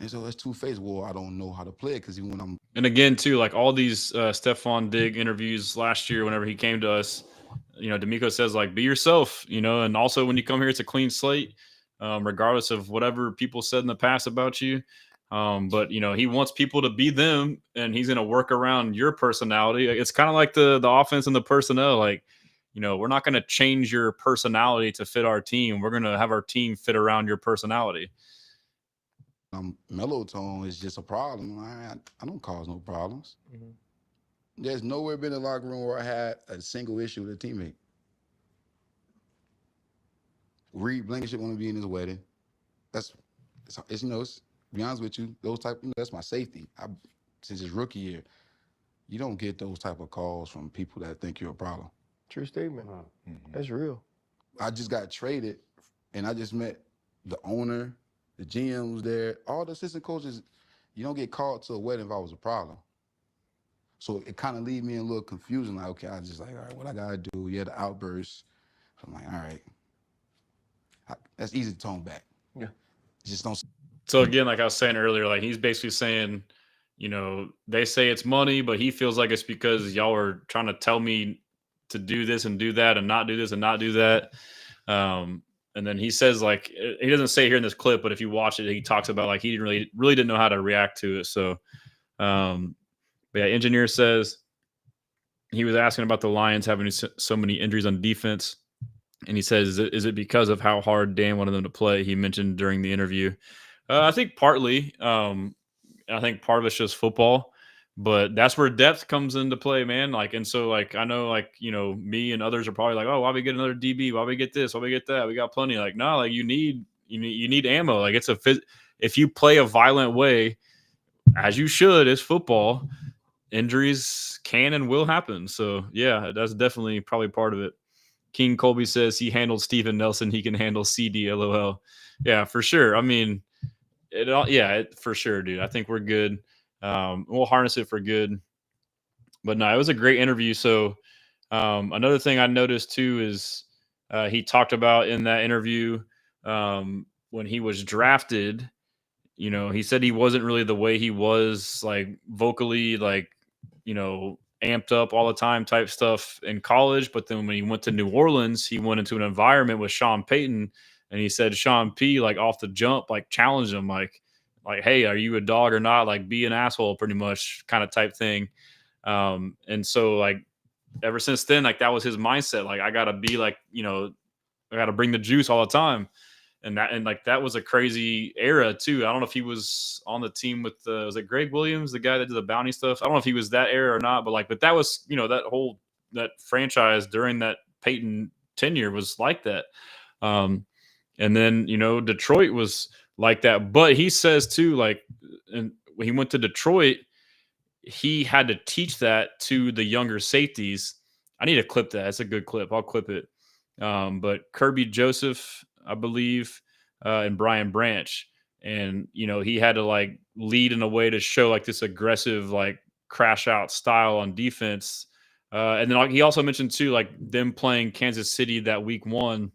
And so it's two-faced. Well, I don't know how to play it because even when I'm... And again, too, like all these Stefon Diggs interviews last year, whenever he came to us, you know, D'Amico says, like, be yourself, you know, and also when you come here, it's a clean slate, regardless of whatever people said in the past about you. But, you know, he wants people to be them, and he's going to work around your personality. It's kind of like the offense and the personnel. Like, you know, we're not going to change your personality to fit our team. We're going to have our team fit around your personality. Mellow tone is just a problem. I don't cause no problems. Mm-hmm. There's nowhere been in the locker room where I had a single issue with a teammate. Reed Blankenship want to be in his wedding. It's you know, to be honest with you, those type, you know, that's my safety. Since his rookie year, you don't get those type of calls from people that think you're a problem. True statement. Mm-hmm. That's real. I just got traded, and I just met the owner, the GM was there, all the assistant coaches. You don't get called to a wedding if I was a problem. So it kind of leave me in a little confusion. Like, okay, I just like, all right, what I got to do? Yeah, the outbursts. So I'm like, all right. That's easy to tone back. Yeah. Just don't. So again, like I was saying earlier, like he's basically saying, you know, they say it's money, but he feels like it's because y'all are trying to tell me to do this and do that and not do this and not do that. And then he says, like, he doesn't say here in this clip, but if you watch it, he talks about like he really didn't know how to react to it. So, but yeah, engineer says he was asking about the Lions having so many injuries on defense. And he says, is it because of how hard Dan wanted them to play? He mentioned during the interview. I think partly. I think part of it's just football. But that's where depth comes into play, man. Like, and so, like, I know, like, you know, me and others are probably like, oh, why we get another DB? Why we get this? Why we get that? We got plenty. Like, no, like, you need ammo. Like, it's if you play a violent way, as you should, it's football. Injuries can and will happen. So, yeah, that's definitely probably part of it. King Colby says he handled Steven Nelson. He can handle CD. LOL. Yeah, for sure. I mean, for sure, dude. I think we're good. We'll harness it for good. But no, it was a great interview. So another thing I noticed too is he talked about in that interview when he was drafted, you know, he said he wasn't really the way he was, like vocally, like, you know, amped up all the time type stuff in college. But then when he went to New Orleans, he went into an environment with Sean Payton, and he said Sean P, like off the jump, like challenged him, like, hey, are you a dog or not? Like, be an asshole, pretty much, kind of type thing. And so, like, ever since then, like, that was his mindset. Like, I got to be like, you know, I got to bring the juice all the time. And that was a crazy era too. I don't know if he was on the team with was it Greg Williams, the guy that did the bounty stuff? I don't know if he was that era or not, but that was, that franchise during that Peyton tenure was like that. And then, Detroit was like that. But he says too, and when he went to Detroit, he had to teach that to the younger safeties. I need to clip that. It's a good clip. I'll clip it. But Kirby Joseph, I believe, and Brian Branch. And, he had to lead in a way to show this aggressive, crash out style on defense. And then he also mentioned too, them playing Kansas City that week 1,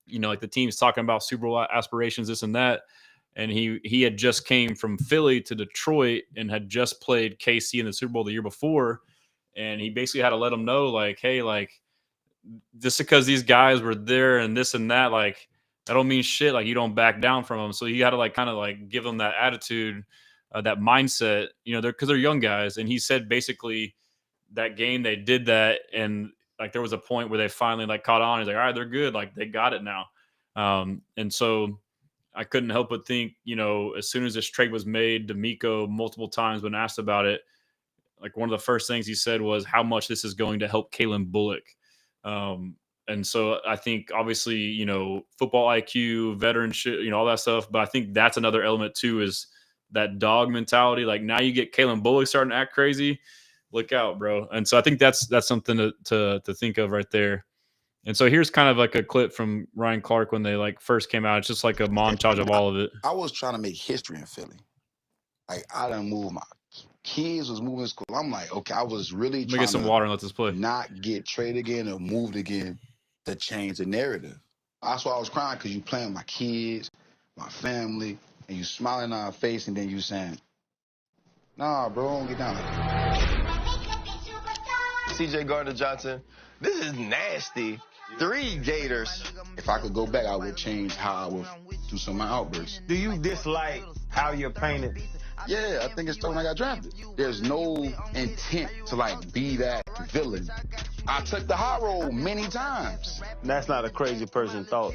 the team's talking about Super Bowl aspirations, this and that. And he had just came from Philly to Detroit and had just played KC in the Super Bowl the year before. And he basically had to let them know, hey, just because these guys were there and this and that, that don't mean shit. You don't back down from them. So you got to kind of give them that attitude, that mindset, because they're young guys. And he said basically that game they did that, and there was a point where they finally caught on. He's like, all right, they're good. They got it now. And so I couldn't help but think, as soon as this trade was made, D'Amico multiple times when asked about it, one of the first things he said was how much this is going to help Kalen Bullock. And so I think obviously, football IQ, veteranship, all that stuff. But I think that's another element too, is that dog mentality. Now you get Kalen Bullock starting to act crazy. Look out, bro. And so I think that's something to think of right there. And so here's kind of a clip from Ryan Clark when they first came out. It's just a montage of all of it. I was trying to make history in Philly. I done moved, my kids was moving to school. I'm like, okay, I was really trying to get some water and let this play. Not get traded again or moved again to change the narrative. That's why I was crying, because you playing with my kids, my family, and you smiling on our face, and then you saying, nah, bro, don't get down. CJ Gardner-Johnson, this is nasty. 3 Gators. If I could go back, I would change how I would do some of my outbursts. Do you dislike how you're painted? Yeah, I think it's when I got drafted. There's no intent to be that villain. I took the high road many times. That's not a crazy person thought.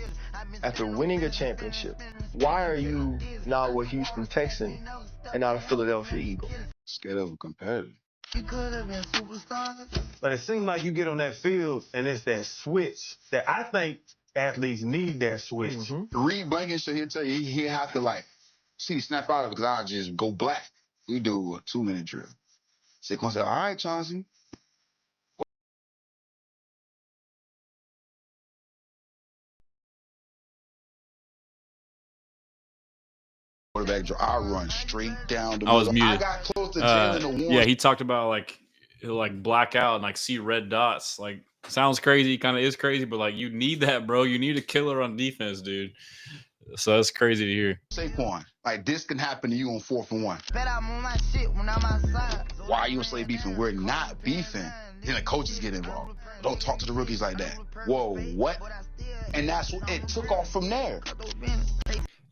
After winning a championship, why are you now a Houston Texan and not a Philadelphia Eagle? Scared of a competitor. But it seems like you get on that field and it's that switch that I think athletes need, that switch. Mm-hmm. Reed Blankenship, he'll tell you, he have to see snap out of it, because I'll just go black. We do a 2-minute drill. Saquon said, all right, Chauncey. Quarterback draw, I run straight down the middle. I was muted. I got close to Jalen the one. Yeah, he talked about he'll black out and see red dots. Sounds crazy, kind of is crazy, but you need that, bro. You need a killer on defense, dude. So that's crazy to hear. Saquon, this can happen to you on 4th and 1. Why are you and Slay beefing? We're not beefing. Then the coaches get involved. Don't talk to the rookies like that. Whoa, what? And that's what it took off from there.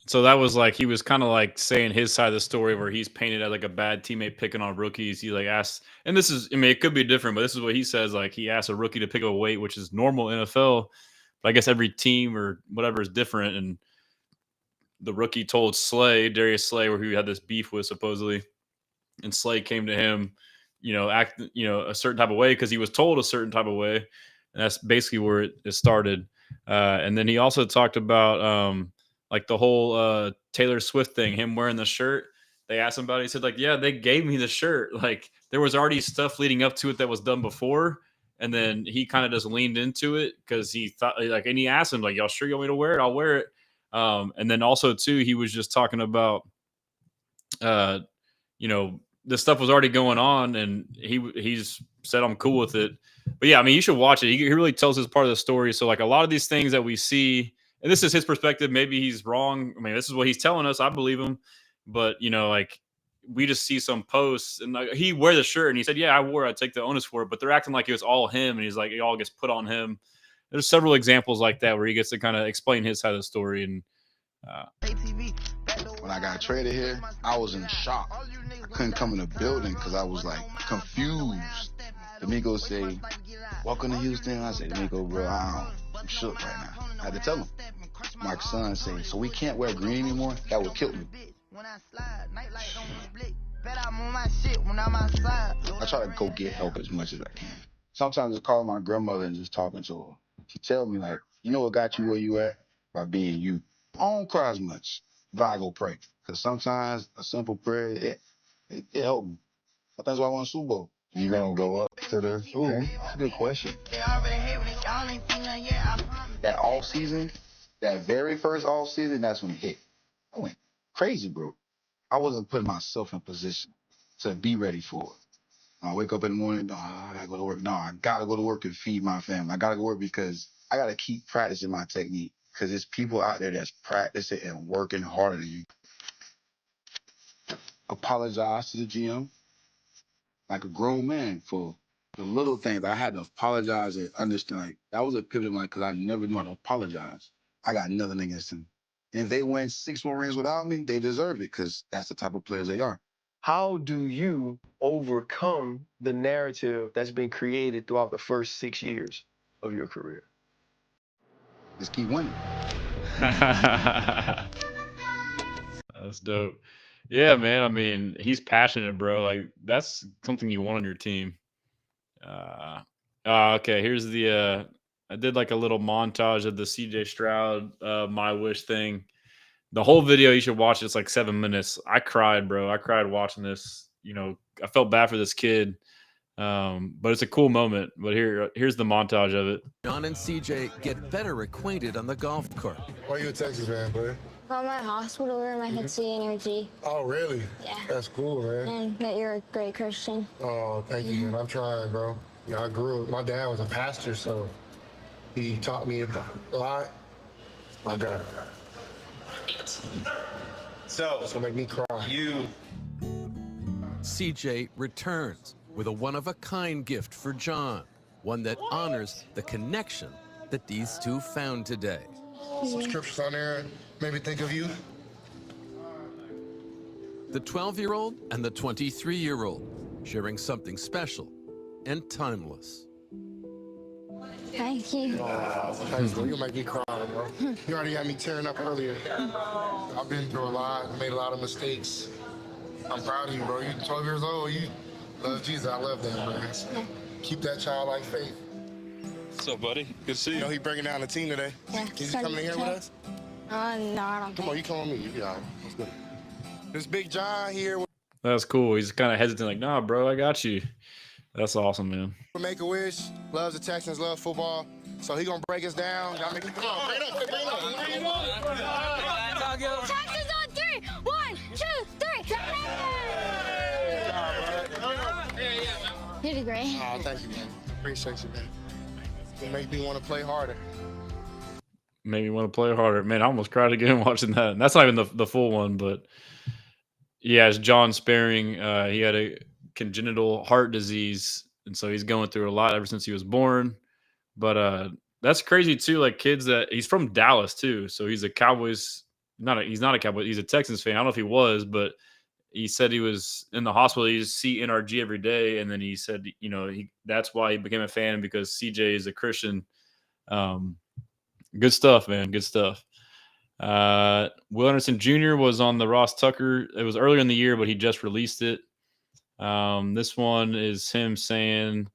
So that was he was kind of saying his side of the story, where he's painted as a bad teammate picking on rookies. He asked, and this is, it could be different, but this is what he says. He asked a rookie to pick up a weight, which is normal NFL, but I guess every team or whatever is different. And the rookie told Darius Slay, where he had this beef with supposedly, and Slay came to him, act, a certain type of way because he was told a certain type of way, and that's basically where it started. And then he also talked about the whole Taylor Swift thing, him wearing the shirt. They asked him about it. He said, yeah, they gave me the shirt. There was already stuff leading up to it that was done before. And then he kind of just leaned into it because he thought, and he asked him, y'all sure you want me to wear it? I'll wear it. And then also, too, he was just talking about, this stuff was already going on, and he's said, I'm cool with it. But, yeah, you should watch it. He really tells us part of the story. So, a lot of these things that we see, and this is his perspective. Maybe he's wrong. This is what he's telling us. I believe him. But, we just see some posts, and he wear the shirt, and he said, yeah, I wore it. I take the onus for it. But they're acting like it was all him, and he's it all gets put on him. There's several examples like that where he gets to kind of explain his side of the story. And when I got traded here, I was in shock. I couldn't come in the building because I was confused. D'Amico say, welcome to Houston. I said, D'Amico, bro, I'm shook right now. I had to tell him. my son say, so we can't wear green anymore? That would kill me. I try to go get help as much as I can. Sometimes I call my grandmother and just talking to her. She tell me, like, you know what got you where you at? By being you. I don't cry as much, but I go pray. Because sometimes a simple prayer, it helped me. That's why I won a Super Bowl. You gonna go up to the Super Bowl? That's a good question. That off season, that very first off season, that's when it hit. I went crazy, bro. I wasn't putting myself in position to be ready for it. I wake up in the morning, no, I gotta go to work. No, I gotta go to work and feed my family. I gotta go to work because I gotta keep practicing my technique. Because there's people out there that's practicing and working harder than you. Apologize to the GM like a grown man for the little things. I had to apologize and understand. Like, that was a pivot line because I never knew how to apologize. I got nothing against them. And if they win 6 more rings without me, they deserve it because that's the type of players they are. How do you overcome the narrative that's been created throughout the first 6 years of your career? Just keep winning. That's dope. Yeah, man. I mean, he's passionate, bro. Like, that's something you want on your team. Okay. Here's the. I did like a little montage of the CJ Stroud My Wish thing. The whole video, you should watch it. It's like 7 minutes. I cried, bro. I cried watching this. You know, I felt bad for this kid. But it's a cool moment. But here's the montage of it. John and CJ get better acquainted on the golf cart. Why are you a Texas fan, buddy? About my hospital where I had see energy. Oh, really? Yeah. That's cool, man. And that you're a great Christian. Oh, thank you, man. I'm trying, bro. You know, I grew up, my dad was a pastor, so he taught me a lot. My God. So, it's gonna make me cry. CJ returns with a one-of-a-kind gift for John, one that honors the connection that these two found today. Some scriptures on there made me think of you. The 12-year-old and the 23-year-old sharing something special and timeless. Thank you. Thanks, bro. You make me cry, bro. You already had me tearing up earlier. I've been through a lot, made a lot of mistakes. I'm proud of you, bro. You're 12 years old. You love Jesus. I love that, man. Keep that childlike faith. What's up, buddy? Good to see you. You know, he's bringing down the team today. Yeah. Is he coming in here with us? No, I don't. Come on, you come with me. You be all right. Let's go. There's Big John here. That's cool. He's kind of hesitant, like, nah, bro, I got you. That's awesome, man. Make-A-Wish, loves the Texans, loves football. So he gonna break us down. Y'all make it come on, bring it up, bring it up. Texans on 3. 1, 2, 3. You did great. Oh, thank you, man. Appreciate you, man. It makes me want to play harder. Made me want to play harder. Man, I almost cried again watching that. And that's not even the full one, but yeah, it's John Sparing. He had a congenital heart disease, and so he's going through a lot ever since he was born. But that's crazy too. Like, kids that he's from Dallas too, so he's a Cowboys. He's not a Cowboys. He's a Texans fan. I don't know if he was, but he said he was in the hospital. He just see NRG every day, and then he said, you know, that's why he became a fan, because CJ is a Christian. Good stuff, man. Good stuff. Will Anderson Jr. was on the Ross Tucker. It was earlier in the year, but he just released it. This one is him saying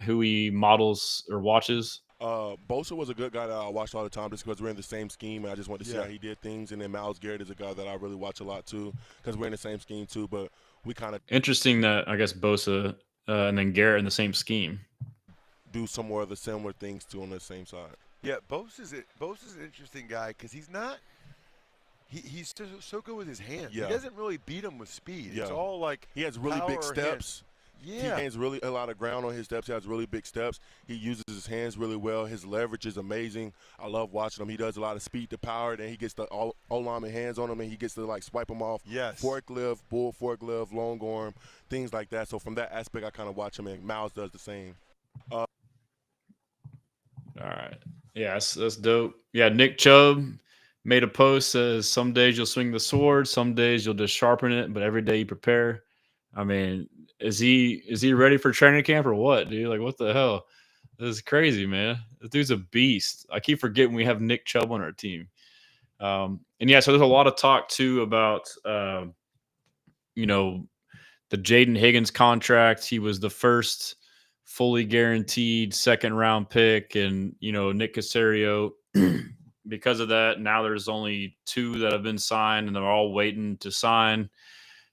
who he models or watches. Bosa was a good guy that I watched all the time just because we're in the same scheme, and I just wanted to see how he did things. And then Myles Garrett is a guy that I really watch a lot too because we're in the same scheme too, but we kind of interesting that I guess Bosa and then Garrett in the same scheme do some more of the similar things too on the same side. Yeah, Bosa's an interesting guy because he's not – he's so good with his hands. Yeah. He doesn't really beat him with speed. Yeah. It's all like he has really big steps. Yeah. He gains really a lot of ground on his steps. He has really big steps. He uses his hands really well. His leverage is amazing. I love watching him. He does a lot of speed to power. Then he gets the O-lineman hands on him, and he gets to, like, swipe him off. Yes. Forklift, bull forklift, long arm, things like that. So from that aspect, I kind of watch him, and Myles does the same. All right. Yeah, that's dope. Yeah, Nick Chubb made a post, says some days you'll swing the sword, some days you'll just sharpen it, but every day you prepare. I mean, is he ready for training camp or what, dude? Like, what the hell? This is crazy, man. This dude's a beast. I keep forgetting we have Nick Chubb on our team. And yeah, so there's a lot of talk too about, you know, the Jaden Higgins contract. He was the first fully guaranteed second-round pick, and, you know, Nick Caserio, because of that, now there's only 2 that have been signed, and they're all waiting to sign,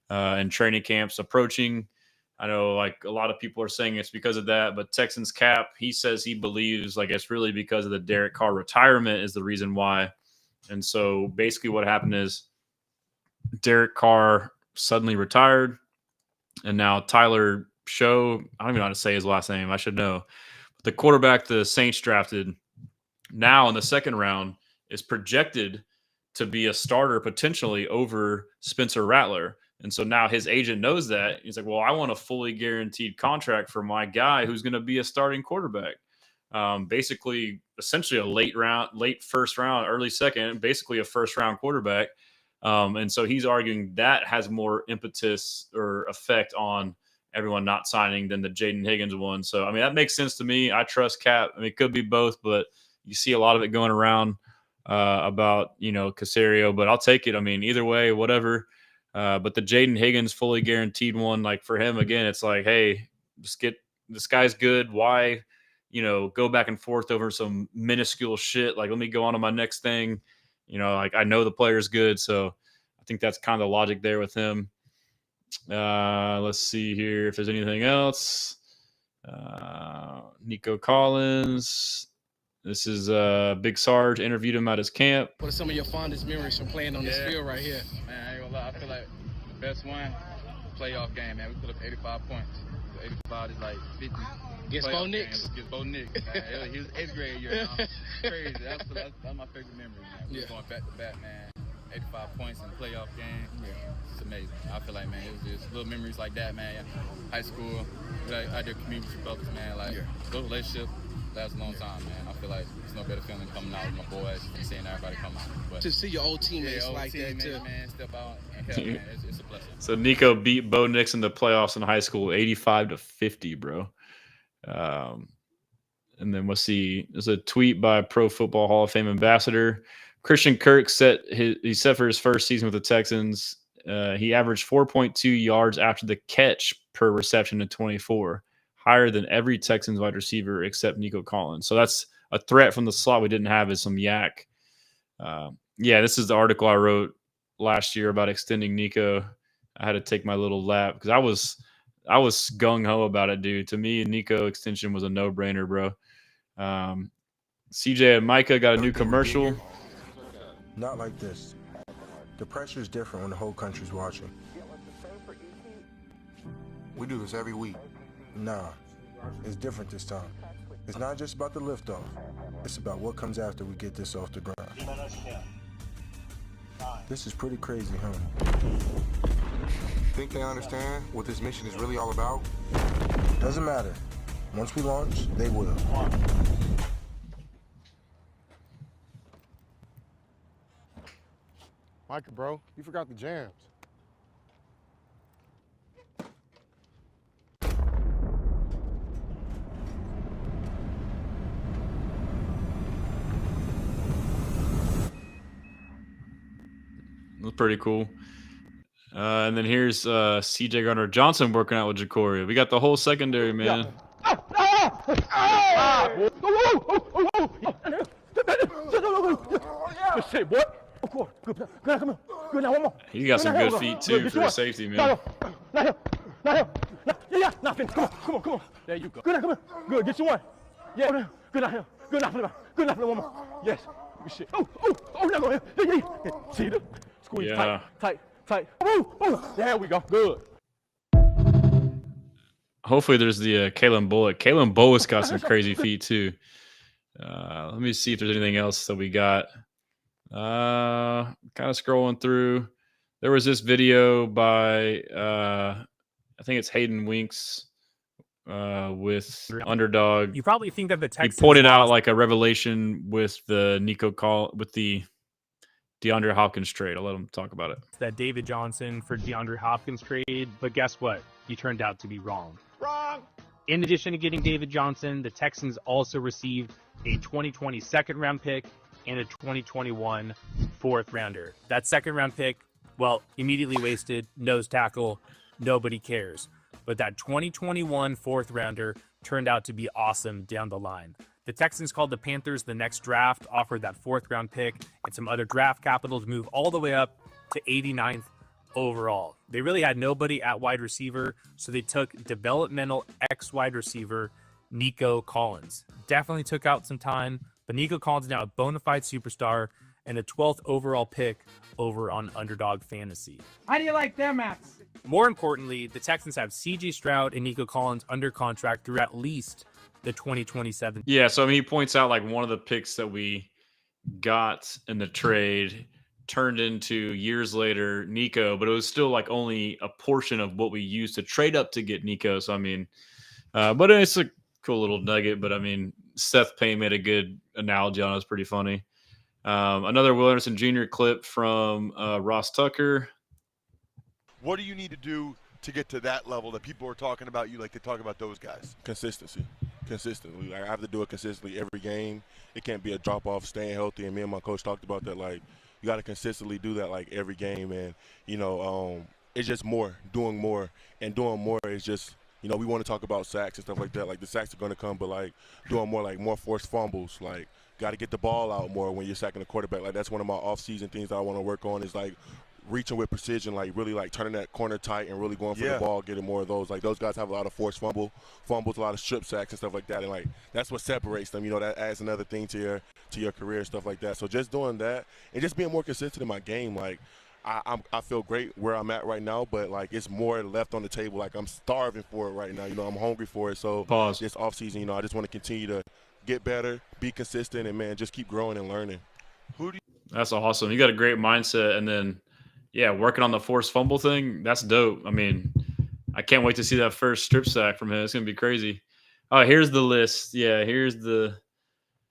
and training camps approaching. I know, like, a lot of people are saying it's because of that, but Texans Cap, he says he believes, like, it's really because of the Derek Carr retirement is the reason why. And so basically what happened is Derek Carr suddenly retired, and now Tyler Show, I don't even know how to say his last name. I should know. But the quarterback the Saints drafted now in the second round is projected to be a starter potentially over Spencer Rattler. And so now his agent knows that. He's like, well, I want a fully guaranteed contract for my guy who's going to be a starting quarterback. Basically, essentially a late first round, early second, basically a first round quarterback. And so he's arguing that has more impetus or effect on everyone not signing than the Jaden Higgins one. So, I mean, that makes sense to me. I trust Cap. I mean, it could be both, but you see a lot of it going around about, you know, Caserio, but I'll take it. I mean, either way, whatever. But the Jaden Higgins fully guaranteed one, like for him, again, it's like, hey, just get this guy's good. Why, you know, go back and forth over some minuscule shit? Like, let me go on to my next thing. You know, like I know the player's good. So I think that's kind of the logic there with him. Let's see here if there's anything else. Nico Collins. This is Big Sarge interviewed him at his camp. What are some of your fondest memories from playing on this field right here? Man, I ain't gonna lie. I feel like the best one, playoff game, man. We put up 85 points. So 85 is like 50. Against Bo Nix? Against Bo Nix. Man. He was 8th grade year. Crazy. That's my favorite memory, man. We going back to back, man. 85 points in the playoff game. Yeah. It's amazing. I feel like, man, it was just little memories like that, man. High school, I did community brothers, man. Like, those relationships last a long time, man. I feel like there's no better feeling coming out with my boys and seeing everybody come out. But to see your old teammates like that, too. Man, step out and help, man. It's a blessing. So Nico beat Bo Nix in the playoffs in high school, 85-50, bro. And then we'll see. There's a tweet by Pro Football Hall of Fame ambassador Christian Kirk set for his first season with the Texans. He averaged 4.2 yards after the catch per reception in 24, higher than every Texans wide receiver except Nico Collins. So that's a threat from the slot we didn't have is some yak. Yeah, this is the article I wrote last year about extending Nico. I had to take my little lap because I was gung-ho about it, dude. To me, Nico extension was a no-brainer, bro. CJ and Micah got a new commercial. Not like this. The pressure is different when the whole country's watching. We do this every week. Nah, it's different this time. It's not just about the liftoff. It's about what comes after we get this off the ground. This is pretty crazy, huh? Think they understand what this mission is really all about? Doesn't matter. Once we launch, they will. Micah, bro, you forgot the jams. That's pretty cool. And then here's CJ Gardner-Johnson working out with Jacoria. We got the whole secondary, man. He got some good feet too for a safety, man. Yeah, come on. There you go. Good, come on. Good, get you one. Yeah, good out here. Good out for the woman. Yes. Good shit. Now go ahead. Yeah. See the squeeze tight. There we go. Good. Hopefully there's the Kalen Bullock. Kalen Bullock's got some crazy feet too. Let me see if there's anything else that we got. Kind of scrolling through. There was this video by I think it's Hayden Winks with Underdog. You probably think that the Texans he pointed out like a revelation with the with the DeAndre Hopkins trade. I'll let him talk about it. That David Johnson for DeAndre Hopkins trade, but guess what? He turned out to be wrong. Wrong. In addition to getting David Johnson, the Texans also received a 2020 second-round pick and a 2021 fourth-rounder. That second-round pick, well, immediately wasted, nose tackle, nobody cares. But that 2021 fourth-rounder turned out to be awesome down the line. The Texans called the Panthers the next draft, offered that fourth-round pick and some other draft capital to move all the way up to 89th overall. They really had nobody at wide receiver, so they took developmental ex-wide receiver Nico Collins. Definitely took out some time, but Nico Collins is now a bona fide superstar and a 12th overall pick over on Underdog Fantasy. How do you like them apps? More importantly, the Texans have C.J. Stroud and Nico Collins under contract through at least the 2027. Yeah, so I mean, he points out like one of the picks that we got in the trade turned into years later Nico, but it was still like only a portion of what we used to trade up to get Nico. So I mean, but it's a cool little nugget. But I mean, Seth Payne made a good analogy on it. It's pretty funny. Another Will Anderson Jr. clip from Ross Tucker. What do you need to do to get to that level that people are talking about you like they talk about those guys? Consistency. Consistently. Like, I have to do it consistently every game. It can't be a drop-off, staying healthy. And me and my coach talked about that. Like, you got to consistently do that, like, every game. And, you know, it's just more, doing more. And doing more is just, you know, we want to talk about sacks and stuff like that. Like, the sacks are going to come, but, like, doing more, like, more forced fumbles. Like, got to get the ball out more when you're sacking the quarterback. Like, that's one of my off-season things that I want to work on is, like, reaching with precision, like really like turning that corner tight and really going for the ball, getting more of those. Like those guys have a lot of forced fumbles, a lot of strip sacks and stuff like that. And like that's what separates them. You know, that adds another thing to your career and stuff like that. So just doing that and just being more consistent in my game. Like I feel great where I'm at right now, but like it's more left on the table. Like I'm starving for it right now. You know, I'm hungry for it. So this off season, you know, I just want to continue to get better, be consistent, and man, just keep growing and learning. That's awesome. You got a great mindset, and then. Yeah, working on the forced fumble thing, that's dope. I mean, I can't wait to see that first strip sack from him. It's going to be crazy. Oh, here's the list. Yeah,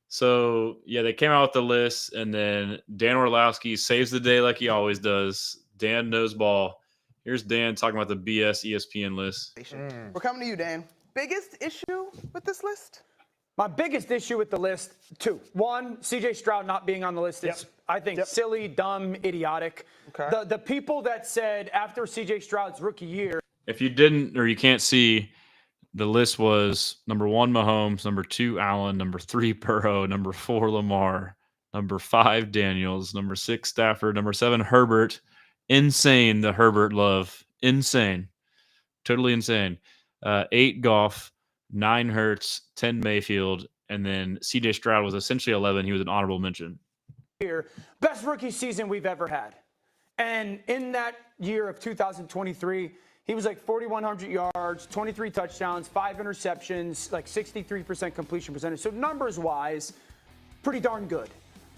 so, yeah, they came out with the list, and then Dan Orlowski saves the day like he always does. Dan knows ball. Here's Dan talking about the BS ESPN list. We're coming to you, Dan. Biggest issue with this list? My biggest issue with the list, two. One, C.J. Stroud not being on the list is, I think, silly, dumb, idiotic. Okay. The people that said after C.J. Stroud's rookie year. If you didn't or you can't see, the list was number 1, Mahomes, number 2, Allen, number 3, Burrow, number 4, Lamar, number 5, Daniels, number 6, Stafford, number 7, Herbert. Insane, the Herbert love. Insane. Totally insane. 8, Goff. 9 Hurts, 10 Mayfield, and then C.J. Stroud was essentially 11. He was an honorable mention. Best rookie season we've ever had. And in that year of 2023, he was like 4,100 yards, 23 touchdowns, 5 interceptions, like 63% completion percentage. So numbers-wise, pretty darn good.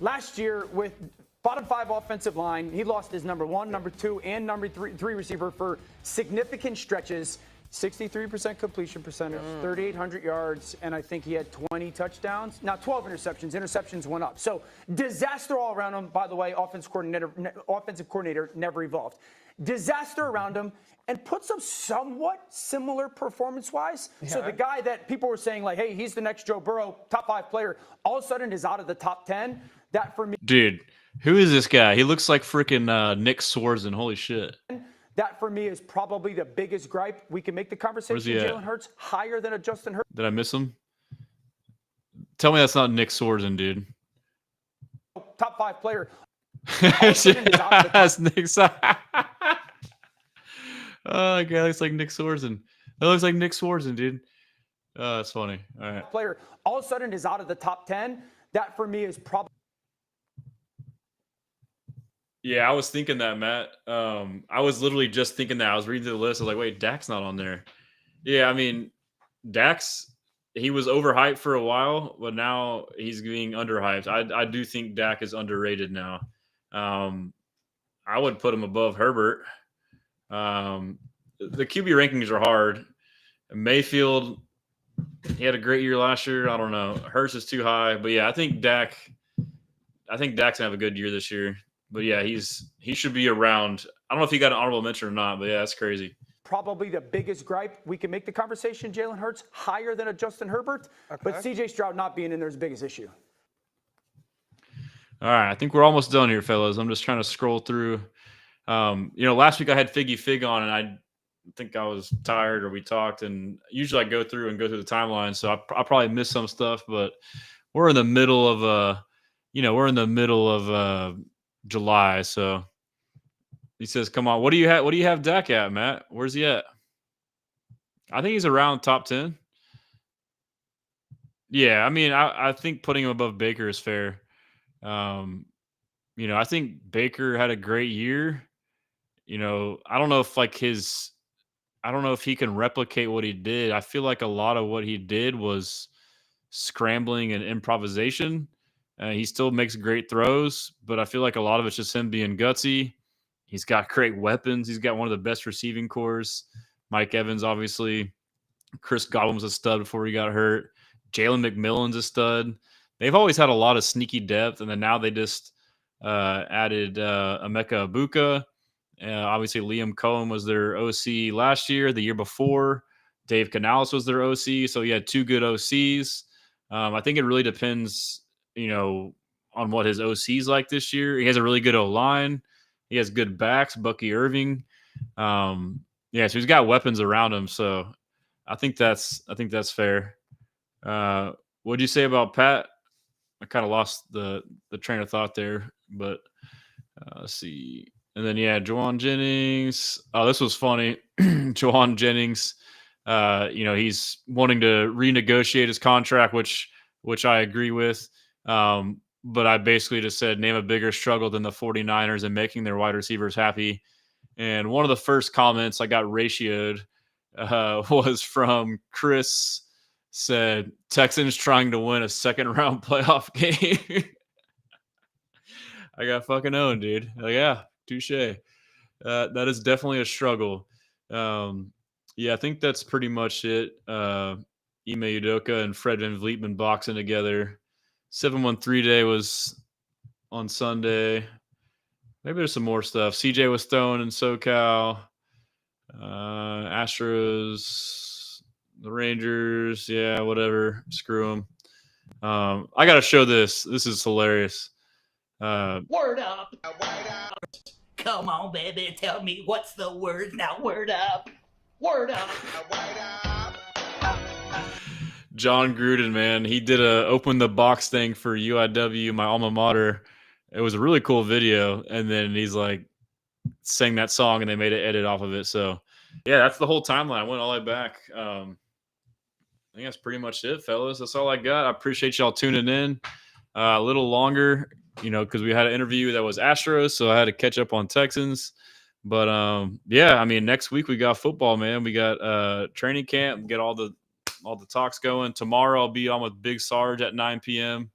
Last year, with bottom 5 offensive line, he lost his number 1, number 2, and number 3 receiver for significant stretches. 63% completion percentage, 3,800 yards, and I think he had 20 touchdowns. Now 12 interceptions. Interceptions went up. So disaster all around him. By the way, offensive coordinator never evolved. Disaster around him, and puts up somewhat similar performance-wise. Yeah. So the guy that people were saying like, hey, he's the next Joe Burrow, top 5 player, all of a sudden is out of the top 10. That for me, dude, who is this guy? He looks like freaking Nick Swartzen. Holy shit. That, for me, is probably the biggest gripe. We can make the conversation, Jalen Hurts, higher than a Justin Hurts. Did I miss him? Tell me that's not Nick Swartzen, dude. Top 5 player. That's Nick Oh, God, looks like Nick Swartzen. That looks like Nick Swartzen, dude. Oh, that's funny. All right. Player all of a sudden is out of the top 10. That, for me, is probably. Yeah, I was thinking that, Matt. I was literally just thinking that. I was reading through the list. I was like, wait, Dak's not on there. Yeah, I mean, Dak's, he was overhyped for a while, but now he's being underhyped. I do think Dak is underrated now. I would put him above Herbert. The QB rankings are hard. Mayfield, he had a great year last year. I don't know. Hurts is too high. But, yeah, I think Dak's going to have a good year this year. But, yeah, he should be around. I don't know if he got an honorable mention or not, but, yeah, that's crazy. probably the biggest gripe. We can make the conversation Jalen Hurts higher than a Justin Herbert, but CJ Stroud not being in there is the biggest issue. All right, I think we're almost done here, fellas. I'm just trying to scroll through. Last week I had Figgy Fig on, and I think I was tired or we talked, and usually I go through the timeline, so I probably missed some stuff, but we're in the middle of July, so he says, "Come on, what do you have Dak at, Matt? Where's he at?" I think he's around top 10. Yeah, I mean, I think putting him above Baker is fair. I think Baker had a great year. I don't know if he can replicate what he did. I feel like a lot of what he did was scrambling and improvisation. He still makes great throws, but I feel like a lot of it's just him being gutsy. He's got great weapons. He's got one of the best receiving cores. Mike Evans, obviously. Chris Godwin was a stud before he got hurt. Jalen McMillan's a stud. They've always had a lot of sneaky depth, and then now they just added Emeka Ibuka. Obviously, Liam Cohen was their OC last year. The year before, Dave Canales was their OC. So he had two good OCs. I think it really depends, on what his OC's like this year. He has a really good O-line. He has good backs, Bucky Irving. So he's got weapons around him. So I think that's fair. What'd you say about Pat? I kind of lost the train of thought there, but let's see. And then, Juwan Jennings. Oh, this was funny. Juwan Jennings, he's wanting to renegotiate his contract, which I agree with. But I basically just said, name a bigger struggle than the 49ers and making their wide receivers happy. And one of the first comments I got ratioed was from Chris, said, Texans trying to win a second-round playoff game. I got fucking owned, dude. Like, yeah, touche. That is definitely a struggle. I think that's pretty much it. Ime Udoka and Fred Van Vliet boxing together. 713 day was on Sunday. Maybe there's some more stuff. CJ was throwing in SoCal. Astros, the Rangers. Yeah, whatever. Screw them. I got to show this. This is hilarious. Word up. Come on, baby. Tell me what's the word now. Word up. Word up. John Gruden, man, he did a open the box thing for UIW, my alma mater. It was a really cool video, and then he's like sang that song, and they made an edit off of it. So, yeah, that's the whole timeline. I went all the way back. I think that's pretty much it, fellas. That's all I got. I appreciate y'all tuning in. A little longer, because we had an interview that was Astros, so I had to catch up on Texans. But next week we got football, man. We got training camp. We get all the talks going. Tomorrow I'll be on with Big Sarge at 9 p.m.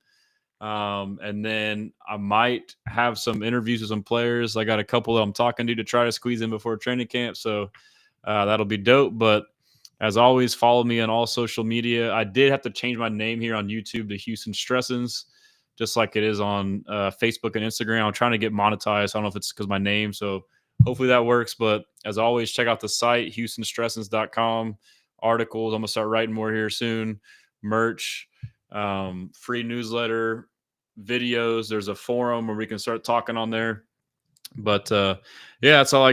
And then I might have some interviews with some players. I got a couple that I'm talking to try to squeeze in before training camp. So that'll be dope. But as always, follow me on all social media. I did have to change my name here on YouTube to Houston Stressans, just like it is on Facebook and Instagram. I'm trying to get monetized. I don't know if it's because of my name. So hopefully that works. But as always, check out the site, HoustonStressans.com. Articles. I'm going to start writing more here soon. Merch, free newsletter, videos. There's a forum where we can start talking on there. But, that's all I